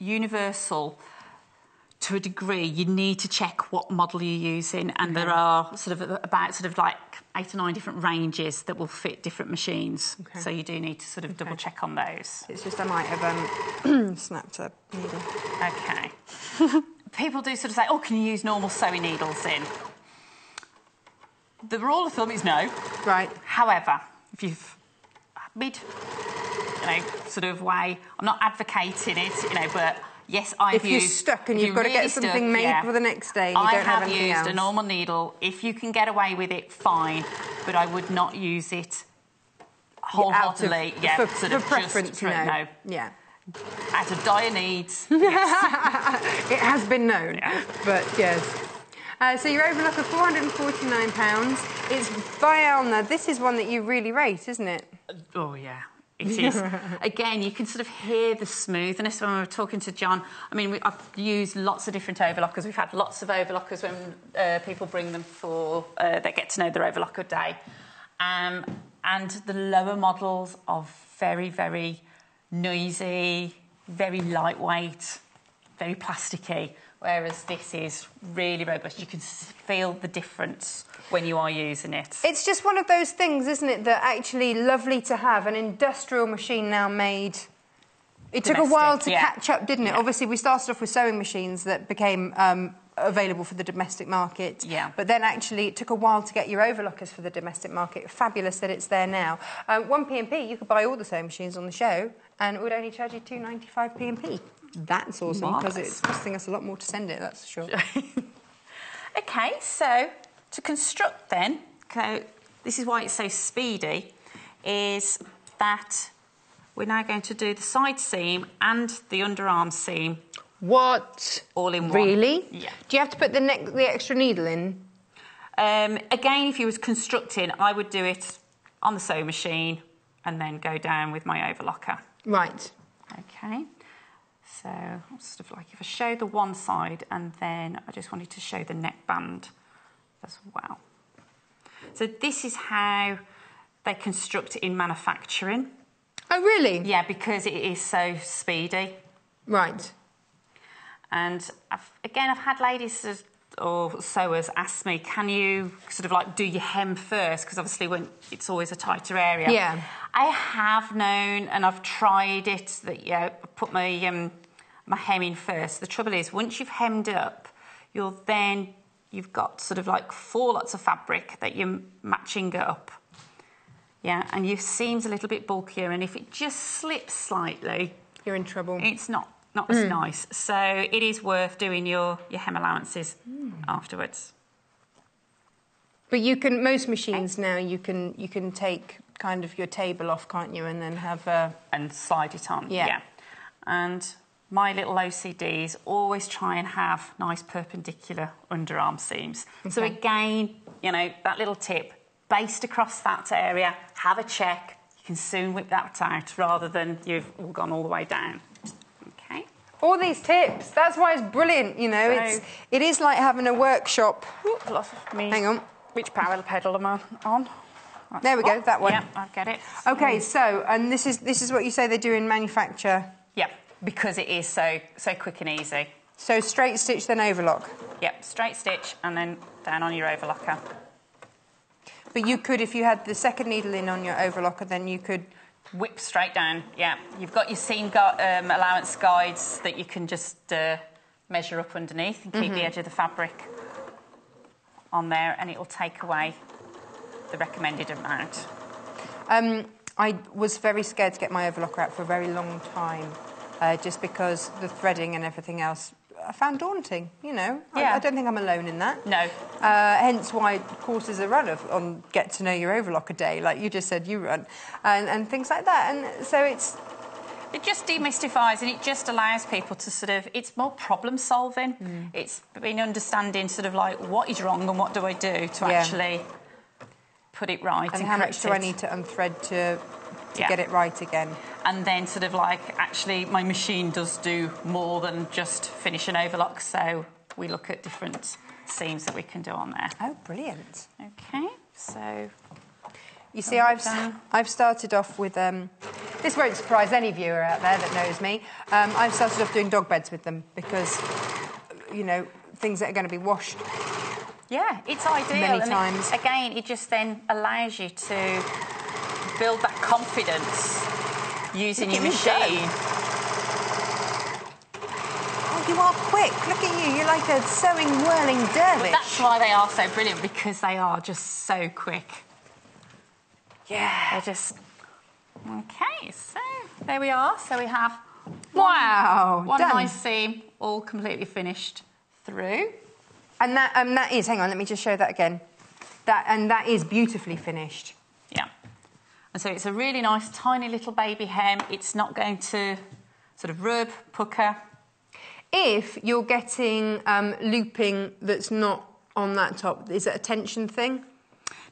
universal to a degree. You need to check what model you're using, and there are about like 8 or 9 different ranges that will fit different machines. Okay. So you do need to sort of double check on those. It's just I might have snapped a needle. Okay. People do sort of say, "Oh, can you use normal sewing needles in?" The rule of thumb is no. Right. However, if you've sort of way, I'm not advocating it, but yes, if you're stuck and you've got to get something made for the next day, and you don't have anything else. I have used a normal needle. If you can get away with it, fine. But I would not use it wholeheartedly. For preference, no. Yeah. Out of dire needs. Yes. It has been known. Yeah. But yes. So your overlock of £449. It's by Elna. This is one that you really rate, isn't it? Oh, yeah. It is. Again, you can sort of hear the smoothness when we were talking to John. I mean, I've used lots of different overlockers. We've had lots of overlockers when people bring them for they get to know their overlocker day. And the lower models are very, very noisy, very lightweight, very plasticky, whereas this is really robust. You can feel the difference when you are using it. It's just one of those things, isn't it, that actually lovely to have an industrial machine now made. It took a while to catch up, didn't it? Yeah. Obviously, we started off with sewing machines that became available for the domestic market. Yeah. But then actually it took a while to get your overlockers for the domestic market. Fabulous that it's there now. 1 P&P, you could buy all the sewing machines on the show and it would only charge you £2.95 P&P. That's awesome because it's costing us a lot more to send it, that's for sure. OK, so to construct then, this is why it's so speedy, is that we're now going to do the side seam and the underarm seam. What? All in one. Really? Yeah. Do you have to put the extra needle in? Again, if you was constructing, I would do it on the sewing machine and then go down with my overlocker. Right. OK. So I'll sort of like, if I show the one side and then I just wanted to show the neckband as well. So this is how they construct in manufacturing. Oh, really? Yeah, because it is so speedy. Right. And I've had ladies or sewers ask me, can you sort of like do your hem first? Because obviously when it's always a tighter area. Yeah. I have known and I've tried it that, I put my my hem in first. The trouble is, once you've hemmed up, you've got sort of like 4 lots of fabric that you're matching up. Yeah, and your seam's a little bit bulkier, and if it just slips slightly, you're in trouble. It's not as nice. So it is worth doing your hem allowances afterwards. But most machines now, you can take kind of your table off, can't you, and then have and slide it on. Yeah. And my little OCDs always try and have nice perpendicular underarm seams. Okay. So again, that little tip, based across that area, have a check. You can soon whip that out rather than you've all gone all the way down. Okay. All these tips. That's why it's brilliant. It is like having a workshop. Hang on. Which power pedal am I on? There we go. That one. Yeah, I get it. Okay. So, and this is what you say they do in manufacture. Yeah, because it is so quick and easy. So straight stitch then overlock. Yep, straight stitch and then down on your overlocker. But you could, if you had the second needle in on your overlocker, then you could whip straight down. Yeah, you've got your seam allowance guides that you can just measure up underneath and keep the edge of the fabric on there, and it will take away the recommended amount. I was very scared to get my overlocker out for a very long time, just because the threading and everything else I found daunting, you know. Yeah. I don't think I'm alone in that. No. Hence why courses are run on Get to Know Your Overlocker Day, like you just said you run, and things like that. And so it just demystifies, and it just allows people to sort of, it's more problem solving. It's been understanding sort of like what is wrong and what do I do to actually put it right. And how much do I need to unthread to get it right again? And then sort of like, actually, my machine does do more than just finish an overlock, so we look at different seams that we can do on there. Oh, brilliant. Okay, so... You see, I've started off with... this won't surprise any viewer out there that knows me. I've started off doing dog beds with them because, you know, things that are going to be washed. Yeah, it's ideal. Many times. Again, it just then allows you to build that confidence using your machine. Oh, you are quick. Look at you. You're like a sewing, whirling dervish. But that's why they are so brilliant, because they are just so quick. Yeah. They're just... Okay, so there we are. So we have one done. nice seam, all completely finished through. And that is, hang on, let me just show that again. That is beautifully finished. Yeah. And so it's a really nice, tiny little baby hem. It's not going to sort of rub, pucker. If you're getting looping that's not on that top, is it a tension thing?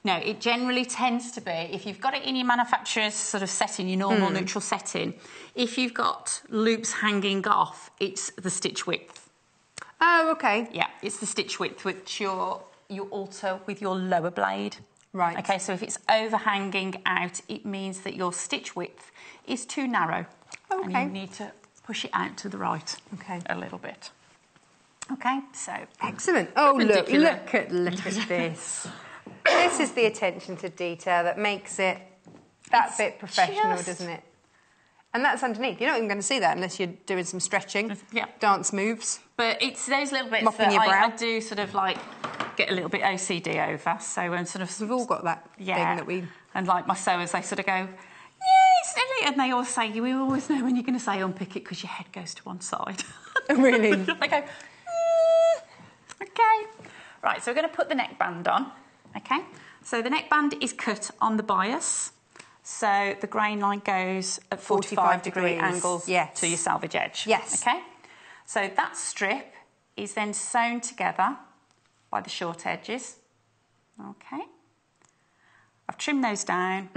No, it generally tends to be, if you've got it in your manufacturer's sort of setting, your normal neutral setting, if you've got loops hanging off, it's the stitch width. Oh, okay. Yeah, it's the stitch width which you alter with your lower blade. Right. Okay, so if it's overhanging out, it means that your stitch width is too narrow. Okay. And you need to push it out to the right a little bit. Okay, so... Excellent. Oh, look at this. This is the attention to detail that makes it that bit professional, doesn't it? And that's underneath. You're not even going to see that unless you're doing some stretching, dance moves. But it's those little bits Mopping that your brow. I do sort of like get a little bit OCD over. So when sort of... We've all got that thing that we... And like my sewers, they sort of go, yeah, it's silly. And they always say, you always know when you're going to say unpick it because your head goes to one side. Really? They go, okay. Right, so we're going to put the neckband on. Okay, so the neckband is cut on the bias. So the grain line goes at 45 degree angles to your selvage edge. Yes. Okay, so that strip is then sewn together by the short edges. Okay, I've trimmed those down,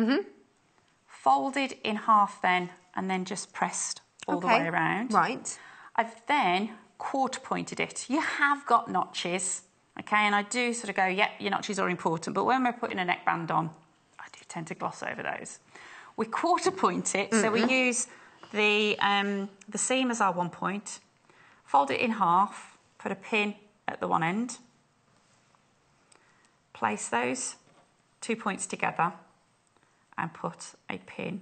folded in half then, and then just pressed all the way around. Right. I've then quarter pointed it. You have got notches. Okay, and I do sort of go, yeah, your notches are important, but when we're putting a neckband on, I do tend to gloss over those. We quarter point it, so we use the seam as our 1 point, fold it in half, put a pin at the one end, place those 2 points together, and put a pin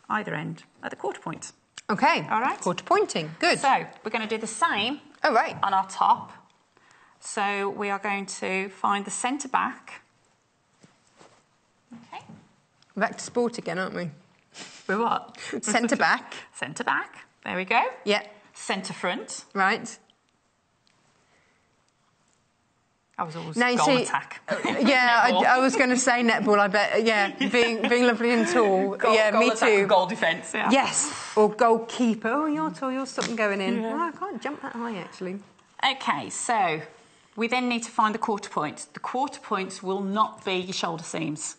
either end at the quarter point. Okay. All right. Quarter pointing. Good. So we're going to do the same on our top. So we are going to find the centre back. Okay. Back to sport again, aren't we? We're what? Centre back. Centre back. There we go. Yeah. Centre front. Right. I was always now, goal attack. Yeah, I was going to say netball, I bet. Yeah, being lovely and tall. Goal me attack, too. Goal defence, yeah. Yes, or goalkeeper. Oh, you're tall, you're something going in. Yeah. Oh, I can't jump that high, actually. Okay, so we then need to find the quarter points. The quarter points will not be your shoulder seams.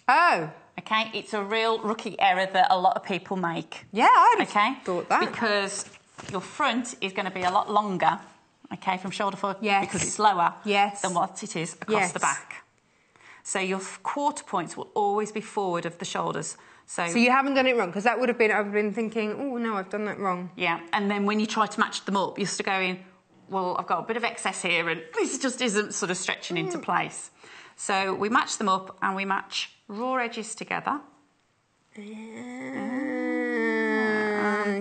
Oh. Okay, it's a real rookie error that a lot of people make. Yeah, I'd have thought that. Because your front is going to be a lot longer, okay, from shoulder forward, because it's lower than what it is across the back. So your quarter points will always be forward of the shoulders. So you haven't done it wrong, because that would have been, I've been thinking, oh, no, I've done that wrong. Yeah, and then when you try to match them up, you're still going, well, I've got a bit of excess here, and this just isn't sort of stretching into place. So we match them up, and we match raw edges together.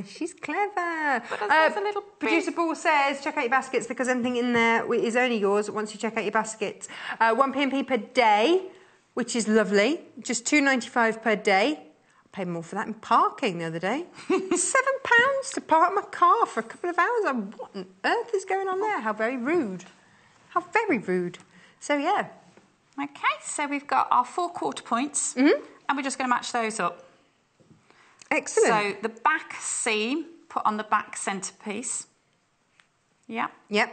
She's clever. But there's a little bit. Producer Paul says, check out your baskets because anything in there is only yours once you check out your baskets. 1 P&P per day, which is lovely. Just £2.95 per day. I paid more for that in parking the other day. £7 to park my car for a couple of hours. What on earth is going on there? How very rude. How very rude. So, yeah. Okay, so we've got our 4 quarter points, and we're just going to match those up. Excellent. So the back seam, put on the back centrepiece. Yeah. Yep.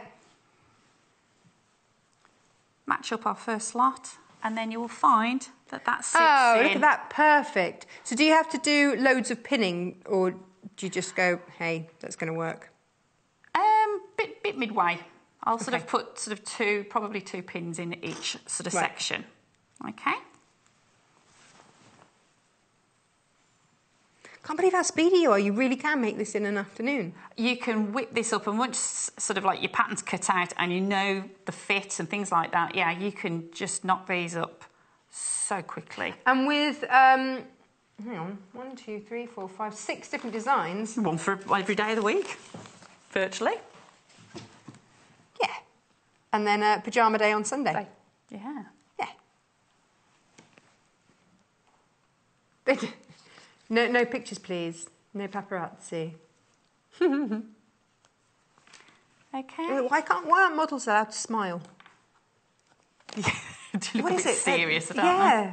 Match up our first lot, and then you will find that sits in. Oh, look at that. Perfect. So do you have to do loads of pinning, or do you just go, hey, that's going to work? Bit midway. I'll sort of put probably 2 pins in each sort of section. Okay. Can't believe how speedy you are. You really can make this in an afternoon. You can whip this up, and once sort of like your pattern's cut out and you know the fit and things like that, yeah, you can just knock these up so quickly. And with, hang on, 1, 2, 3, 4, 5, 6 different designs. One for every day of the week, virtually. Yeah. And then pyjama day on Sunday. Yeah. Yeah. No pictures, please. No paparazzi. Okay. Why aren't models allowed to smile? Do you look What a is bit it? serious about yeah.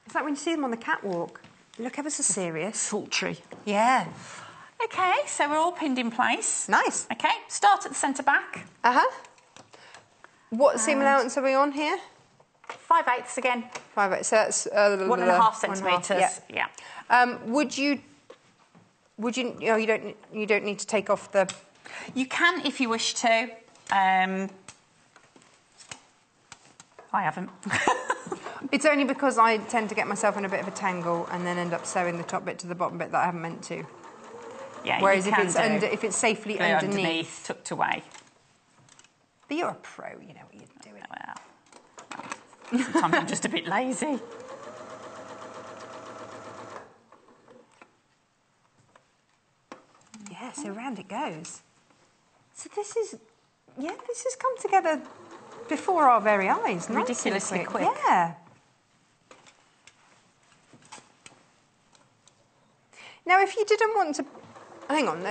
It's like when you see them on the catwalk. They look ever so serious. Sultry. Yeah. Okay, so we're all pinned in place. Nice. Okay, start at the centre back. What seam allowance are we on here? 5/8 again. 5/8. So that's 1.5 centimetres. Yeah. Would you? Oh, you don't need to take off the. You can if you wish to. I haven't. It's only because I tend to get myself in a bit of a tangle and then end up sewing the top bit to the bottom bit that I haven't meant to. Yeah. Whereas you can if it's safely underneath, tucked away. But you're a pro, you know what you're doing. Well, sometimes I'm just a bit lazy. Yeah, so round it goes. So this has come together before our very eyes. Ridiculously quick. Yeah. Now, if you didn't want to, hang on.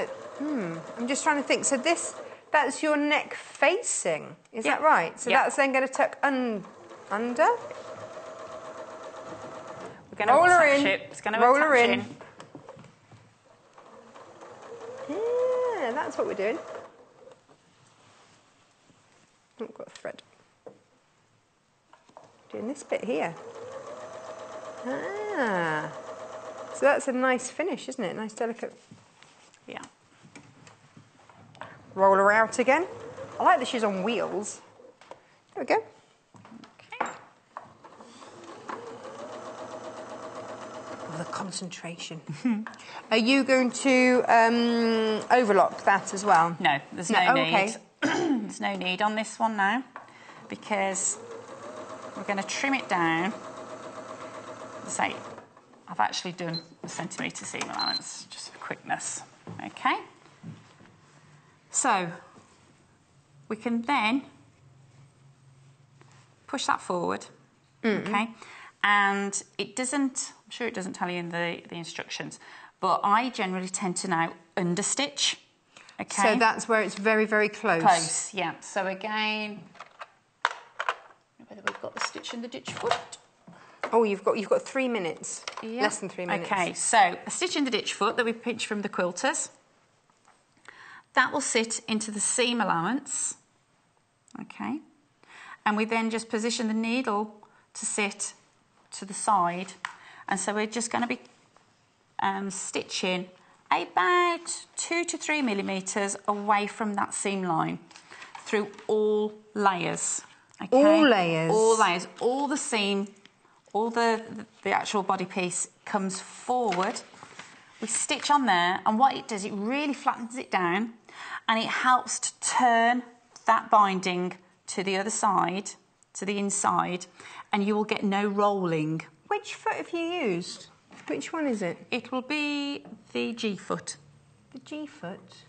I'm just trying to think. So that's your neck facing. Is that right? So that's then going to tuck under. We're going to roll her attach in. it. It's going to roll her attach in. Yeah, that's what we're doing. I've got a thread. Doing this bit here. So that's a nice finish, isn't it? Nice, delicate. Yeah. Roll her out again. I like that she's on wheels. There we go. Okay. Oh, the concentration. Are you going to overlock that as well? No, there's no need. Okay. There's no need on this one now because we're going to trim it down. Say, I've actually done a centimetre seam allowance, just for quickness. Okay. So we can then push that forward. Okay. And it doesn't, I'm sure it doesn't tell you in the instructions, but I generally tend to now understitch. Okay. So that's where it's very, very close. Close, yeah. So again, whether we've got the stitch in the ditch foot. Oh, you've got 3 minutes. Yeah. Less than 3 minutes. Okay, so a stitch in the ditch foot that we pinched from the quilters. That will sit into the seam allowance. Okay. And we then just position the needle to sit to the side. And so we're just going to be stitching about 2 to 3 millimetres away from that seam line through all layers. Okay? All layers? All layers. All the seam, all the actual body piece comes forward. We stitch on there, and what it does, it really flattens it down, and it helps to turn that binding to the other side to the inside, and you will get no rolling. Which foot have you used? Which one is it? It will be the G foot. The G foot.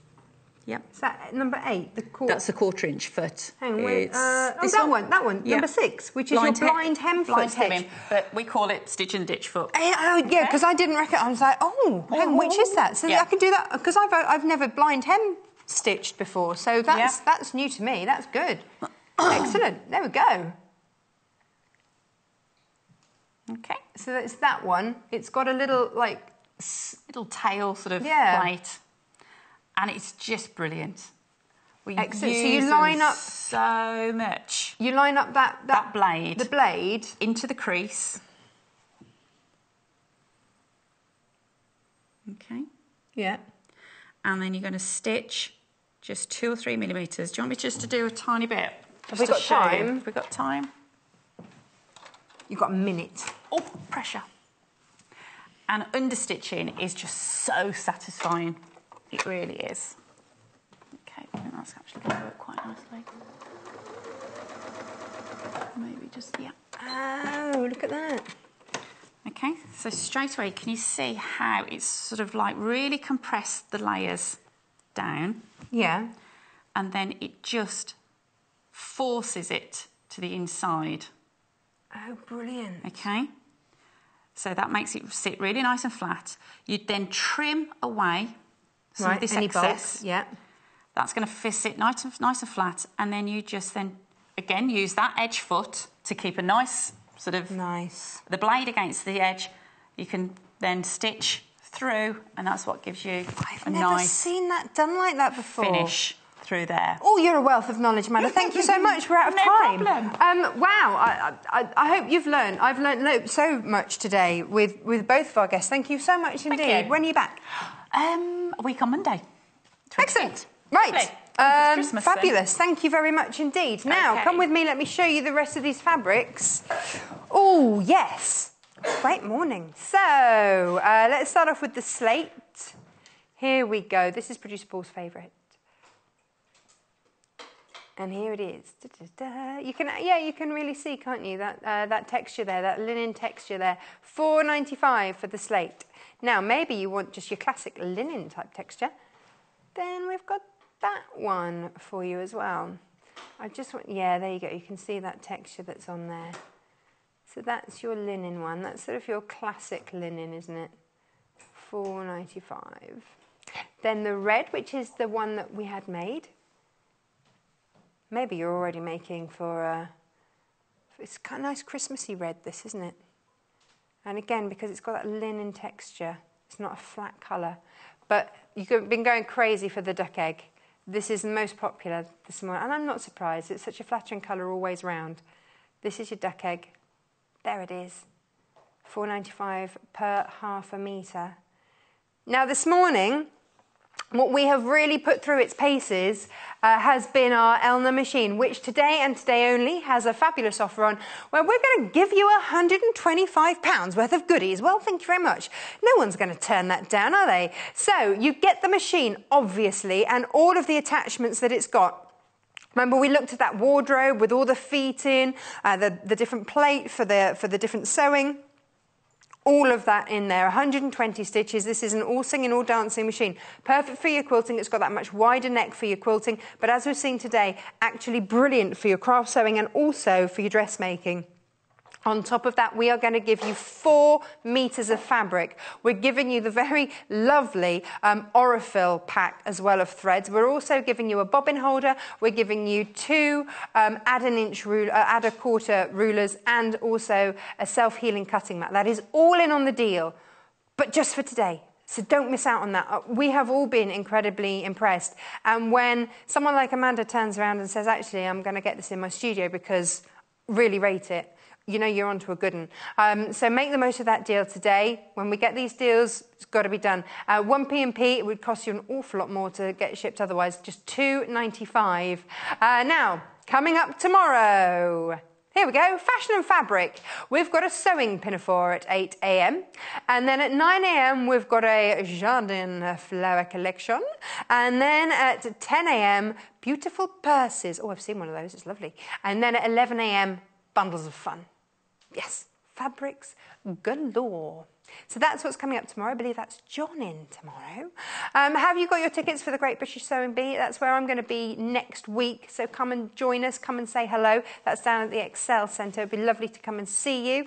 Yep. Is that number 8? That's a 1/4 inch foot. Hang on, that one, yeah. number 6, which is your blind hem foot hedge. But we call it stitch and ditch foot. Oh, yeah, because I didn't reckon. I was like, hang on, which is that? So I can do that because I've never blind hem stitched before. So that's new to me. That's good. Excellent. There we go. Okay. So it's that one. It's got a little little tail sort of plate. And it's just brilliant. Excellent. So you line up so much. You line up that blade. The blade into the crease. Okay. Yeah. And then you're going to stitch just 2 or 3 millimetres. Do you want me just to do a tiny bit? Have we got time? Have we got time? You've got a minute. Oh, pressure. And understitching is just so satisfying. It really is. Okay, I think that's actually going to work quite nicely. Maybe just, yeah. Oh, look at that. Okay, so straight away, can you see how it's sort of like really compressed the layers down? Yeah. And then it just forces it to the inside. Oh, brilliant. Okay. So that makes it sit really nice and flat. You'd then trim away some of this excess. Bulk, yeah. That's going to sit nice and flat, and then you just then, again, use that edge foot to keep a nice sort of... Nice. The blade against the edge. You can then stitch through, and that's what gives you I've never seen that done like that before. Finish through there. Oh, you're a wealth of knowledge, Amanda. Thank you so much. We're out of time. No problem. Wow, I hope you've learned. I've learned so much today with both of our guests. Thank you so much indeed. Thank you. When are you back? A week on Monday. Excellent. Right. Christmas Fabulous. Thank you very much indeed. Now, come with me. Let me show you the rest of these fabrics. Oh, yes. Great morning. So, let's start off with the slate. Here we go. This is producer Paul's favourite. And here it is. You can really see, can't you, that texture there, that linen texture there. $4.95 for the slate. Now, maybe you want just your classic linen type texture. Then we've got that one for you as well. I just want, there you go. You can see that texture that's on there. So that's your linen one. That's sort of your classic linen, isn't it? $4.95. Then the red, which is the one that we had made. Maybe you're already making for it's kind of nice Christmassy red, this, isn't it? And again, because it's got that linen texture, it's not a flat colour. But you've been going crazy for the duck egg. This is the most popular this morning, and I'm not surprised. It's such a flattering colour always round. This is your duck egg. There it is. $4.95 per half a metre. Now, this morning, what we have really put through its paces has been our Elna machine, which today and today only has a fabulous offer on where we're going to give you £125 worth of goodies. Well, thank you very much. No one's going to turn that down, are they? So you get the machine, obviously, and all of the attachments that it's got. Remember, we looked at that wardrobe with all the feet in, the different plate for the different sewing. All of that in there, 120 stitches. This is an all singing, all dancing machine. Perfect for your quilting. It's got that much wider neck for your quilting. But as we've seen today, actually brilliant for your craft sewing and also for your dressmaking. On top of that, we are going to give you 4 metres of fabric. We're giving you the very lovely Aurifil pack as well of threads. We're also giving you a bobbin holder. We're giving you 2 add a quarter rulers and also a self-healing cutting mat. That is all in on the deal, but just for today. So don't miss out on that. We have all been incredibly impressed. And when someone like Amanda turns around and says, actually, I'm going to get this in my studio because really rate it, you know you're onto a good one. So make the most of that deal today. When we get these deals, it's got to be done. 1 P&P, it would cost you an awful lot more to get shipped otherwise, just $2.95. Now, coming up tomorrow, here we go, Fashion and Fabric. We've got a sewing pinafore at 8 a.m. And then at 9 a.m. we've got a Jardin flower collection. And then at 10 a.m. beautiful purses. Oh, I've seen one of those, it's lovely. And then at 11 a.m. bundles of fun. Yes, fabrics galore. So that's what's coming up tomorrow. I believe that's John in tomorrow. Have you got your tickets for the Great British Sewing Bee? That's where I'm going to be next week. So come and join us. Come and say hello. That's down at the Excel Centre. It'd be lovely to come and see you.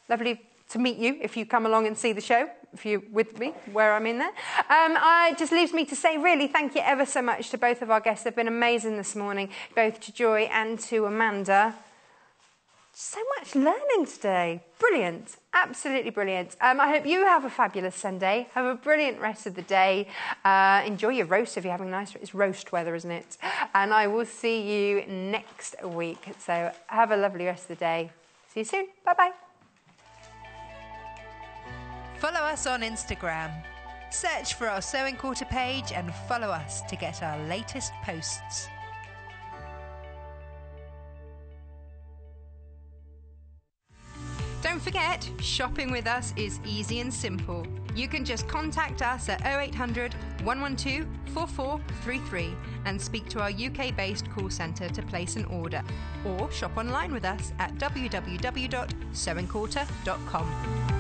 Lovely to meet you if you come along and see the show, if you're with me, where I'm in there. It just leaves me to say really thank you ever so much to both of our guests. They've been amazing this morning, both to Joy and to Amanda. So much learning today. Brilliant. Absolutely brilliant. I hope you have a fabulous Sunday. Have a brilliant rest of the day. Enjoy your roast if you're having nice... It's roast weather, isn't it? And I will see you next week. So have a lovely rest of the day. See you soon. Bye-bye. Follow us on Instagram. Search for our Sewing Quarter page and follow us to get our latest posts. Don't forget, shopping with us is easy and simple. You can just contact us at 0800 112 4433 and speak to our UK-based call centre to place an order. Or shop online with us at www.sewingquarter.com.